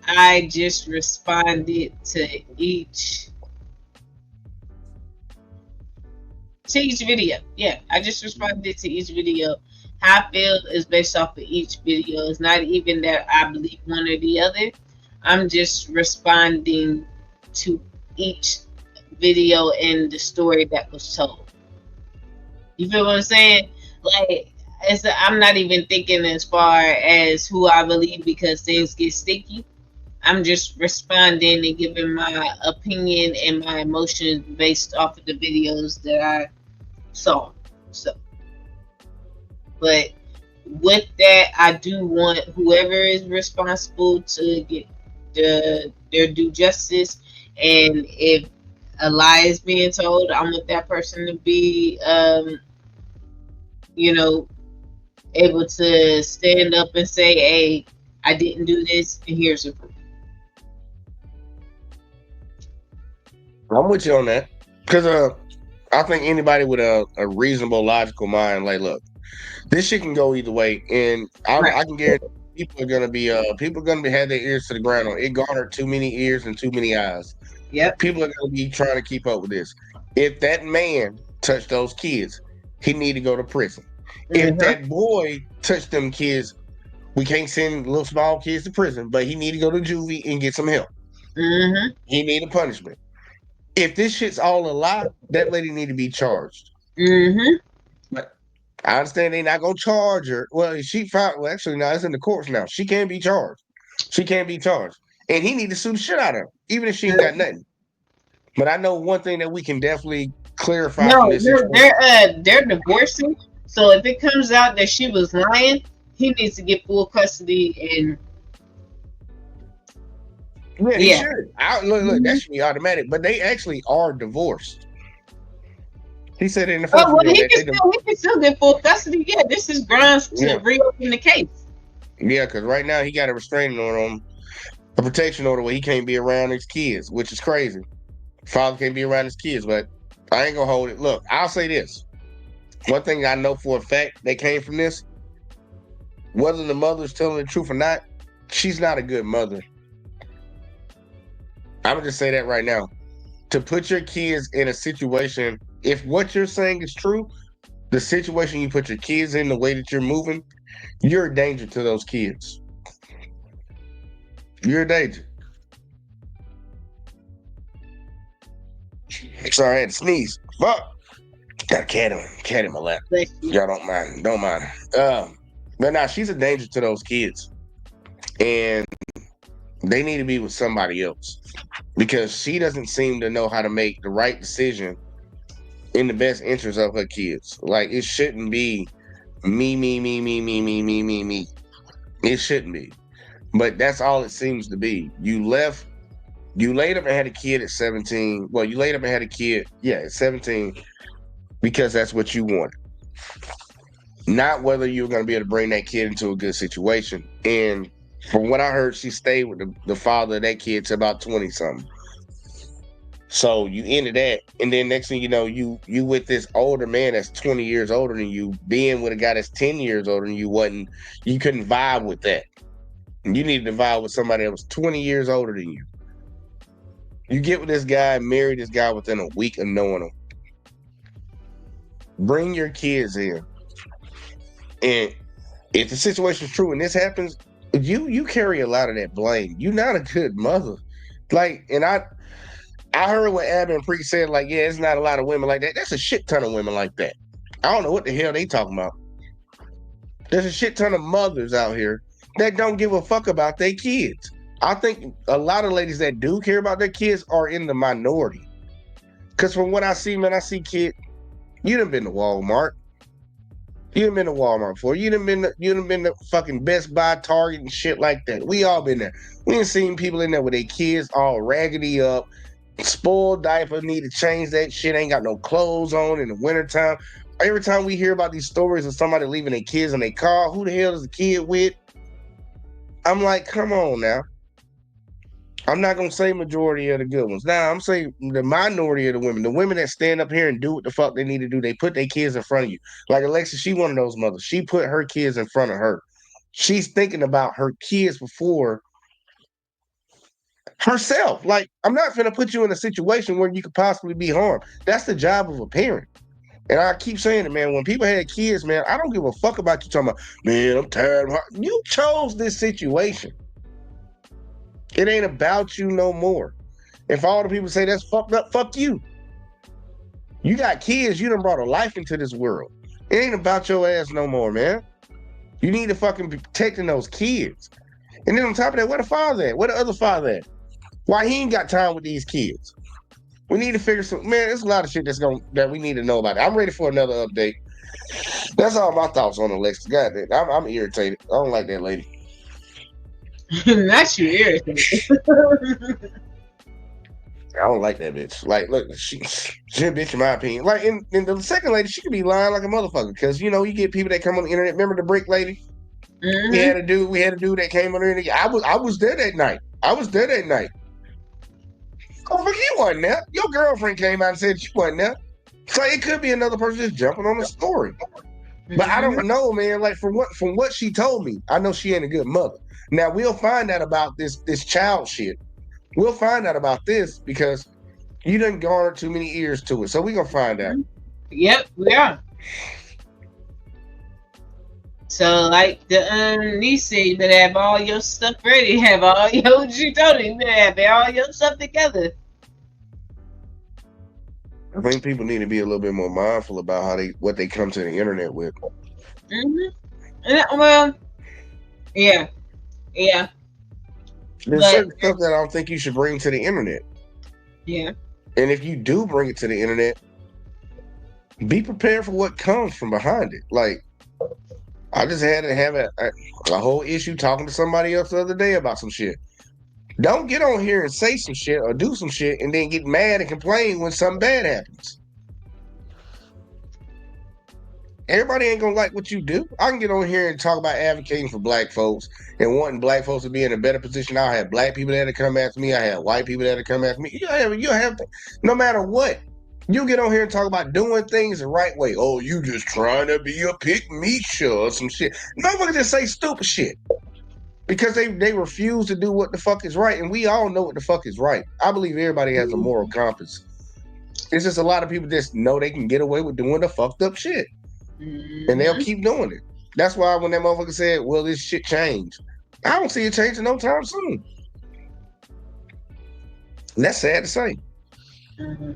[SPEAKER 3] I just responded to each video. Yeah, I just responded to each video. How I feel is based off of each video. It's not even that I believe one or the other. I'm just responding to each video and the story that was told. You feel what I'm saying? Like, I'm not even thinking as far as who I believe because things get sticky. I'm just responding and giving my opinion and my emotions based off of the videos that I saw. So, but with that, I do want whoever is responsible to get their due justice, and if a lie is being told, I want that person to be, able to stand up and say, "Hey, I didn't do this, and here's the proof."
[SPEAKER 2] I'm with you on that because I think anybody with a reasonable, logical mind, like, look, this shit can go either way, and I can guarantee people are gonna be have their ears to the ground on it. Garnered too many ears and too many eyes.
[SPEAKER 3] Yep.
[SPEAKER 2] People are gonna be trying to keep up with this. If that man touched those kids, he need to go to prison. If that boy touched them kids, we can't send little small kids to prison, but he need to go to juvie and get some help. He need a punishment. If this shit's all a lie, that lady need to be charged. But I understand they're not gonna charge her. Well, she filed. Well, actually, no, it's in the courts now. She can't be charged. She can't be charged, and he need to sue the shit out of her, even if she ain't got nothing. But I know one thing that we can definitely clarify.
[SPEAKER 3] No,
[SPEAKER 2] from this
[SPEAKER 3] they're divorcing. So if it comes out that she was lying, he needs to get full custody and.
[SPEAKER 2] Yeah, he should. Look, that should be automatic. But they actually are divorced. He said in the first
[SPEAKER 3] video he can still get full custody. Yeah, this is grounds to reopen the case.
[SPEAKER 2] Yeah, because right now he got a restraining order on him, a protection order where he can't be around his kids, which is crazy. Father can't be around his kids, but I ain't gonna hold it. Look, I'll say this. One thing I know for a fact that came from this, whether the mother's telling the truth or not, she's not a good mother. I'm gonna just say that right now. To put your kids in a situation, if what you're saying is true, the situation you put your kids in, the way that you're moving, you're a danger to those kids. You're a danger. Sorry, I had to sneeze. Fuck. Got a cat in my lap. Y'all don't mind. But now she's a danger to those kids. And they need to be with somebody else. Because she doesn't seem to know how to make the right decision in the best interest of her kids. Like, it shouldn't be me. It shouldn't be. But that's all it seems to be. You laid up and had a kid at 17. Well, you laid up and had a kid, at 17, because that's what you wanted. Not whether you were going to be able to bring that kid into a good situation. And from what I heard, she stayed with the father of that kid to about 20-something. So you ended that, and then next thing you know, you with this older man that's 20 years older than you, being with a guy that's 10 years older than you, you couldn't vibe with that. You needed to vibe with somebody that was 20 years older than you. You get with this guy, marry this guy within a week of knowing him. Bring your kids in. And if the situation's true and this happens, you carry a lot of that blame. You're not a good mother. Like, and I heard what Abby and Pre said, like, yeah, it's not a lot of women like that. That's a shit ton of women like that. I don't know what the hell they talking about. There's a shit ton of mothers out here that don't give a fuck about their kids. I think a lot of ladies that do care about their kids are in the minority. Because from what I see, man, I see kids. You done been to Walmart. You done been to Walmart before. You done been to fucking Best Buy, Target, and shit like that. We all been there. We done seen people in there with their kids all raggedy up, Spoiled diaper, need to change that shit. Ain't got no clothes on in the wintertime. Every time we hear about these stories of somebody leaving their kids in their car, who the hell is the kid with? I'm like, come on now. I'm not gonna say majority of the good ones. Now I'm saying the minority of the women that stand up here and do what the fuck they need to do. They put their kids in front of you. Like Alexa, she one of those mothers. She put her kids in front of her. She's thinking about her kids before herself. Like, I'm not gonna put you in a situation where you could possibly be harmed. That's the job of a parent. And I keep saying it, man. When people had kids, man, I don't give a fuck about you talking about, man, I'm tired of her. You chose this situation. It ain't about you no more. If all the people say that's fucked up, fuck you. You got kids, you done brought a life into this world. It ain't about your ass no more, man. You need to fucking be protecting those kids. And then on top of that, where the father at? Where the other father at? Why he ain't got time with these kids? We need to figure some, man, there's a lot of shit that we need to know about it. I'm ready for another update. That's all my thoughts on Alexa. God, I'm irritated. I don't like that lady.
[SPEAKER 3] Not you irritated.
[SPEAKER 2] I don't like that bitch. Like, look, she a bitch in my opinion. Like, and the second lady, she could be lying like a motherfucker because you know you get people that come on the internet. Remember the brick lady?
[SPEAKER 3] Mm-hmm.
[SPEAKER 2] We had a dude that came on the internet. I was there that night. Oh, but you wasn't there. Your girlfriend came out and said you wasn't there. So it could be another person just jumping on the story. Mm-hmm. But I don't know, man. Like from what she told me, I know she ain't a good mother. Now we'll find out about this child shit. We'll find out about this because you didn't garner too many ears to it. So we're gonna find out.
[SPEAKER 3] Yep, we are. So like the niece said, you better have all your stuff ready. Have all your what you told him, you better have all your stuff together.
[SPEAKER 2] I think people need to be a little bit more mindful about what they come to the internet with.
[SPEAKER 3] Mm-hmm. Well, yeah.
[SPEAKER 2] There's certain stuff that I don't think you should bring to the internet.
[SPEAKER 3] Yeah.
[SPEAKER 2] And if you do bring it to the internet, be prepared for what comes from behind it. Like, I just had to have a whole issue talking to somebody else the other day about some shit. Don't get on here and say some shit or do some shit and then get mad and complain when something bad happens. Everybody ain't gonna like what you do. I can get on here and talk about advocating for black folks and wanting black folks to be in a better position. I'll have black people that come after me. I have white people that come after me. You have no matter what. You get on here and talk about doing things the right way. Oh, you just trying to be a pick-me-sha or some shit. Motherfuckers just say stupid shit. Because they refuse to do what the fuck is right. And we all know what the fuck is right. I believe everybody has a moral compass. It's just a lot of people just know they can get away with doing the fucked up shit. Mm-hmm. And they'll keep doing it. That's why when that motherfucker said, well, this shit changed. I don't see it changing no time soon. And that's sad to say.
[SPEAKER 3] Mm-hmm.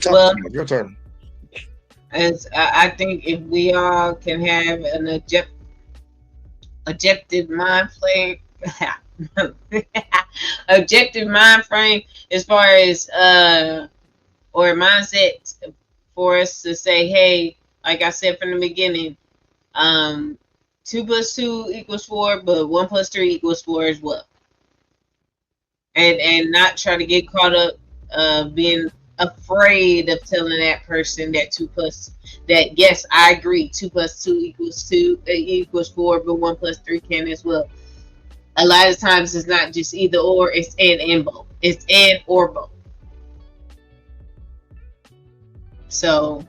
[SPEAKER 2] Well, your turn.
[SPEAKER 3] As I think if we all can have an objective mind frame, objective mind frame as far as or mindset for us to say, hey, like I said from the beginning, 2 + 2 = 4, but 1 + 3 = 4 as well. And not try to get caught up being afraid of telling that person that that yes, I agree, 2 + 2 = 4, but 1 + 3 can as well. A lot of times it's not just either or, it's and both. It's and or both. So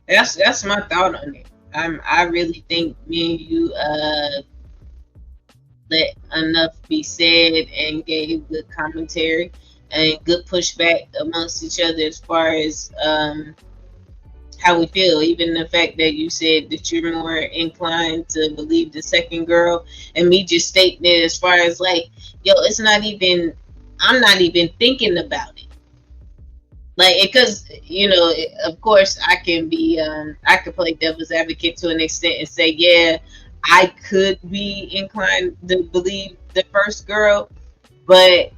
[SPEAKER 3] that's my thought on it. I really think me and you let enough be said and gave good commentary and good pushback amongst each other as far as how we feel. Even the fact that you said that you're more inclined to believe the second girl, and me just stating it as far as like, yo, it's not even, I'm not even thinking about it. Like, because, you know, of course I can be, I could play devil's advocate to an extent and say, yeah, I could be inclined to believe the first girl, but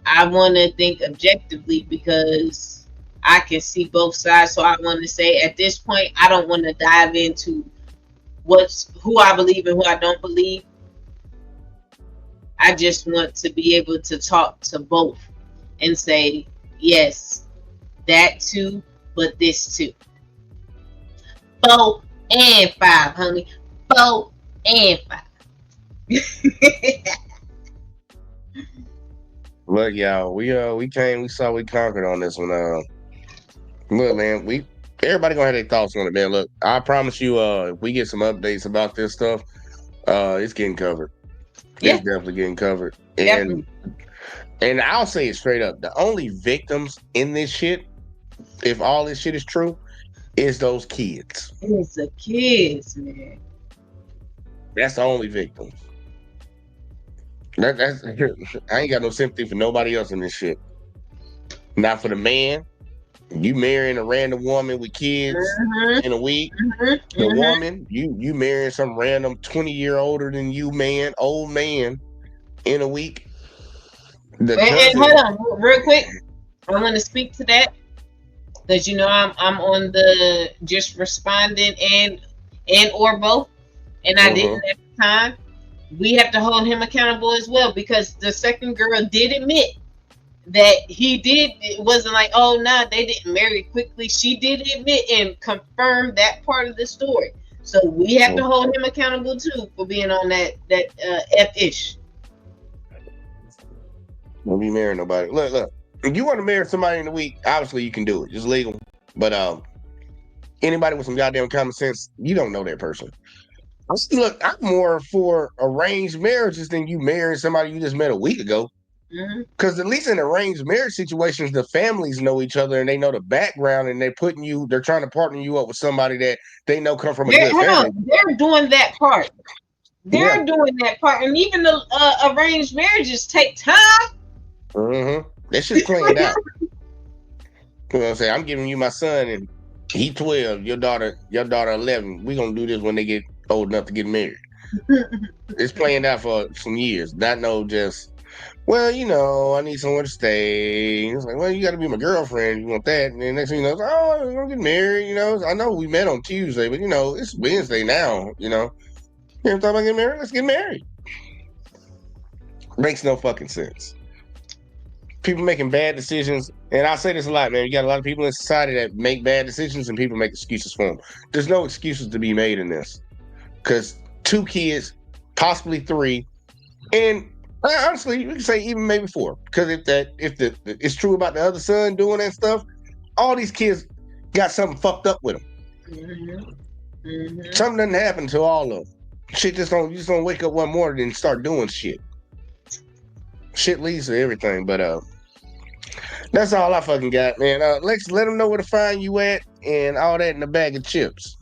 [SPEAKER 3] I want to think objectively because I can see both sides. So I want to say at this point, I don't want to dive into who I believe and who I don't believe. I just want to be able to talk to both and say, yes, that too, but this too. 4 and 5, honey. 4 and 5.
[SPEAKER 2] Look, y'all, we came, we saw, we conquered on this one. Look, man, everybody gonna have their thoughts on it, man. Look, I promise you, if we get some updates about this stuff, it's getting covered.
[SPEAKER 3] Yeah.
[SPEAKER 2] It's definitely getting covered.
[SPEAKER 3] Definitely.
[SPEAKER 2] And I'll say it straight up: the only victims in this shit, if all this shit is true, is those kids.
[SPEAKER 3] It's the kids, man.
[SPEAKER 2] That's the only victim. That's I ain't got no sympathy for nobody else in this shit. Not for the man. You marrying a random woman with kids in a week. The woman, you marrying some random 20-year older than you man, old man in a week.
[SPEAKER 3] And hold on, real quick. I want to speak to that because you know I'm on the just responding and or both, and I didn't at the time. We have to hold him accountable as well because the second girl did admit that he did. It wasn't like, oh no, they didn't marry quickly. She did admit and confirm that part of the story. So we have to hold him accountable too for being on that F-ish.
[SPEAKER 2] Don't be marrying nobody. Look. If you want to marry somebody in a week, obviously you can do it. It's legal. But anybody with some goddamn common sense, you don't know that person. Look, I'm more for arranged marriages than you marrying somebody you just met a week ago. Because at least in arranged marriage situations, the families know each other and they know the background, and they're trying to partner you up with somebody that they know come from a good family.
[SPEAKER 3] They're doing that part. They're doing that part, and even the arranged marriages take time.
[SPEAKER 2] That shit's planned out. You know what I'm saying? I'm giving you my son, and he 12. Your daughter 11. We gonna do this when they get old enough to get married. It's planned out for some years. Not no just. Well, you know, I need somewhere to stay. It's like, well, you got to be my girlfriend. You want that? And then next thing you know, it's, oh, we're gonna get married. You know, I know we met on Tuesday, but you know, it's Wednesday now. You know, you ever thought about getting married? Let's get married. Makes no fucking sense. People making bad decisions, and I say this a lot, man. You got a lot of people in society that make bad decisions, and people make excuses for them. There's no excuses to be made in this, because 2 kids, possibly 3, and honestly, you can say even maybe 4, because if it's true about the other son doing that stuff, all these kids got something fucked up with them. Something doesn't happen to all of them. Shit you just don't wake up one morning and start doing shit. Shit leads to everything, but that's all I fucking got, man. Lex, let them know where to find you at and all that in a bag of chips.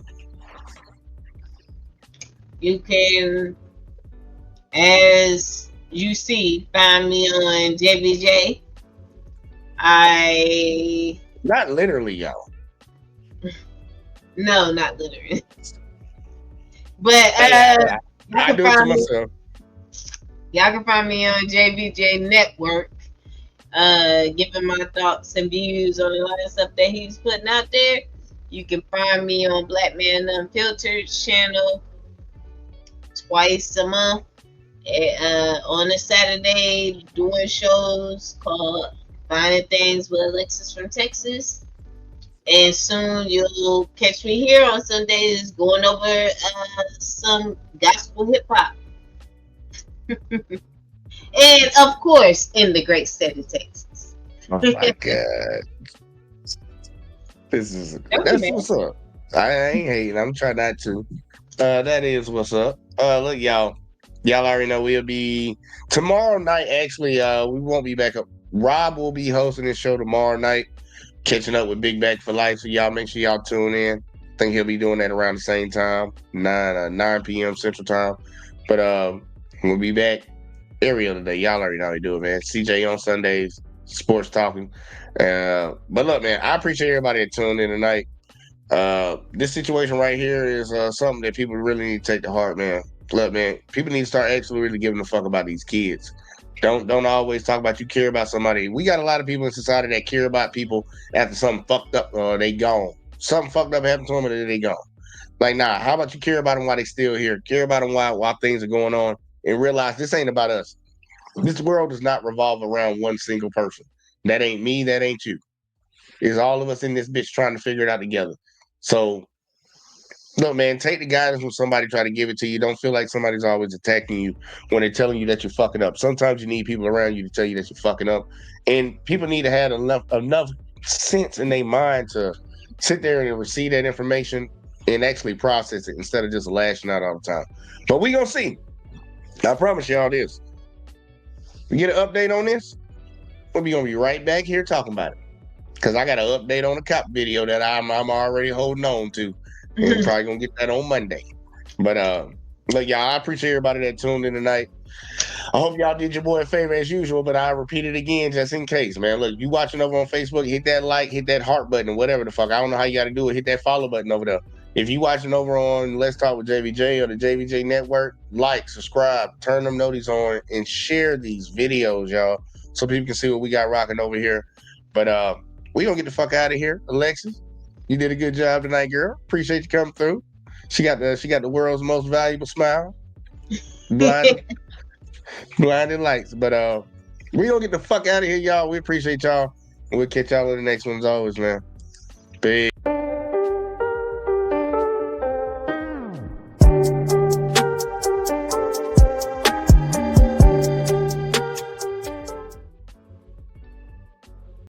[SPEAKER 3] You can, as you see, find me on JVJ.
[SPEAKER 2] Not literally, y'all.
[SPEAKER 3] No, not literally. But
[SPEAKER 2] I do it to myself.
[SPEAKER 3] Y'all can find me on JVJ Network, giving my thoughts and views on a lot of stuff that he's putting out there. You can find me on Black Man Unfiltered channel twice a month on a Saturday, doing shows called Finding Things with Alexis from Texas. And soon you'll catch me here on Sundays going over some gospel hip hop. And of course, in the great state of Texas.
[SPEAKER 2] Oh my God. That's what's up. I ain't hating. I'm trying not to. That is what's up. Look, y'all already know we'll be tomorrow night. Actually, we won't be back up. Rob will be hosting this show tomorrow night, catching up with Big Back for Life. So y'all make sure y'all tune in. I think he'll be doing that around the same time, 9 p.m. Central Time. But we'll be back every other day. Y'all already know how we do it, man. CJ on Sundays, sports talking. But look, man, I appreciate everybody that tuned in tonight. This situation right here is something that people really need to take to heart, man. Look, man, people need to start actually really giving a fuck about these kids. Don't always talk about you care about somebody. We got a lot of people in society that care about people after something fucked up or they gone. Something fucked up happened to them and then they gone. Like, nah, how about you care about them while they still here? Care about them while things are going on and realize this ain't about us. This world does not revolve around one single person. That ain't me. That ain't you. It's all of us in this bitch trying to figure it out together. So, look, man, take the guidance when somebody try to give it to you. Don't feel like somebody's always attacking you when they're telling you that you're fucking up. Sometimes you need people around you to tell you that you're fucking up. And people need to have enough sense in their mind to sit there and receive that information and actually process it instead of just lashing out all the time. But we gonna see. I promise y'all this. We get an update on this, we'll be gonna be right back here talking about it. Cause I got an update on the cop video that I'm already holding on to. And we're probably gonna get that on Monday. But look, y'all, I appreciate everybody that tuned in tonight. I hope y'all did your boy a favor as usual, but I repeat it again just in case, man. Look, you watching over on Facebook, hit that like, hit that heart button, whatever the fuck. I don't know how you gotta do it. Hit that follow button over there. If you watching over on Let's Talk with JVJ or the JVJ Network, like, subscribe, turn them notices on, and share these videos, y'all, so people can see what we got rocking over here. But we gonna get the fuck out of here. Alexis, you did a good job tonight, girl. Appreciate you coming through. She got the world's most valuable smile. Blinding lights. But we gonna get the fuck out of here, y'all. We appreciate y'all. And we'll catch y'all in the next one as always, man. Peace.